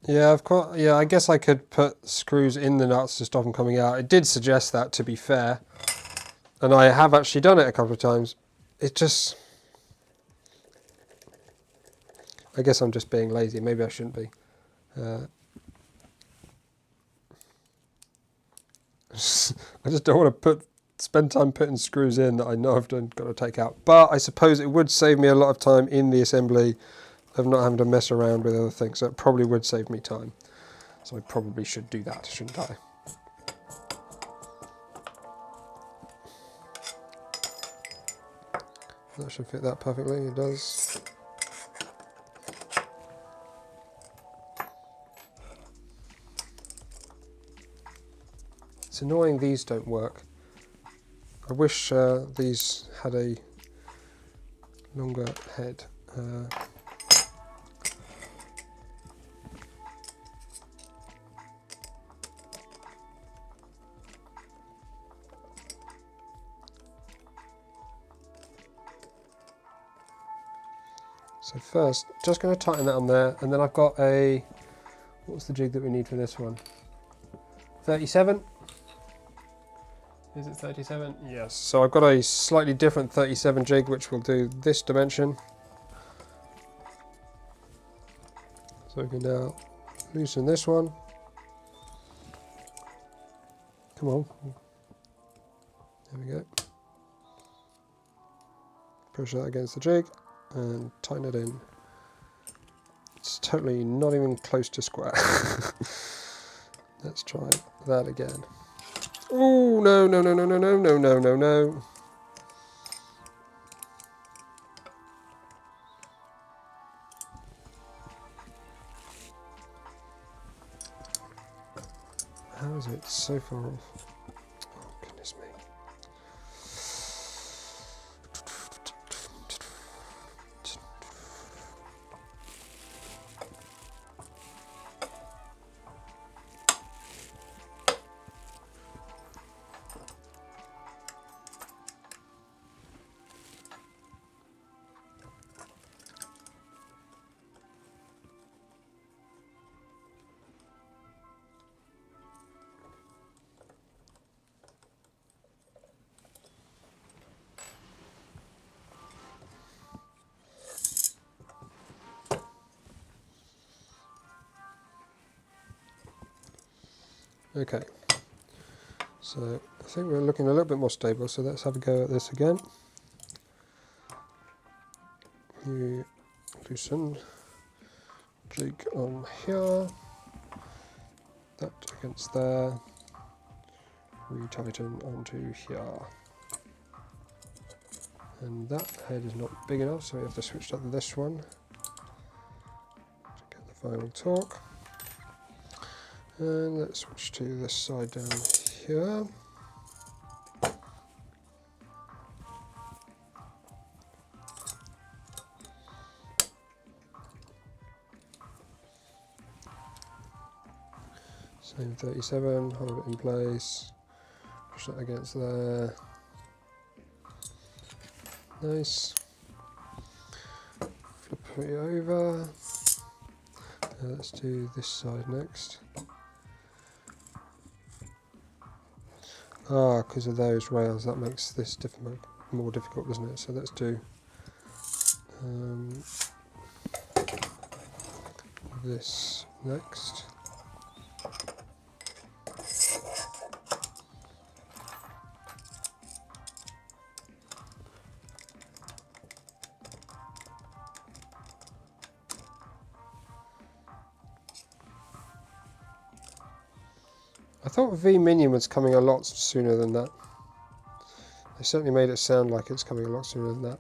Yeah, yeah, I guess I could put screws in the nuts to stop them coming out. It did suggest that, to be fair. And I have actually done it a couple of times. It just... I guess I'm just being lazy. Maybe I shouldn't be. I just don't want to spend time putting screws in that I know I've got to take out. But I suppose it would save me a lot of time in the assembly of not having to mess around with other things. So it probably would save me time. So I probably should do that, shouldn't I? That should fit that perfectly, it does. It's annoying these don't work. I wish these had a longer head. So first, just going to tighten that on there, and then I've got a, what's the jig that we need for this one? 37? Is it 37? Yes. So I've got a slightly different 37 jig, which will do this dimension. So we can now loosen this one. Come on. There we go. Push that against the jig and tighten it in. It's totally not even close to square. Let's try that again. Oh, no, no, no, no, no, no, no, no, no, no. How is it so far off? Oh, goodness me. Okay, so I think we're looking a little bit more stable, so let's have a go at this again. You loosen jig on here, that against there, re-tighten onto here. And that head is not big enough, so we have to switch to this one to get the final torque. And let's switch to this side down here. Same 37, hold it in place, push that against there. Nice. Flip it over. Let's do this side next. Ah, because of those rails, that makes this more difficult, doesn't it? So let's do this next. I thought V-Minion was coming a lot sooner than that. They certainly made it sound like it's coming a lot sooner than that.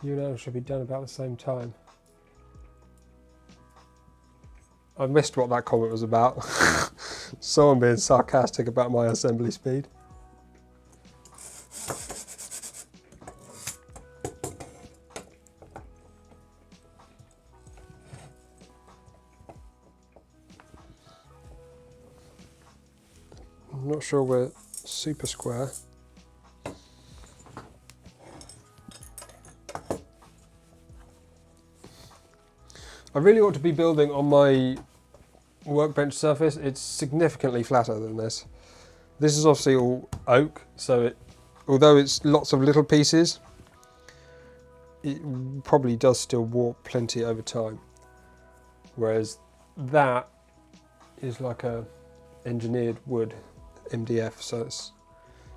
You know, should be done about the same time. I missed what that comment was about. Someone being sarcastic about my assembly speed. I'm not sure we're super square. I really ought to be building on my workbench surface. It's significantly flatter than this. This is obviously all oak, so although it's lots of little pieces, it probably does still warp plenty over time. Whereas that is like a engineered wood MDF, so it's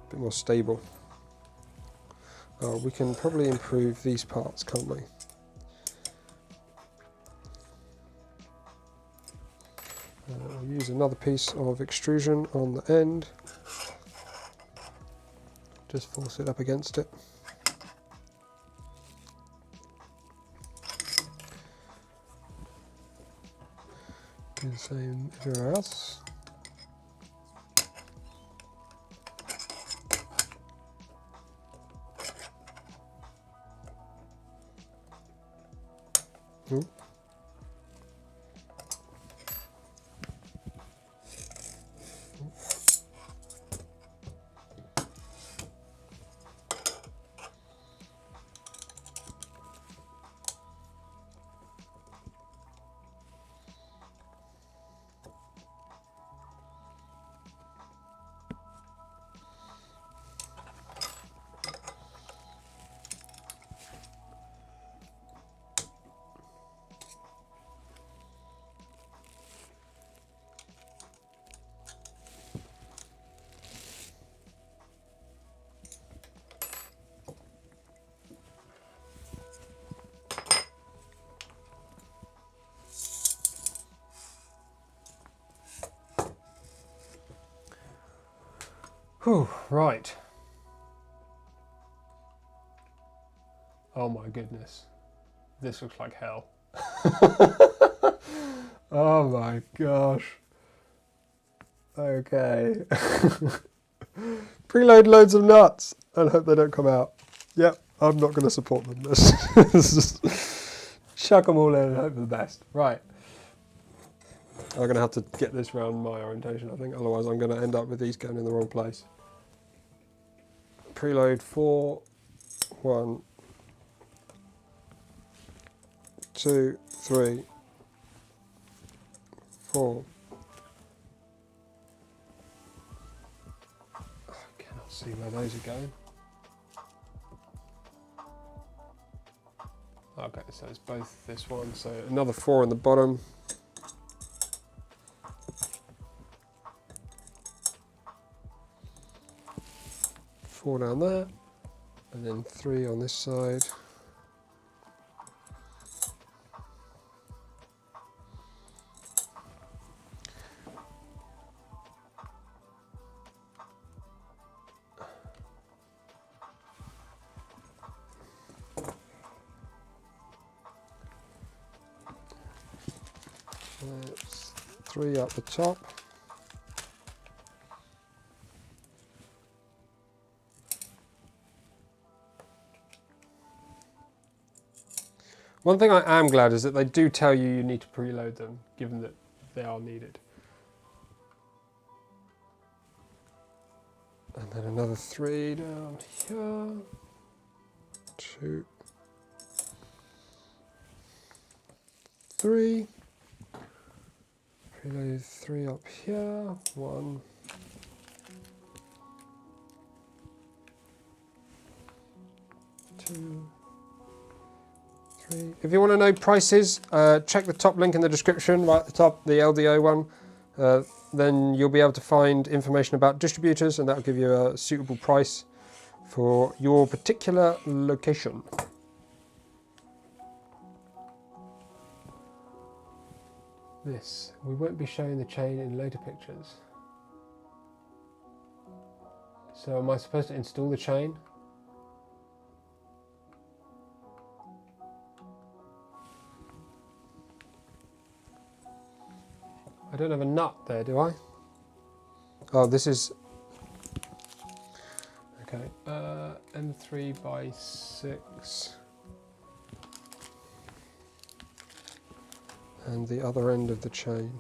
a bit more stable. Oh, we can probably improve these parts, can't we? We'll use another piece of extrusion on the end. Just force it up against it. Do the same everywhere else. Ooh. Whew, right. Oh my goodness. This looks like hell. Oh my gosh. Okay. Preload loads of nuts and hope they don't come out. Yep, I'm not going to support them. Just chuck them all in and hope for the best. Right. I'm going to have to get this round my orientation, I think. Otherwise I'm going to end up with these going in the wrong place. Preload 4, 1, 2, 3, 4. I cannot see where those are going. Okay, so it's both this one. So another 4 in the bottom. 4 down there, and then 3 on this side. That's 3 up the top. One thing I am glad is that they do tell you you need to preload them, given that they are needed. And then another 3 down here. 2, 3. Preload 3 up here. 1. 2. 3. If you want to know prices, check the top link in the description, right at the top, the LDO one. Then you'll be able to find information about distributors, and that'll give you a suitable price for your particular location. This, we won't be showing the chain in later pictures. So am I supposed to install the chain? don't have a nut there, do I? Oh, this is... Okay, M3 by 6. And the other end of the chain.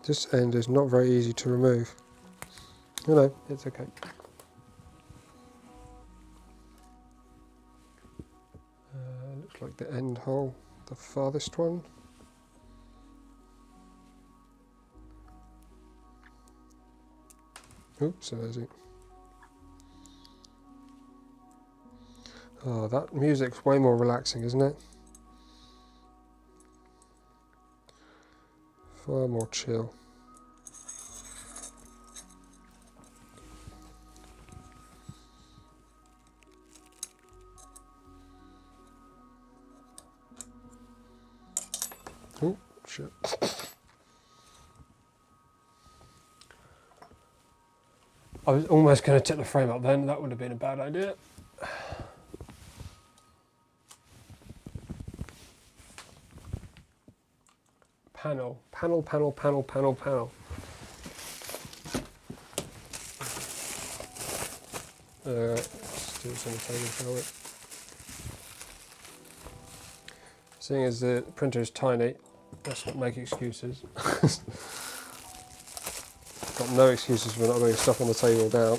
This end is not very easy to remove. Oh no, it's okay. Looks like the end hole, the farthest one. Oops, there's it. Oh, that music's way more relaxing, isn't it? Far more chill. Oh, shit. I was almost going to tip the frame up then, that would have been a bad idea. Panel. Let's do this on the table, shall we? Seeing as the printer is tiny, let's not make excuses. Got no excuses for not putting stuff on the table now.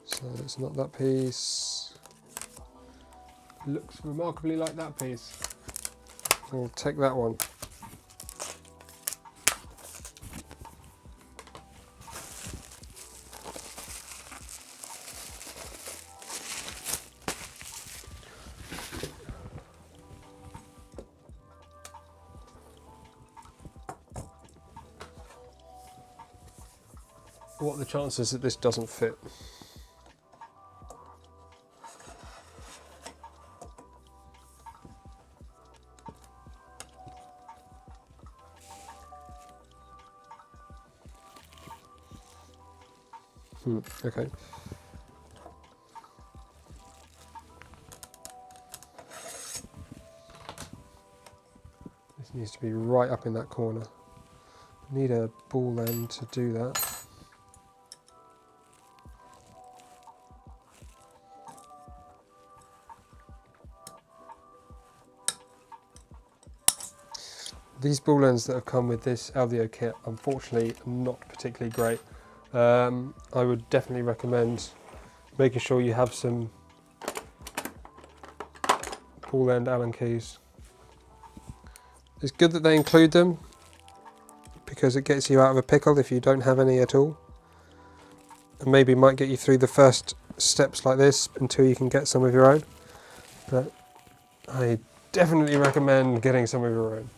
So it's not that piece. Looks remarkably like that piece. We'll take that one. What are the chances that this doesn't fit? Okay. This needs to be right up in that corner. I need a ball end to do that. These ball ends that have come with this LDO kit, unfortunately, are not particularly great. I would definitely recommend making sure you have some ball end Allen keys. It's good that they include them because it gets you out of a pickle if you don't have any at all, and maybe might get you through the first steps like this until you can get some of your own. But I definitely recommend getting some of your own.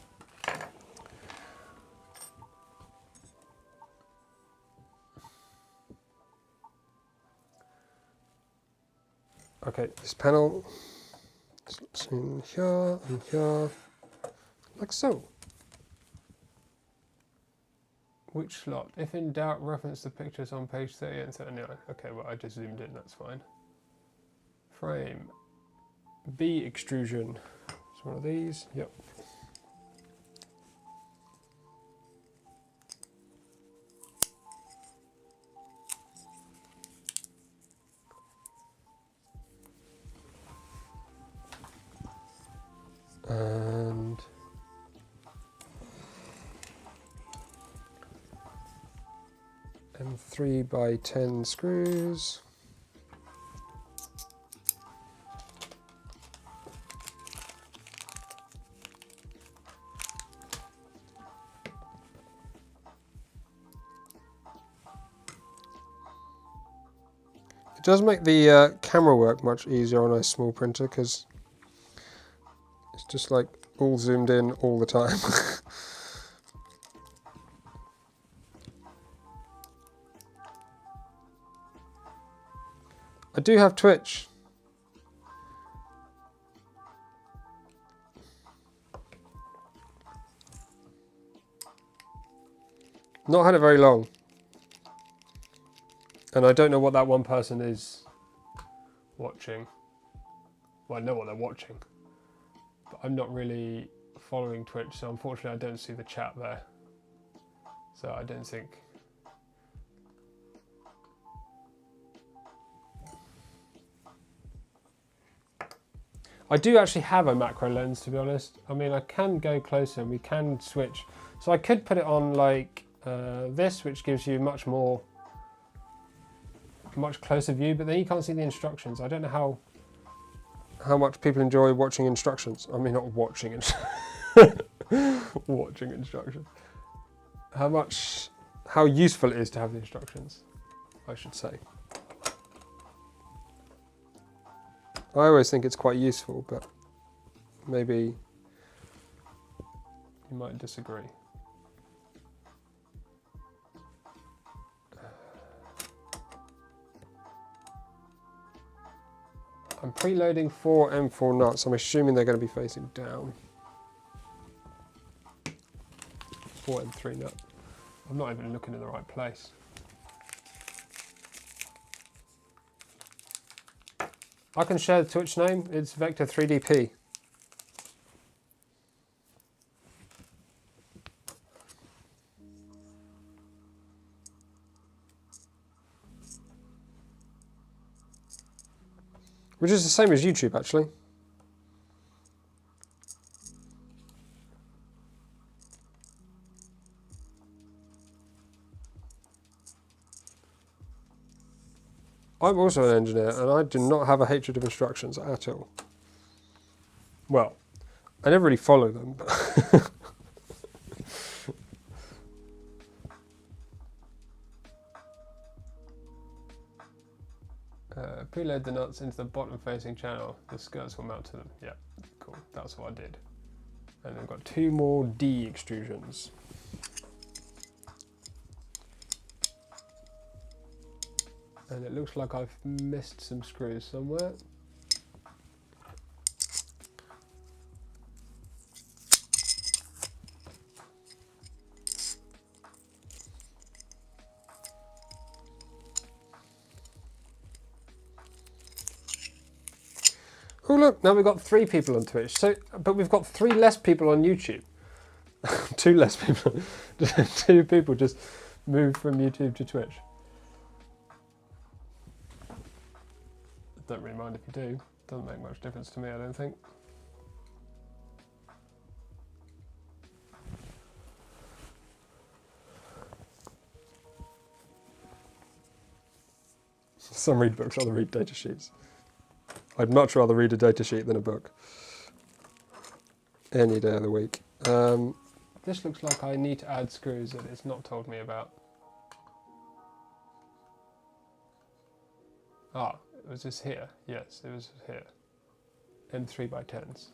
Okay, this panel slots in here and here, like so. Which slot? If in doubt, reference the pictures on page 38 and 39. Okay, well, I just zoomed in, that's fine. Frame. B extrusion. It's one of these, yep. And M3 by 10 screws. It does make the camera work much easier on a small printer because it's just like all zoomed in all the time. I do have Twitch. Not had it very long. And I don't know what that one person is watching. Well, I know what they're watching. But I'm not really following Twitch, so unfortunately I don't see the chat there. So I don't think... I do actually have a macro lens, to be honest. I mean, I can go closer and we can switch. So I could put it on like this, which gives you much closer view, but then you can't see the instructions. I don't know how much people enjoy watching instructions. I mean, not watching watching instructions. How useful it is to have the instructions, I should say. I always think it's quite useful, but maybe you might disagree. I'm preloading 4 M4 nuts. I'm assuming they're going to be facing down. 4 M3 nut. I'm not even looking in the right place. I can share the Twitch name. It's Vector 3DP. Which is the same as YouTube, actually. I'm also an engineer, and I do not have a hatred of instructions at all. Well, I never really follow them, but preload the nuts into the bottom facing channel. The skirts will mount to them. Yeah, cool. That's what I did. And I've got 2 more D extrusions. And it looks like I've missed some screws somewhere. Oh look, now we've got 3 people on Twitch. So, but we've got 3 less people on YouTube. 2 less people. 2 people just moved from YouTube to Twitch. Don't really mind if you do. Doesn't make much difference to me, I don't think. Some read books, other read data sheets. I'd much rather read a data sheet than a book. Any day of the week. This looks like I need to add screws that it's not told me about. Ah, was this here? Yes, it was here. M3x10s.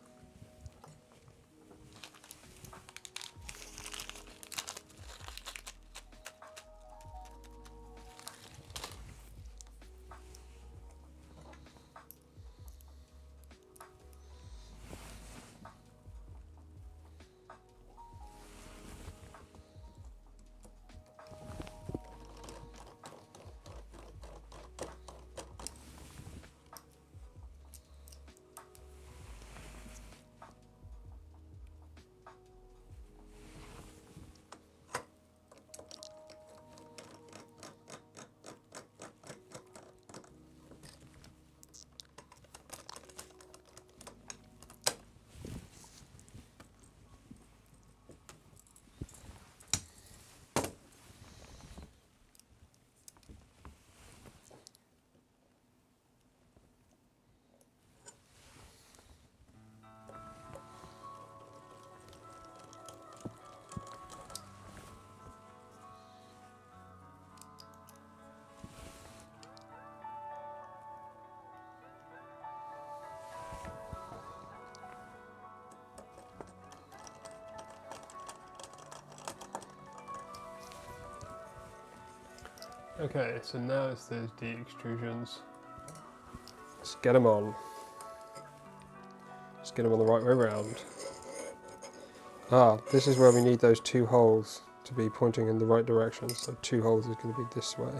Okay, so now it's those D extrusions. Let's get them on. Let's get them on the right way around. Ah, this is where we need those 2 holes to be pointing in the right direction. So 2 holes is going to be this way.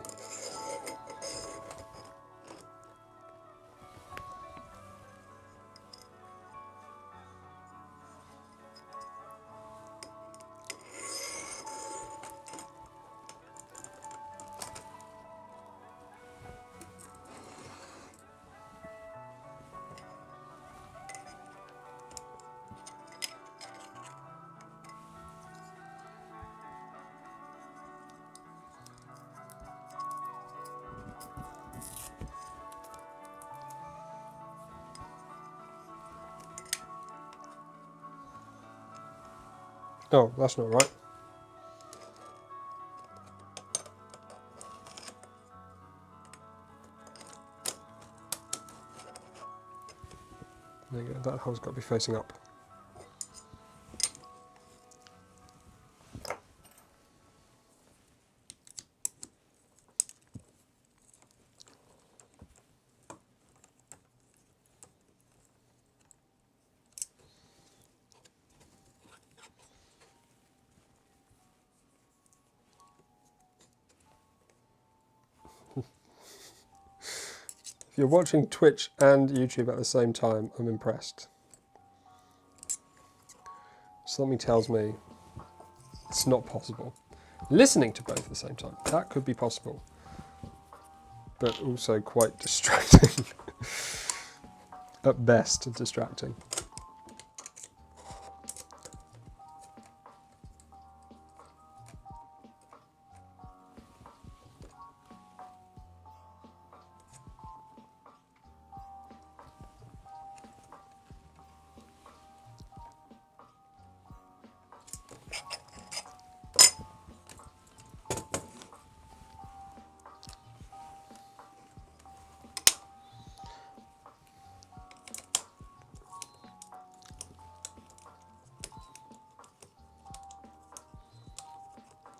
Oh, that's not right. There you go, that hole's got to be facing up. If you're watching Twitch and YouTube at the same time, I'm impressed. Something tells me it's not possible. Listening to both at the same time, that could be possible, but also quite distracting. At best, distracting.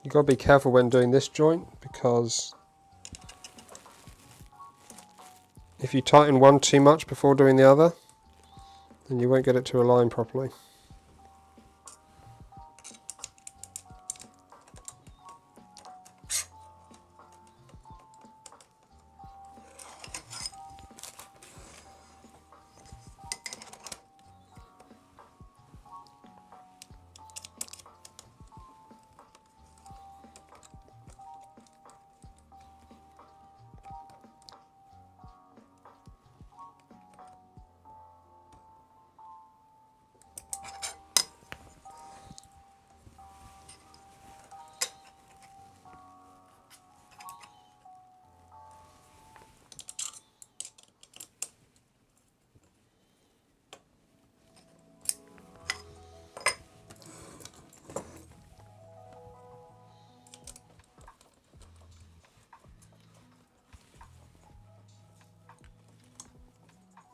You've got to be careful when doing this joint, because if you tighten one too much before doing the other, then you won't get it to align properly.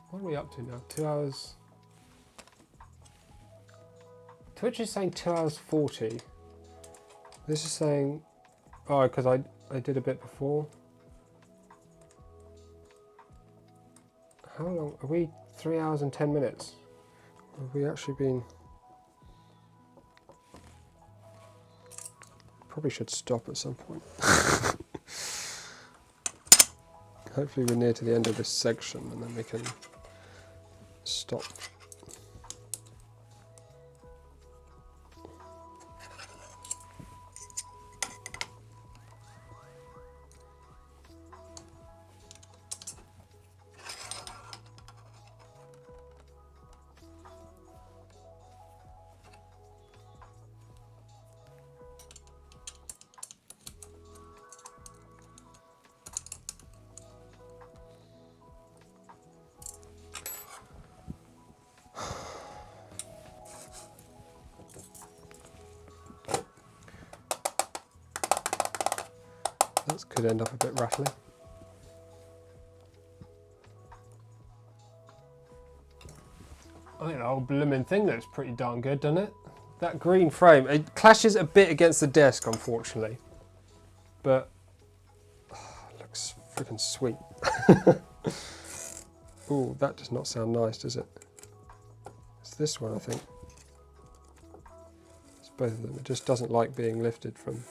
What are we up to now? 2 hours. Twitch is saying 2 hours 40. This is saying, oh, because I did a bit before. How long are we? 3 hours and 10 minutes. Have we actually been? Probably should stop at some point. Hopefully we're near to the end of this section and then we can stop. That could end up a bit rattly. I think the whole blooming thing looks pretty darn good, doesn't it? That green frame, it clashes a bit against the desk, unfortunately. But, it looks freaking sweet. Ooh, that does not sound nice, does it? It's this one, I think. It's both of them. It just doesn't like being lifted from.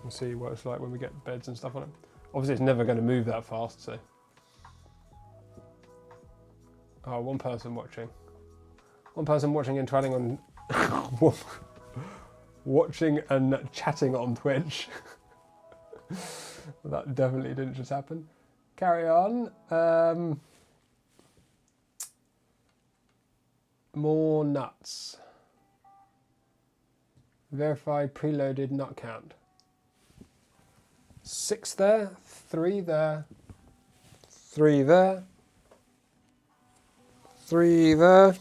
We'll see what it's like when we get beds and stuff on it. Obviously it's never going to move that fast, so. Oh, one person watching. One person watching and twatting on... watching and chatting on Twitch. That definitely didn't just happen. Carry on. More nuts. Verify preloaded nut count. 6 there, 3 there, 3 there, 3 there,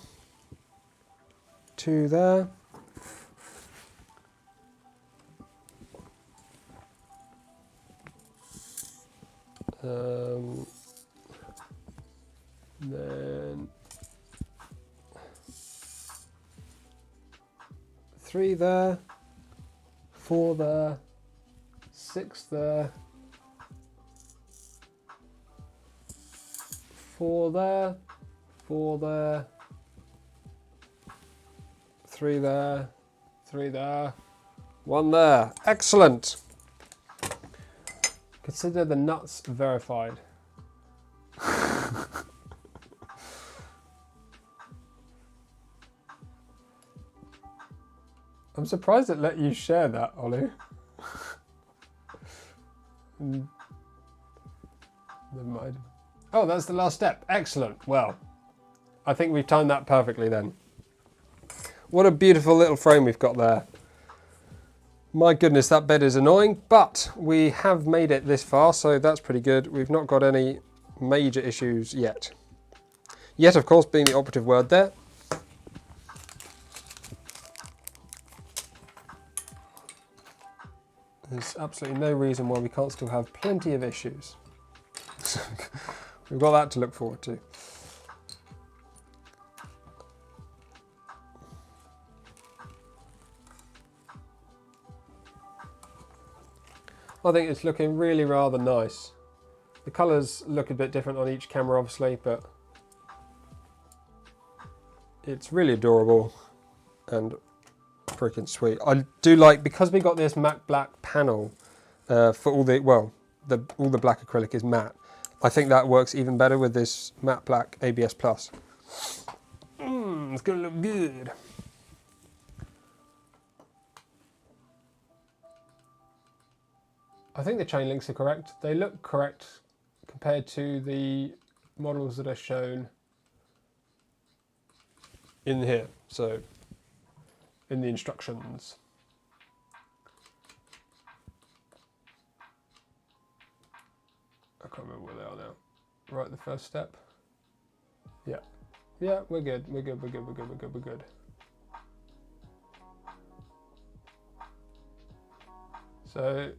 2 there, then 3 there, 4 there, 6 there, 4 there, 4 there, 3 there, 3 there, 1 there. Excellent. Consider the nuts verified. I'm surprised it let you share that, Ollie. Never mind. Oh, that's the last step. Excellent. Well, I think we've timed that perfectly then. What a beautiful little frame we've got there. My goodness, that bed is annoying, but we have made it this far, so that's pretty good. We've not got any major issues yet. Yet, of course, being the operative word there. There's absolutely no reason why we can't still have plenty of issues. So we've got that to look forward to. I think it's looking really rather nice. The colours look a bit different on each camera, obviously, but it's really adorable and freaking sweet. I do like, because we got this matte black panel for all the, well, all the black acrylic is matte. I think that works even better with this matte black ABS Plus. It's gonna look good. I think the chain links are correct. They look correct compared to the models that are shown in here, so in the instructions. I can't remember where they are now. Right, the first step. Yeah. Yeah, we're good. We're good. We're good. We're good. We're good. We're good. So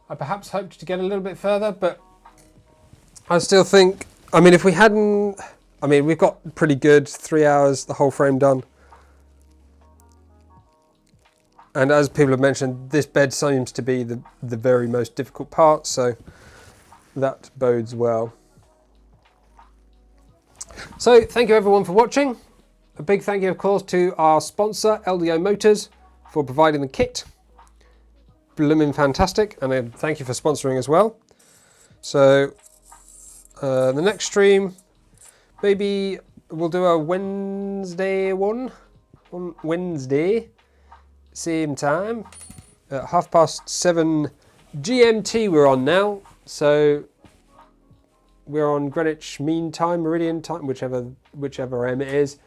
I perhaps hoped to get a little bit further, but I still think, I mean, if we hadn't, I mean, we've got pretty good 3 hours, the whole frame done. And as people have mentioned, this bed seems to be the very most difficult part, so that bodes well. So thank you everyone for watching. A big thank you, of course, to our sponsor, LDO Motors, for providing the kit. Blooming fantastic, and thank you for sponsoring as well. So the next stream, maybe we'll do a Wednesday one on Wednesday, same time, at 7:30 GMT we're on now, so we're on Greenwich Mean Time, Meridian Time, whichever M it is,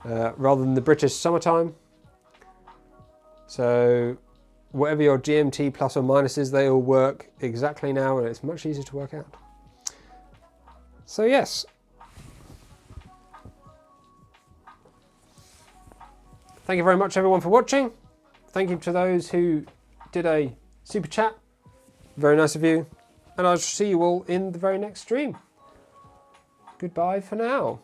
rather than the British summertime. So whatever your GMT plus or minus is, they all work exactly now, and it's much easier to work out. So yes. Thank you very much everyone for watching. Thank you to those who did a super chat. Very nice of you. And I shall see you all in the very next stream. Goodbye for now.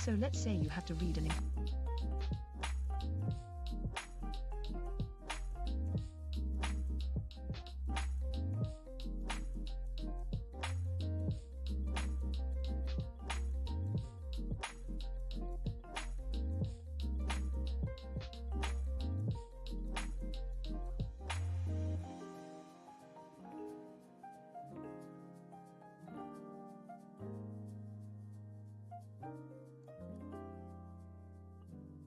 So let's say you have to read an